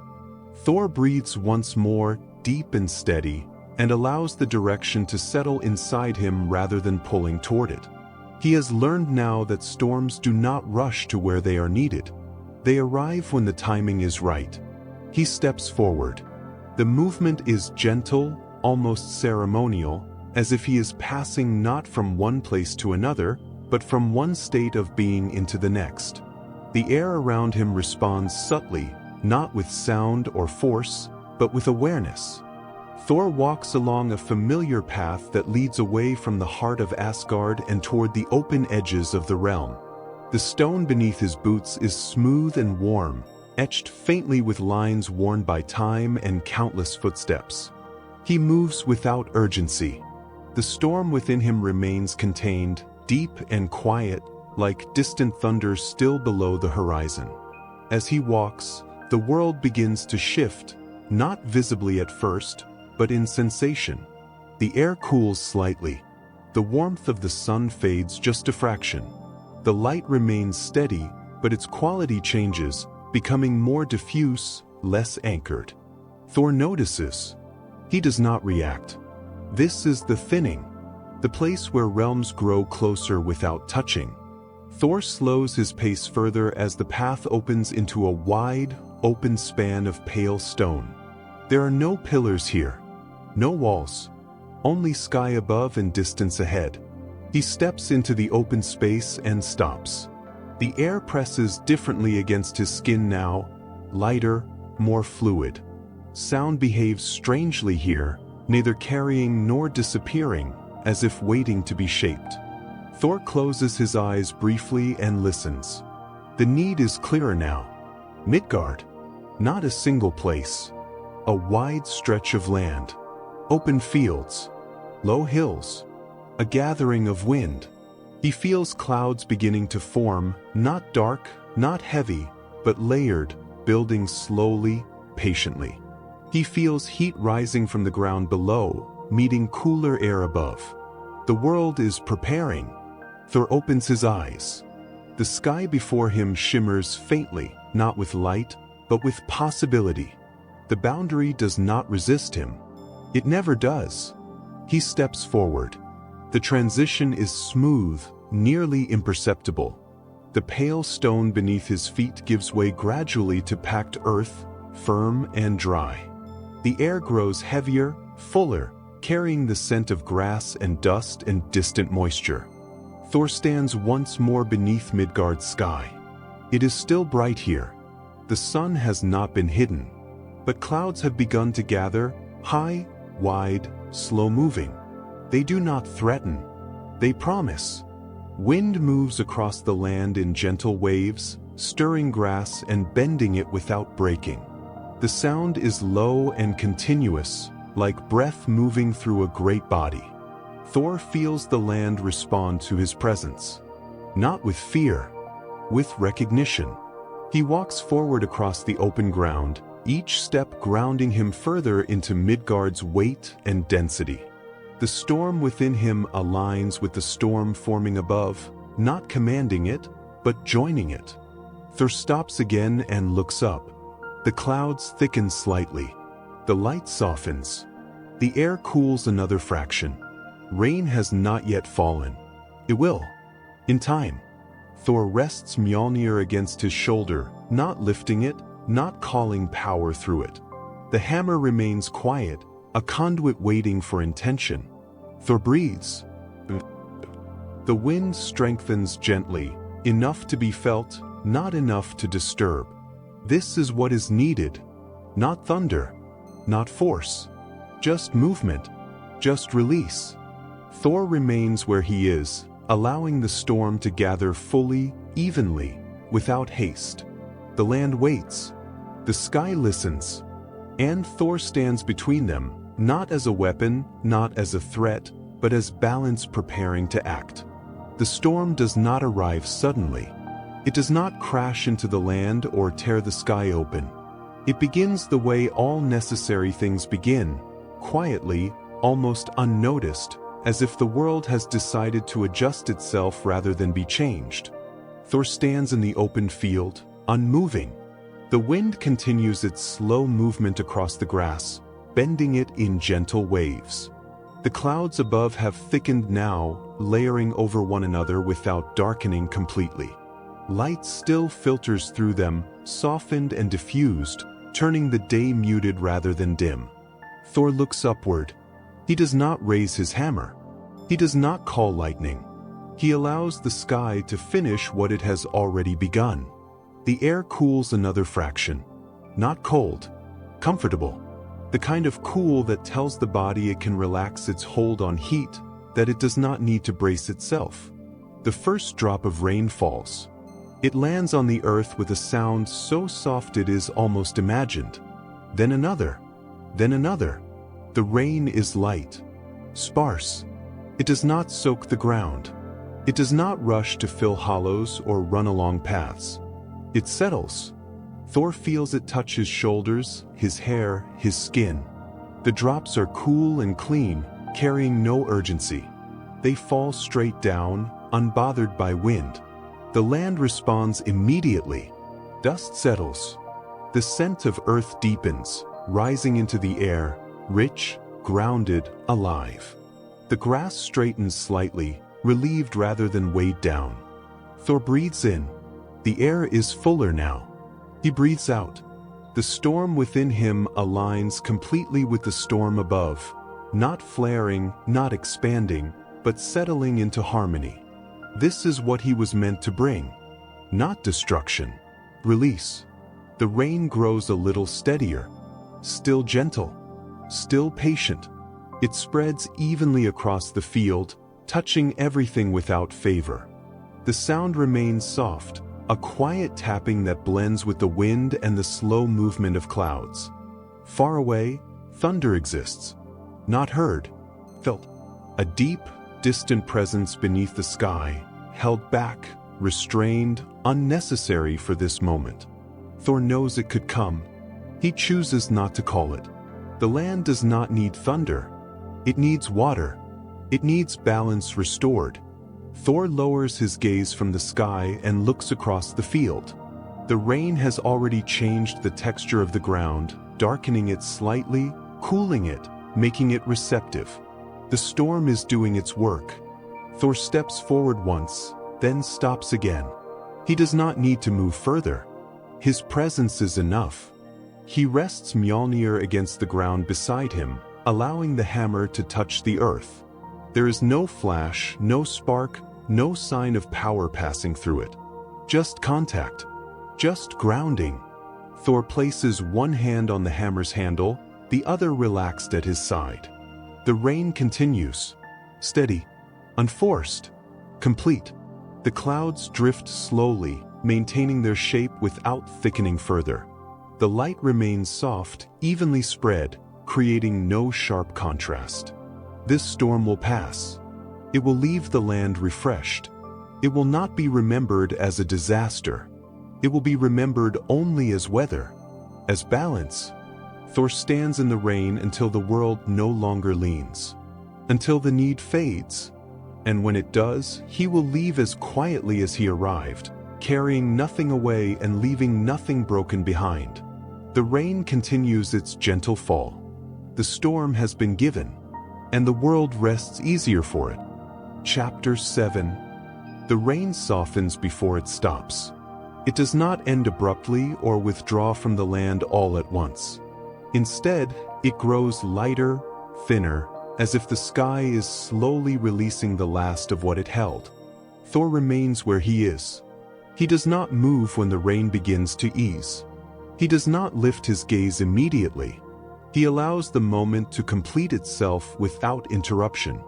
Thor breathes once more, deep and steady, and allows the direction to settle inside him rather than pulling toward it. He has learned now that storms do not rush to where they are needed. They arrive when the timing is right. He steps forward. The movement is gentle, almost ceremonial, as if he is passing not from one place to another, but from one state of being into the next. The air around him responds subtly, not with sound or force, but with awareness. Thor walks along a familiar path that leads away from the heart of Asgard and toward the open edges of the realm. The stone beneath his boots is smooth and warm, etched faintly with lines worn by time and countless footsteps. He moves without urgency. The storm within him remains contained, deep and quiet, like distant thunder still below the horizon. As he walks, the world begins to shift, not visibly at first, but in sensation. The air cools slightly. The warmth of the sun fades just a fraction. The light remains steady, but its quality changes, becoming more diffuse, less anchored. Thor notices. He does not react. This is the thinning, the place where realms grow closer without touching. Thor slows his pace further as the path opens into a wide, open span of pale stone. There are no pillars here, no walls, only sky above and distance ahead. He steps into the open space and stops. The air presses differently against his skin now, lighter, more fluid. Sound behaves strangely here, neither carrying nor disappearing, as if waiting to be shaped. Thor closes his eyes briefly and listens. The need is clearer now. Midgard. Not a single place. A wide stretch of land. Open fields. Low hills. A gathering of wind. He feels clouds beginning to form, not dark, not heavy, but layered, building slowly, patiently. He feels heat rising from the ground below, meeting cooler air above. The world is preparing. Thor opens his eyes. The sky before him shimmers faintly, not with light, but with possibility. The boundary does not resist him. It never does. He steps forward. The transition is smooth, nearly imperceptible. The pale stone beneath his feet gives way gradually to packed earth, firm and dry. The air grows heavier, fuller, carrying the scent of grass and dust and distant moisture. Thor stands once more beneath Midgard's sky. It is still bright here. The sun has not been hidden, but clouds have begun to gather, high, wide, slow-moving. They do not threaten. They promise. Wind moves across the land in gentle waves, stirring grass and bending it without breaking. The sound is low and continuous, like breath moving through a great body. Thor feels the land respond to his presence. Not with fear, with recognition. He walks forward across the open ground, each step grounding him further into Midgard's weight and density. The storm within him aligns with the storm forming above, not commanding it, but joining it. Thor stops again and looks up. The clouds thicken slightly. The light softens. The air cools another fraction. Rain has not yet fallen. It will. In time. Thor rests Mjolnir against his shoulder, not lifting it, not calling power through it. The hammer remains quiet, a conduit waiting for intention. Thor breathes. The wind strengthens gently, enough to be felt, not enough to disturb. This is what is needed. Not thunder, not force, just movement, just release. Thor remains where he is, allowing the storm to gather fully, evenly, without haste. The land waits. The sky listens. And Thor stands between them, not as a weapon, not as a threat, but as balance preparing to act. The storm does not arrive suddenly. It does not crash into the land or tear the sky open. It begins the way all necessary things begin, quietly, almost unnoticed, as if the world has decided to adjust itself rather than be changed. Thor stands in the open field, unmoving. The wind continues its slow movement across the grass, bending it in gentle waves. The clouds above have thickened now, layering over one another without darkening completely. Light still filters through them, softened and diffused, turning the day muted rather than dim. Thor looks upward. He does not raise his hammer. He does not call lightning. He allows the sky to finish what it has already begun. The air cools another fraction. Not cold, comfortable. The kind of cool that tells the body it can relax its hold on heat, that it does not need to brace itself. The first drop of rain falls. It lands on the earth with a sound so soft it is almost imagined. Then another. Then another. The rain is light, sparse. It does not soak the ground. It does not rush to fill hollows or run along paths. It settles. Thor feels it touch his shoulders, his hair, his skin. The drops are cool and clean, carrying no urgency. They fall straight down, unbothered by wind. The land responds immediately. Dust settles. The scent of earth deepens, rising into the air, rich, grounded, alive. The grass straightens slightly, relieved rather than weighed down. Thor breathes in. The air is fuller now. He breathes out. The storm within him aligns completely with the storm above, not flaring, not expanding, but settling into harmony. This is what he was meant to bring. Not destruction. Release. The rain grows a little steadier, still gentle, still patient. It spreads evenly across the field, touching everything without favor. The sound remains soft, a quiet tapping that blends with the wind and the slow movement of clouds. Far away, thunder exists. Not heard, felt. A deep, distant presence beneath the sky, held back, restrained, unnecessary for this moment. Thor knows it could come. He chooses not to call it. The land does not need thunder. It needs water. It needs balance restored. Thor lowers his gaze from the sky and looks across the field. The rain has already changed the texture of the ground, darkening it slightly, cooling it, making it receptive. The storm is doing its work. Thor steps forward once, then stops again. He does not need to move further. His presence is enough. He rests Mjolnir against the ground beside him, allowing the hammer to touch the earth. There is no flash, no spark, no sign of power passing through it. Just contact. Just grounding. Thor places one hand on the hammer's handle, the other relaxed at his side. The rain continues. Steady. Unforced. Complete. The clouds drift slowly, maintaining their shape without thickening further. The light remains soft, evenly spread, creating no sharp contrast. This storm will pass. It will leave the land refreshed. It will not be remembered as a disaster. It will be remembered only as weather, as balance. Thor stands in the rain until the world no longer leans, until the need fades. And when it does, he will leave as quietly as he arrived, carrying nothing away and leaving nothing broken behind. The rain continues its gentle fall. The storm has been given, and the world rests easier for it. Chapter 7. The rain softens before it stops. It does not end abruptly or withdraw from the land all at once. Instead, it grows lighter, thinner, as if the sky is slowly releasing the last of what it held. Thor remains where he is. He does not move when the rain begins to ease. He does not lift his gaze immediately. He allows the moment to complete itself without interruption.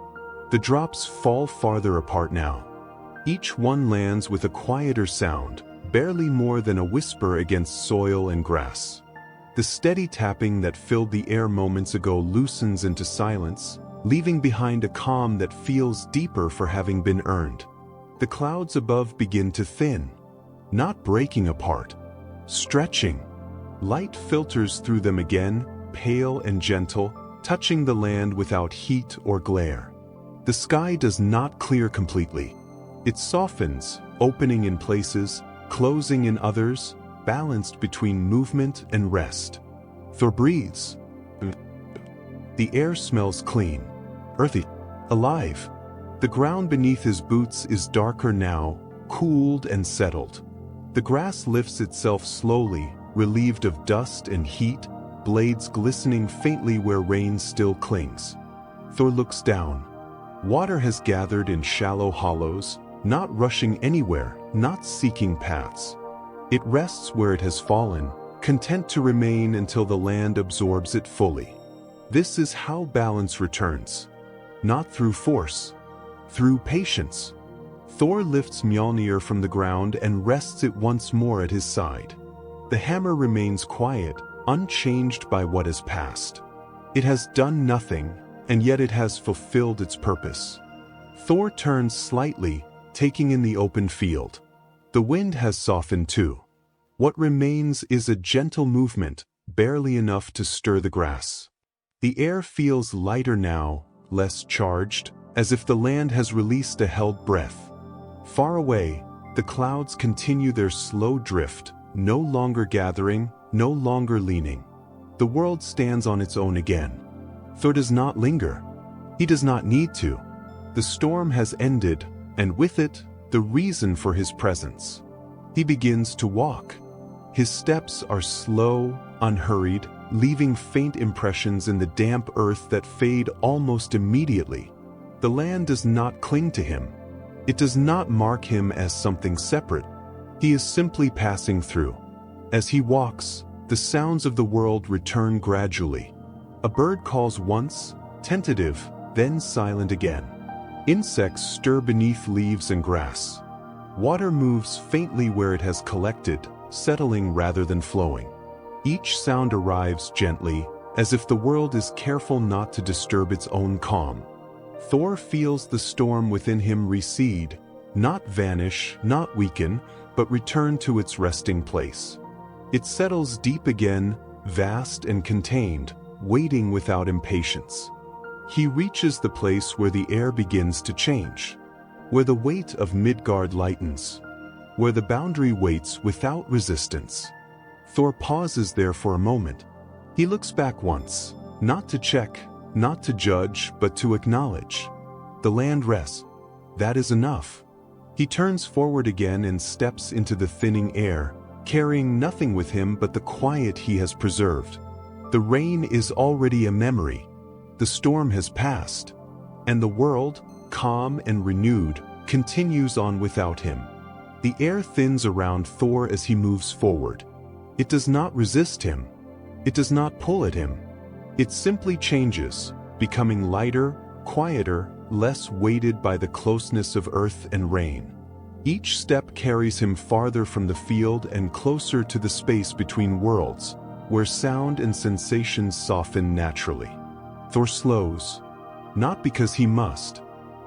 The drops fall farther apart now. Each one lands with a quieter sound, barely more than a whisper against soil and grass. The steady tapping that filled the air moments ago loosens into silence, leaving behind a calm that feels deeper for having been earned. The clouds above begin to thin, not breaking apart, stretching. Light filters through them again, pale and gentle, touching the land without heat or glare. The sky does not clear completely. It softens, opening in places, closing in others, balanced between movement and rest. Thor breathes. The air smells clean, earthy, alive. The ground beneath his boots is darker now, cooled and settled. The grass lifts itself slowly, relieved of dust and heat, blades glistening faintly where rain still clings. Thor looks down. Water has gathered in shallow hollows, not rushing anywhere, not seeking paths. It rests where it has fallen, content to remain until the land absorbs it fully. This is how balance returns. Not through force, through patience. Thor lifts Mjolnir from the ground and rests it once more at his side. The hammer remains quiet, unchanged by what has passed. It has done nothing, and yet it has fulfilled its purpose. Thor turns slightly, taking in the open field. The wind has softened too. What remains is a gentle movement, barely enough to stir the grass. The air feels lighter now, less charged, as if the land has released a held breath. Far away, the clouds continue their slow drift, no longer gathering, no longer leaning. The world stands on its own again. Thor does not linger. He does not need to. The storm has ended, and with it, the reason for his presence. He begins to walk. His steps are slow, unhurried, leaving faint impressions in the damp earth that fade almost immediately. The land does not cling to him. It does not mark him as something separate. He is simply passing through. As he walks, the sounds of the world return gradually. A bird calls once, tentative, then silent again. Insects stir beneath leaves and grass. Water moves faintly where it has collected, settling rather than flowing. Each sound arrives gently, as if the world is careful not to disturb its own calm. Thor feels the storm within him recede, not vanish, not weaken, but return to its resting place. It settles deep again, vast and contained, waiting without impatience. He reaches the place where the air begins to change, where the weight of Midgard lightens, where the boundary waits without resistance. Thor pauses there for a moment. He looks back once, not to check, not to judge, but to acknowledge. The land rests. That is enough. He turns forward again and steps into the thinning air, carrying nothing with him but the quiet he has preserved. The rain is already a memory. The storm has passed, and the world, calm and renewed, continues on without him. The air thins around Thor as he moves forward. It does not resist him. It does not pull at him. It simply changes, becoming lighter, quieter, less weighted by the closeness of earth and rain. Each step carries him farther from the field and closer to the space between worlds, where sound and sensations soften naturally. Thor slows, not because he must,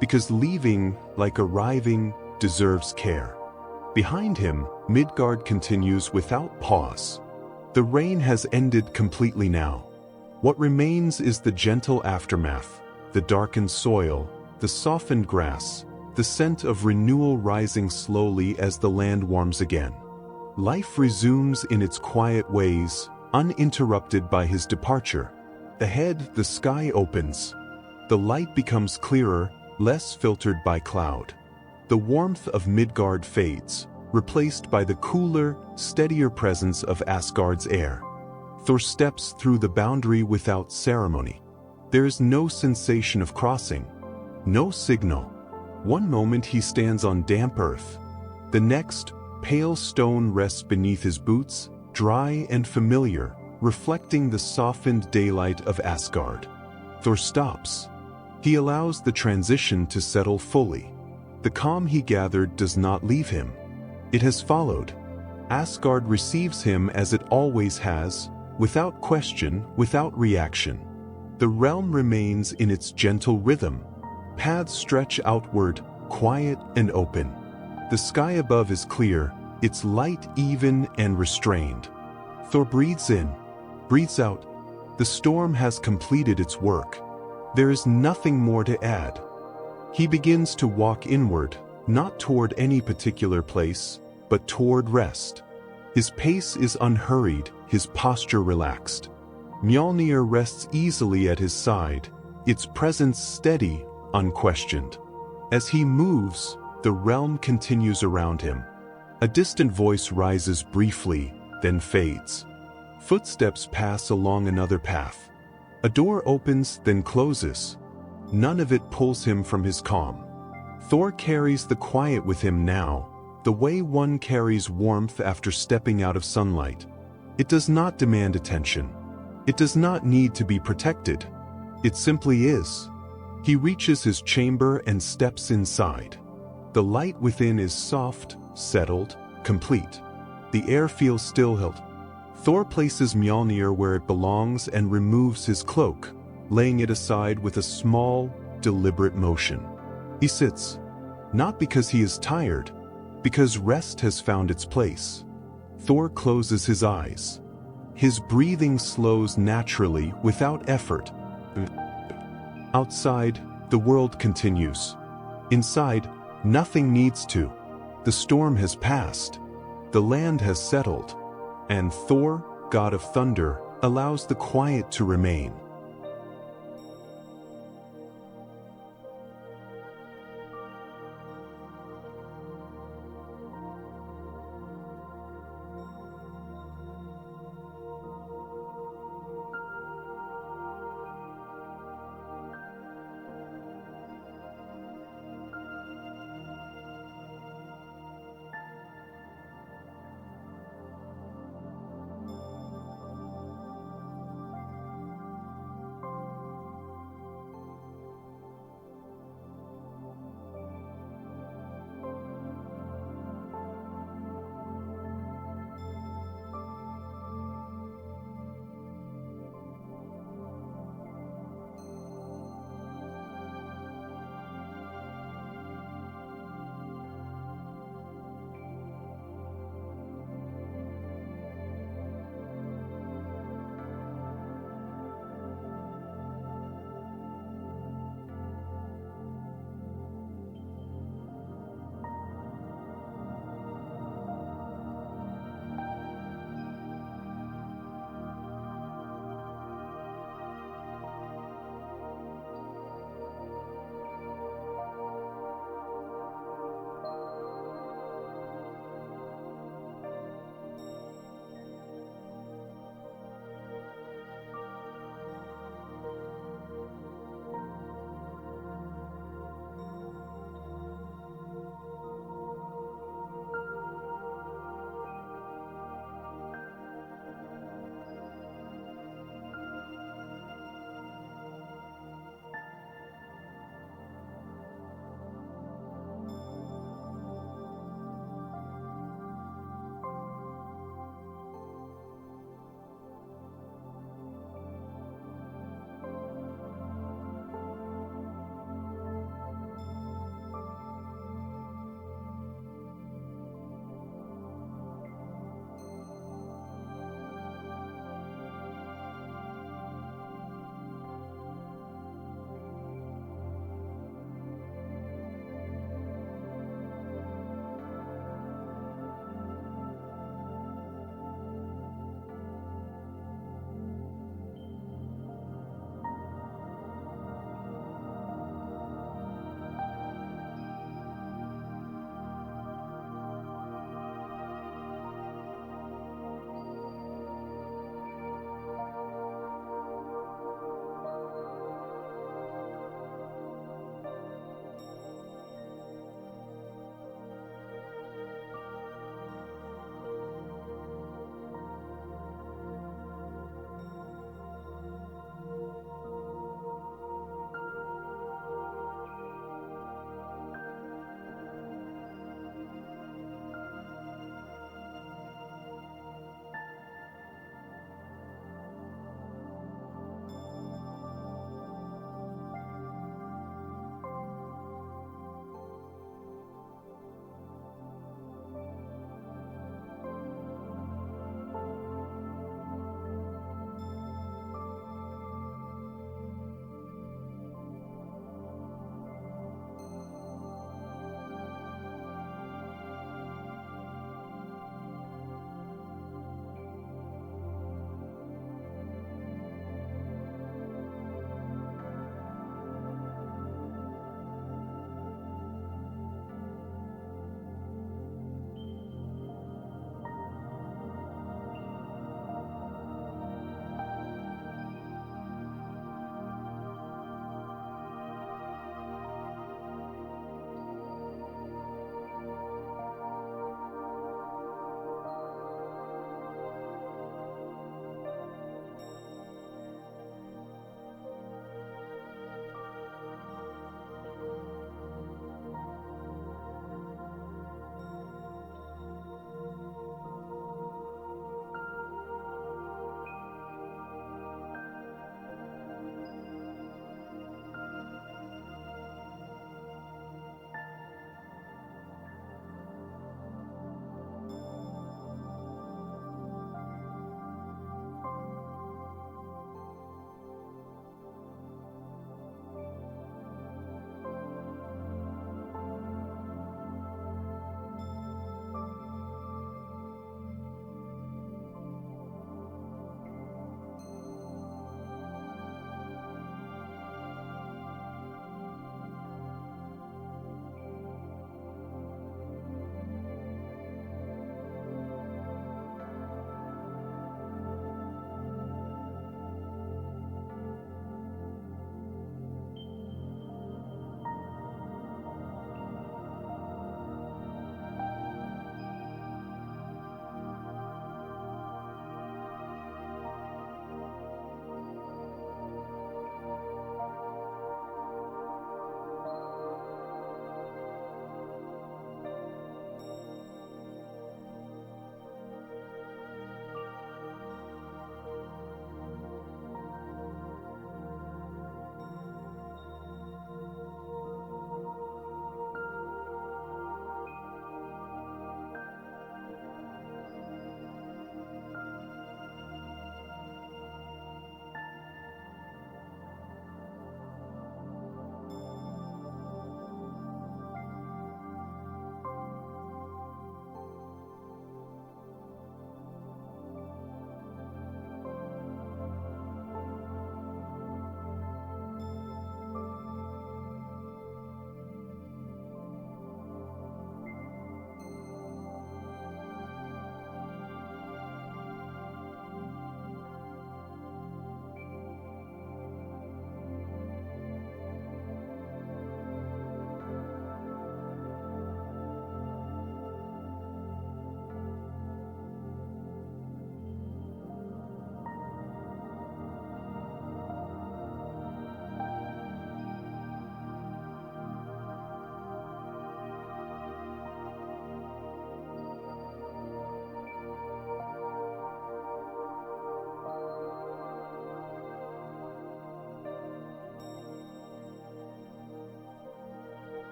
because leaving, like arriving, deserves care. Behind him, Midgard continues without pause. The rain has ended completely now. What remains is the gentle aftermath, the darkened soil, the softened grass, the scent of renewal rising slowly as the land warms again. Life resumes in its quiet ways, uninterrupted by his departure. Ahead, the sky opens. The light becomes clearer, less filtered by cloud. The warmth of Midgard fades, replaced by the cooler, steadier presence of Asgard's air. Thor steps through the boundary without ceremony. There is no sensation of crossing, no signal. One moment he stands on damp earth. The next, pale stone rests beneath his boots, dry and familiar, reflecting the softened daylight of Asgard. Thor stops. He allows the transition to settle fully. The calm he gathered does not leave him. It has followed. Asgard receives him as it always has, without question, without reaction. The realm remains in its gentle rhythm. Paths stretch outward, quiet and open. The sky above is clear, its light even and restrained. Thor breathes in, breathes out. The storm has completed its work. There is nothing more to add. He begins to walk inward, not toward any particular place, but toward rest. His pace is unhurried, his posture relaxed. Mjolnir rests easily at his side, its presence steady, unquestioned. As he moves, the realm continues around him. A distant voice rises briefly, then fades. Footsteps pass along another path. A door opens, then closes. None of it pulls him from his calm. Thor carries the quiet with him now, the way one carries warmth after stepping out of sunlight. It does not demand attention. It does not need to be protected. It simply is. He reaches his chamber and steps inside. The light within is soft, settled, complete. The air feels still-held. Thor places Mjolnir where it belongs and removes his cloak, laying it aside with a small, deliberate motion. He sits, not because he is tired, because rest has found its place. Thor closes his eyes. His breathing slows naturally, without effort. Outside, the world continues. Inside, nothing needs to. The storm has passed. The land has settled. And Thor, god of thunder, allows the quiet to remain.